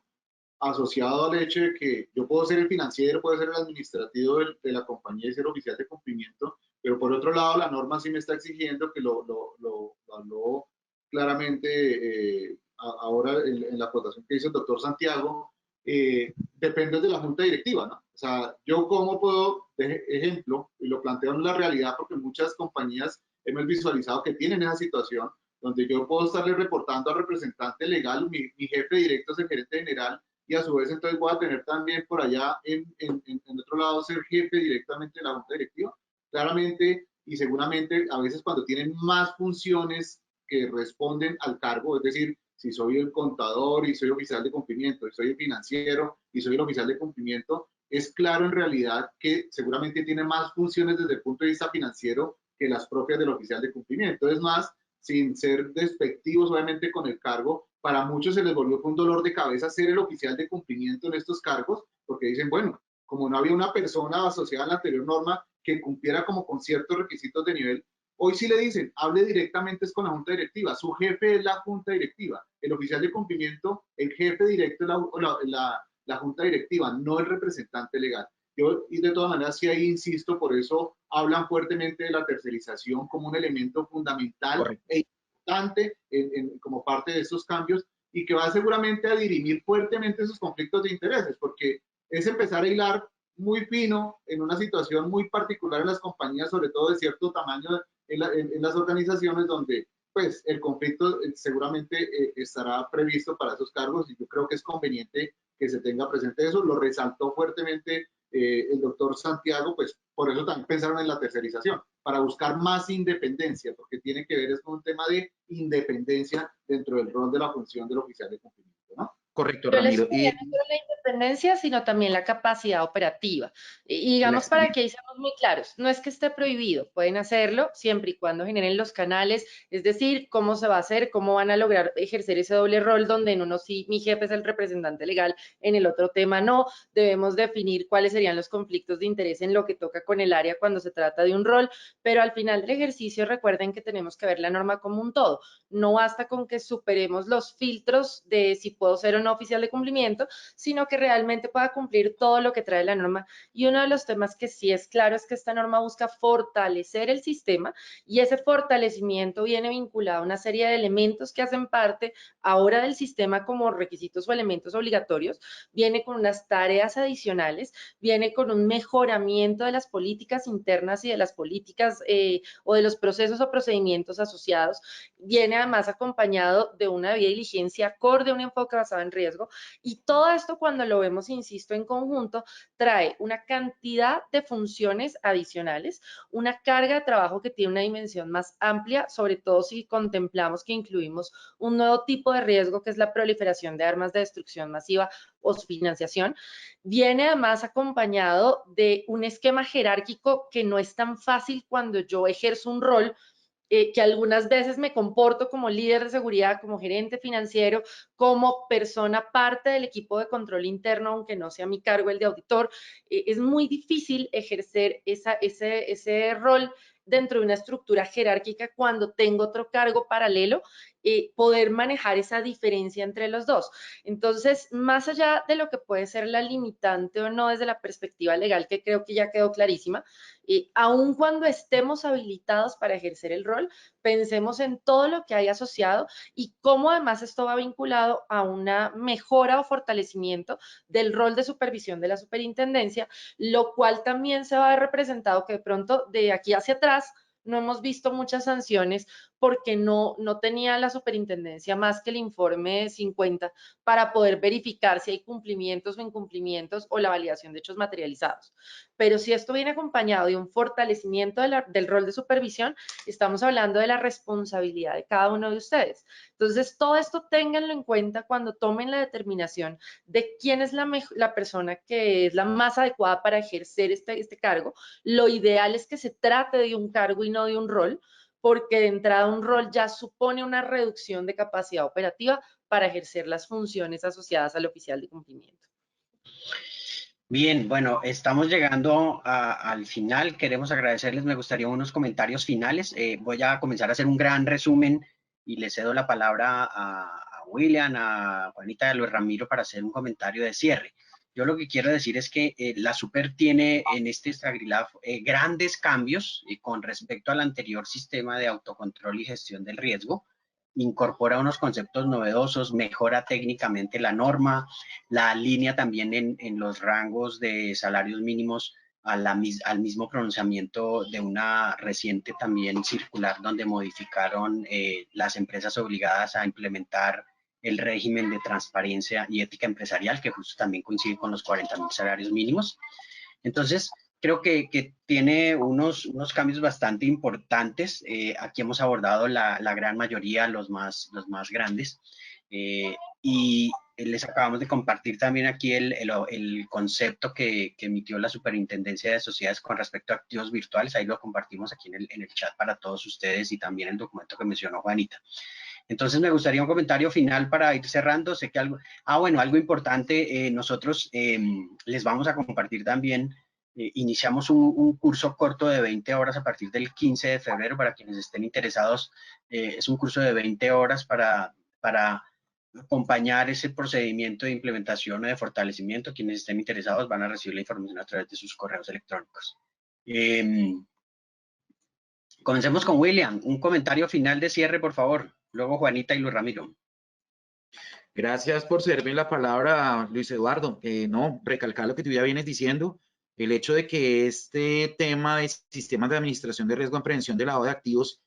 asociado al hecho de que yo puedo ser el financiero, puedo ser el administrativo de la compañía y ser oficial de cumplimiento, pero por otro lado la norma sí me está exigiendo, que lo habló claramente ahora en la acotación que hizo el doctor Santiago, depende de la junta directiva, ¿no? O sea, yo cómo puedo, de ejemplo, y lo planteo en la realidad porque muchas compañías hemos visualizado que tienen esa situación, donde yo puedo estarle reportando al representante legal, mi jefe directo es el gerente general, y a su vez entonces voy a tener también por allá en otro lado ser jefe directamente de la junta directiva. Claramente y seguramente a veces cuando tienen más funciones que responden al cargo, es decir, si soy el contador y soy oficial de cumplimiento, y soy el financiero y soy el oficial de cumplimiento, es claro en realidad que seguramente tiene más funciones desde el punto de vista financiero que las propias del oficial de cumplimiento. Es más, sin ser despectivos obviamente con el cargo, para muchos se les volvió un dolor de cabeza ser el oficial de cumplimiento en estos cargos, porque dicen, bueno, como no había una persona asociada a la anterior norma que cumpliera como con ciertos requisitos de nivel, hoy sí le dicen, hable directamente con la junta directiva, su jefe es la junta directiva, el oficial de cumplimiento, el jefe directo es la junta directiva, no el representante legal. Yo, y de todas maneras, sí ahí insisto, por eso hablan fuertemente de la tercerización como un elemento fundamental. Correcto. E importante como parte de estos cambios, y que va seguramente a dirimir fuertemente esos conflictos de intereses, porque es empezar a hilar muy fino en una situación muy particular en las compañías, sobre todo de cierto tamaño en las organizaciones, donde pues el conflicto seguramente estará previsto para esos cargos, y yo creo que es conveniente que se tenga presente eso. Lo resaltó fuertemente el doctor Santiago, pues por eso también pensaron en la tercerización, para buscar más independencia, porque tiene que ver es con un tema de independencia dentro del rol de la función del oficial de cumplimiento, ¿no? Correcto, Yo Ramiro. les pedía no solo la independencia, sino también la capacidad operativa. Y digamos, para que ahí seamos muy claros, no es que esté prohibido, pueden hacerlo siempre y cuando generen los canales, es decir, cómo se va a hacer, cómo van a lograr ejercer ese doble rol, donde en uno sí mi jefe es el representante legal, en el otro tema no. Debemos definir cuáles serían los conflictos de interés en lo que toca con el área cuando se trata de un rol, pero al final del ejercicio recuerden que tenemos que ver la norma como un todo. No basta con que superemos los filtros de si puedo ser o no oficial de cumplimiento, sino que realmente pueda cumplir todo lo que trae la norma. Y uno de los temas que sí es claro es que esta norma busca fortalecer el sistema, y ese fortalecimiento viene vinculado a una serie de elementos que hacen parte ahora del sistema como requisitos o elementos obligatorios, viene con unas tareas adicionales, viene con un mejoramiento de las políticas internas y de las políticas o de los procesos o procedimientos asociados, viene además acompañado de una debida diligencia acorde a un enfoque basado en riesgo, y todo esto cuando lo vemos, insisto, en conjunto, trae una cantidad de funciones adicionales, una carga de trabajo que tiene una dimensión más amplia, sobre todo si contemplamos que incluimos un nuevo tipo de riesgo que es la proliferación de armas de destrucción masiva o su financiación. Viene además acompañado de un esquema jerárquico que no es tan fácil cuando yo ejerzo un rol que algunas veces me comporto como líder de seguridad, como gerente financiero, como persona parte del equipo de control interno, aunque no sea mi cargo el de auditor. Es muy difícil ejercer ese rol dentro de una estructura jerárquica cuando tengo otro cargo paralelo, poder manejar esa diferencia entre los dos. Entonces, más allá de lo que puede ser la limitante o no desde la perspectiva legal, que creo que ya quedó clarísima, aun cuando estemos habilitados para ejercer el rol, pensemos en todo lo que hay asociado y cómo además esto va vinculado a una mejora o fortalecimiento del rol de supervisión de la superintendencia, lo cual también se va a ver representado que de pronto de aquí hacia atrás no hemos visto muchas sanciones porque no tenía la superintendencia más que el informe 50 para poder verificar si hay cumplimientos o incumplimientos o la validación de hechos materializados. Pero si esto viene acompañado de un fortalecimiento del rol de supervisión, estamos hablando de la responsabilidad de cada uno de ustedes. Entonces, todo esto ténganlo en cuenta cuando tomen la determinación de quién es la persona que es la más adecuada para ejercer este cargo. Lo ideal es que se trate de un cargo y no de un rol, porque de entrada un rol ya supone una reducción de capacidad operativa para ejercer las funciones asociadas al oficial de cumplimiento. Bien, bueno, estamos llegando al final. Queremos agradecerles. Me gustaría unos comentarios finales. Voy a comenzar a hacer un gran resumen y le cedo la palabra a William, a Juanita y a Luis Ramiro para hacer un comentario de cierre. Yo lo que quiero decir es que la Super tiene en este SAGRILAF grandes cambios con respecto al anterior sistema de autocontrol y gestión del riesgo. Incorpora unos conceptos novedosos, mejora técnicamente la norma, la alinea también en los rangos de salarios mínimos al mismo pronunciamiento de una reciente también circular donde modificaron las empresas obligadas a implementar el régimen de transparencia y ética empresarial, que justo también coincide con los 40.000 salarios mínimos. Entonces, creo que tiene unos cambios bastante importantes. Aquí hemos abordado la gran mayoría, los más grandes. Y les acabamos de compartir también aquí el concepto que emitió la Superintendencia de Sociedades con respecto a activos virtuales. Ahí lo compartimos aquí en el chat para todos ustedes y también el documento que mencionó Juanita. Entonces me gustaría un comentario final para ir cerrando. Sé que algo, bueno, algo importante, nosotros les vamos a compartir también, iniciamos un curso corto de 20 horas a partir del 15 de febrero para quienes estén interesados. Es un curso de 20 horas para acompañar ese procedimiento de implementación o de fortalecimiento. Quienes estén interesados van a recibir la información a través de sus correos electrónicos. Comencemos con William. Un comentario final de cierre, por favor. Luego Juanita y Luis Ramiro. Gracias por cederme la palabra, Luis Eduardo. No, recalcar lo que tú ya vienes diciendo, el hecho de que este tema de sistemas de administración de riesgo en prevención de lavado de activos,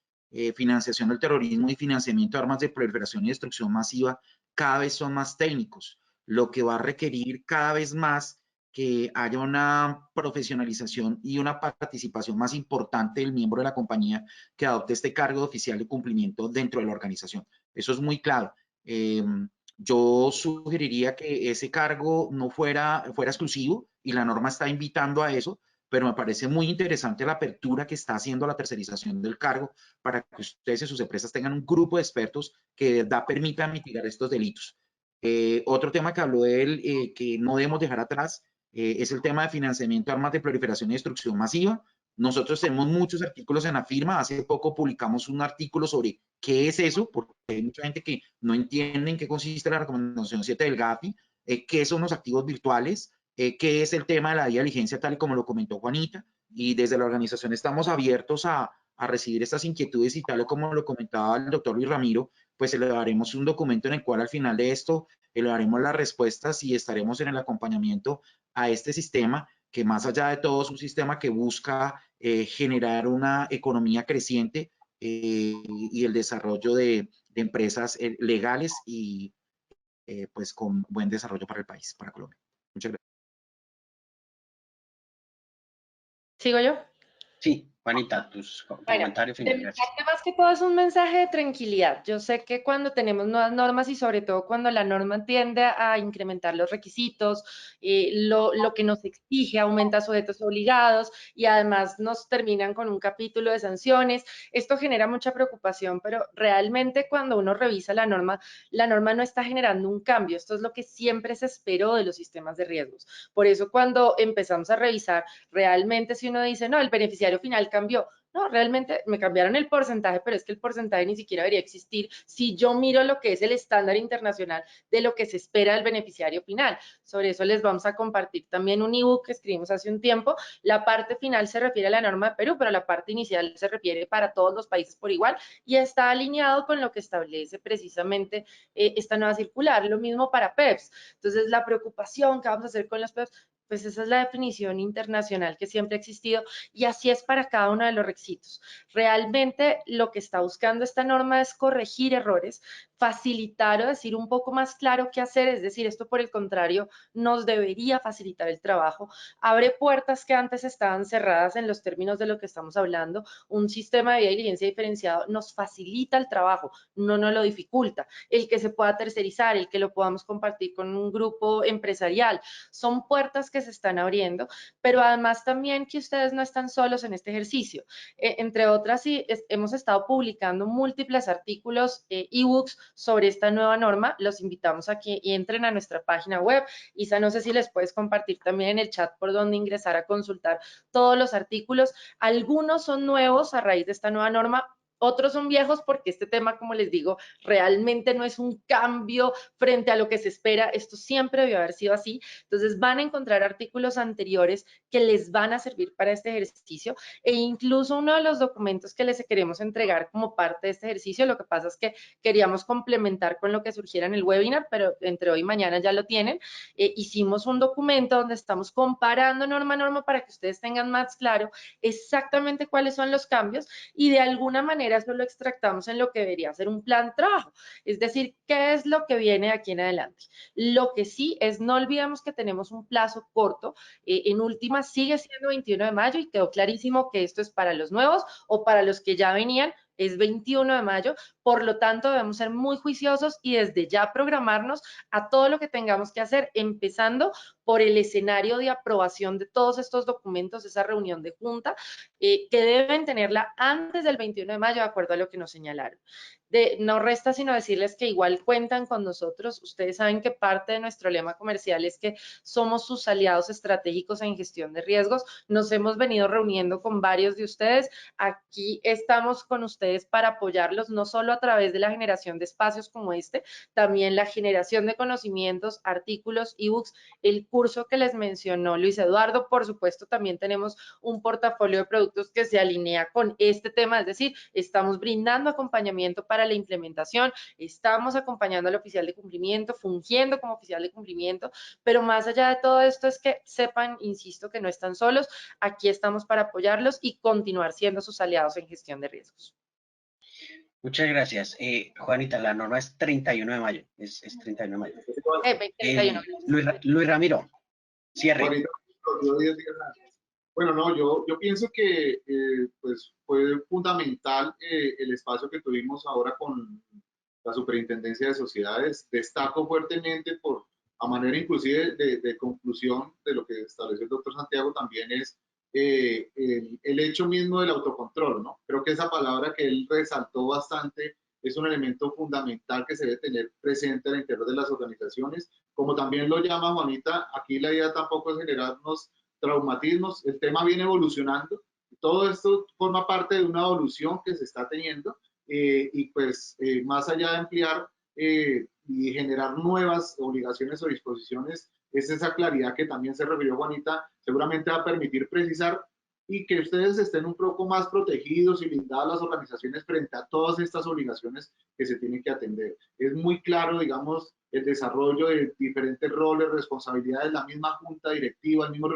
financiación del terrorismo y financiamiento de armas de proliferación y destrucción masiva cada vez son más técnicos, lo que va a requerir cada vez más que haya una profesionalización y una participación más importante del miembro de la compañía que adopte este cargo de oficial de cumplimiento dentro de la organización. Eso es muy claro. Yo sugeriría que ese cargo no fuera exclusivo y la norma está invitando a eso, pero me parece muy interesante la apertura que está haciendo la tercerización del cargo para que ustedes y sus empresas tengan un grupo de expertos que permita mitigar estos delitos. Otro tema que habló él, que no debemos dejar atrás, es el tema de financiamiento de armas de proliferación y destrucción masiva. Nosotros tenemos muchos artículos en la firma. Hace poco publicamos un artículo sobre qué es eso, porque hay mucha gente que no entiende en qué consiste la recomendación 7 del GAFI, qué son los activos virtuales, qué es el tema de la diligencia, tal y como lo comentó Juanita. Y desde la organización estamos abiertos a recibir estas inquietudes y tal como lo comentaba el doctor Luis Ramiro, pues le daremos un documento en el cual al final de esto le daremos las respuestas y estaremos en el acompañamiento a este sistema, que más allá de todo es un sistema que busca generar una economía creciente y el desarrollo de empresas legales y pues con buen desarrollo para el país, para Colombia. Muchas gracias. ¿Sigo yo? Sí, Juanita, tus comentarios finales. Gracias. Más que todo es un mensaje de tranquilidad. Yo sé que cuando tenemos nuevas normas y sobre todo cuando la norma tiende a incrementar los requisitos, lo que nos exige aumenta sujetos obligados y además nos terminan con un capítulo de sanciones. Esto genera mucha preocupación, pero realmente cuando uno revisa la norma no está generando un cambio. Esto es lo que siempre se esperó de los sistemas de riesgos. Por eso cuando empezamos a revisar, realmente si uno dice, no, el beneficiario final cambió. No, realmente me cambiaron el porcentaje, pero es que el porcentaje ni siquiera debería existir si yo miro lo que es el estándar internacional de lo que se espera del beneficiario final. Sobre eso les vamos a compartir también un ebook que escribimos hace un tiempo. La parte final se refiere a la norma de Perú, pero la parte inicial se refiere para todos los países por igual y está alineado con lo que establece precisamente esta nueva circular. Lo mismo para PEPs. Entonces, la preocupación que vamos a hacer con los PEPs, pues esa es la definición internacional que siempre ha existido y así es para cada uno de los requisitos. Realmente lo que está buscando esta norma es corregir errores, facilitar o decir un poco más claro qué hacer, es decir, esto por el contrario nos debería facilitar el trabajo, abre puertas que antes estaban cerradas en los términos de lo que estamos hablando, un sistema de diligencia diferenciado nos facilita el trabajo, no nos lo dificulta, el que se pueda tercerizar, el que lo podamos compartir con un grupo empresarial, son puertas que se están abriendo, pero además también que ustedes no están solos en este ejercicio. Entre otras, sí, hemos estado publicando múltiples artículos, ebooks sobre esta nueva norma. Los invitamos a que entren a nuestra página web. Isa, no sé si les puedes compartir también en el chat por donde ingresar a consultar todos los artículos. Algunos son nuevos a raíz de esta nueva norma. Otros son viejos porque este tema, como les digo, realmente no es un cambio frente a lo que se espera. Esto siempre debió haber sido así. Entonces van a encontrar artículos anteriores que les van a servir para este ejercicio e incluso uno de los documentos que les queremos entregar como parte de este ejercicio, lo que pasa es que queríamos complementar con lo que surgiera en el webinar, pero entre hoy y mañana ya lo tienen. Hicimos un documento donde estamos comparando norma a norma para que ustedes tengan más claro exactamente cuáles son los cambios y de alguna manera eso lo extractamos en lo que debería ser un plan de trabajo, es decir, qué es lo que viene de aquí en adelante. Lo que sí es, no olvidemos que tenemos un plazo corto, en última sigue siendo 21 de mayo y quedó clarísimo que esto es para los nuevos o para los que ya venían, es 21 de mayo, por lo tanto debemos ser muy juiciosos y desde ya programarnos a todo lo que tengamos que hacer, empezando por el escenario de aprobación de todos estos documentos, esa reunión de junta, que deben tenerla antes del 21 de mayo, de acuerdo a lo que nos señalaron. No resta sino decirles que igual cuentan con nosotros. Ustedes saben que parte de nuestro lema comercial es que somos sus aliados estratégicos en gestión de riesgos. Nos hemos venido reuniendo con varios de ustedes. Aquí estamos con ustedes para apoyarlos, no solo a través de la generación de espacios como este, también la generación de conocimientos, artículos, ebooks, el curso que les mencionó Luis Eduardo. Por supuesto, también tenemos un portafolio de productos que se alinea con este tema, es decir, estamos brindando acompañamiento para la implementación, estamos acompañando al oficial de cumplimiento, fungiendo como oficial de cumplimiento, pero más allá de todo esto es que sepan, insisto, que no están solos, aquí estamos para apoyarlos y continuar siendo sus aliados en gestión de riesgos. Muchas gracias. Juanita, la norma es 31 de mayo, es 31 de mayo. 31. Luis Ramiro, cierre. Juanita, bueno, no, yo pienso que pues fue fundamental el espacio que tuvimos ahora con la Superintendencia de Sociedades. Destaco fuertemente a manera inclusive de conclusión de lo que estableció el doctor Santiago, también es el hecho mismo del autocontrol, ¿no? Creo que esa palabra que él resaltó bastante es un elemento fundamental que se debe tener presente al interior de las organizaciones. Como también lo llama Juanita, aquí la idea tampoco es generarnos traumatismos, el tema viene evolucionando, Todo esto forma parte de una evolución que se está teniendo y pues más allá de ampliar y generar nuevas obligaciones o disposiciones, es esa claridad que también se refirió Juanita, seguramente va a permitir precisar y que ustedes estén un poco más protegidos y blindadas las organizaciones frente a todas estas obligaciones que se tienen que atender. Es muy claro, digamos, el desarrollo de diferentes roles, responsabilidades, la misma junta directiva, la misma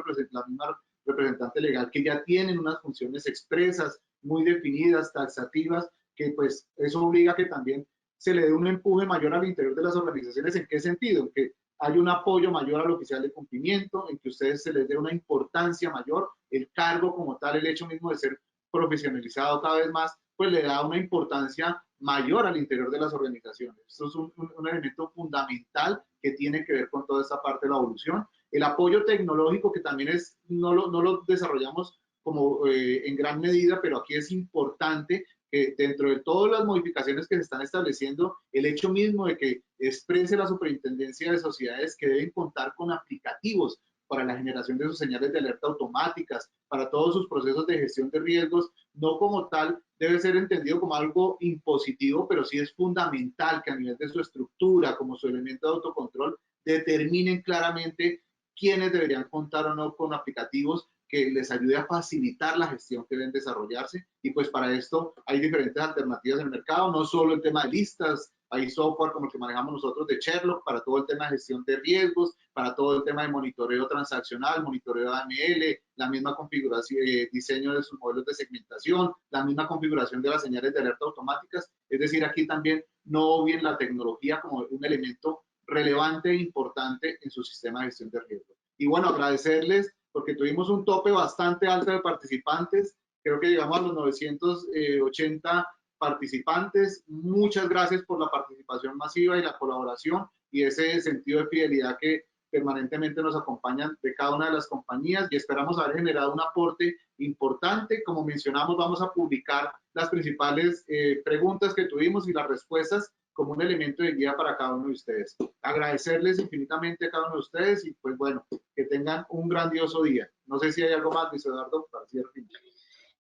representante legal, que ya tienen unas funciones expresas, muy definidas, taxativas, que pues eso obliga a que también se le dé un empuje mayor al interior de las organizaciones. ¿En qué sentido? En que hay un apoyo mayor al oficial de cumplimiento, en que a ustedes se les dé una importancia mayor, el cargo como tal, el hecho mismo de ser profesionalizado cada vez más, pues le da una importancia mayor al interior de las organizaciones. Esto es un elemento fundamental que tiene que ver con toda esta parte de la evolución. El apoyo tecnológico, que también es, no lo desarrollamos como en gran medida, pero aquí es importante que dentro de todas las modificaciones que se están estableciendo, el hecho mismo de que exprese la Superintendencia de Sociedades que deben contar con aplicativos para la generación de sus señales de alerta automáticas, para todos sus procesos de gestión de riesgos, no como tal debe ser entendido como algo impositivo, pero sí es fundamental que a nivel de su estructura, como su elemento de autocontrol, determinen claramente quiénes deberían contar o no con aplicativos que les ayude a facilitar la gestión que deben desarrollarse. Y pues para esto hay diferentes alternativas en el mercado, no solo el tema de listas, hay software como el que manejamos nosotros de Sherlock para todo el tema de gestión de riesgos, para todo el tema de monitoreo transaccional, monitoreo de AML, la misma configuración, diseño de sus modelos de segmentación, la misma configuración de las señales de alerta automáticas. Es decir, aquí también no bien la tecnología como un elemento relevante e importante en su sistema de gestión de riesgos. Y bueno, agradecerles porque tuvimos un tope bastante alto de participantes, creo que llegamos a los 980 participantes. Muchas gracias por la participación masiva y la colaboración y ese sentido de fidelidad que permanentemente nos acompañan de cada una de las compañías y esperamos haber generado un aporte importante. Como mencionamos, vamos a publicar las principales preguntas que tuvimos y las respuestas como un elemento de guía para cada uno de ustedes. Agradecerles infinitamente a cada uno de ustedes y pues bueno, que tengan un grandioso día. No sé si hay algo más, Luis Eduardo, para cierre.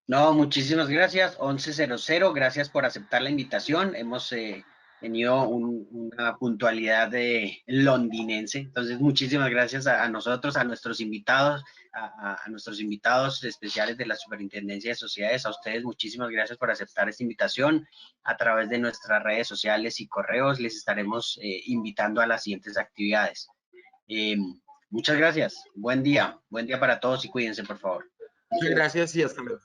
No, muchísimas gracias. 11:00, gracias por aceptar la invitación. Hemos tenido una puntualidad londinense. Entonces, muchísimas gracias a nosotros, a nuestros invitados, a nuestros invitados especiales de la Superintendencia de Sociedades. A ustedes, muchísimas gracias por aceptar esta invitación. A través de nuestras redes sociales y correos les estaremos invitando a las siguientes actividades. Muchas gracias. Buen día para todos y cuídense, por favor. Muchas gracias y hasta luego.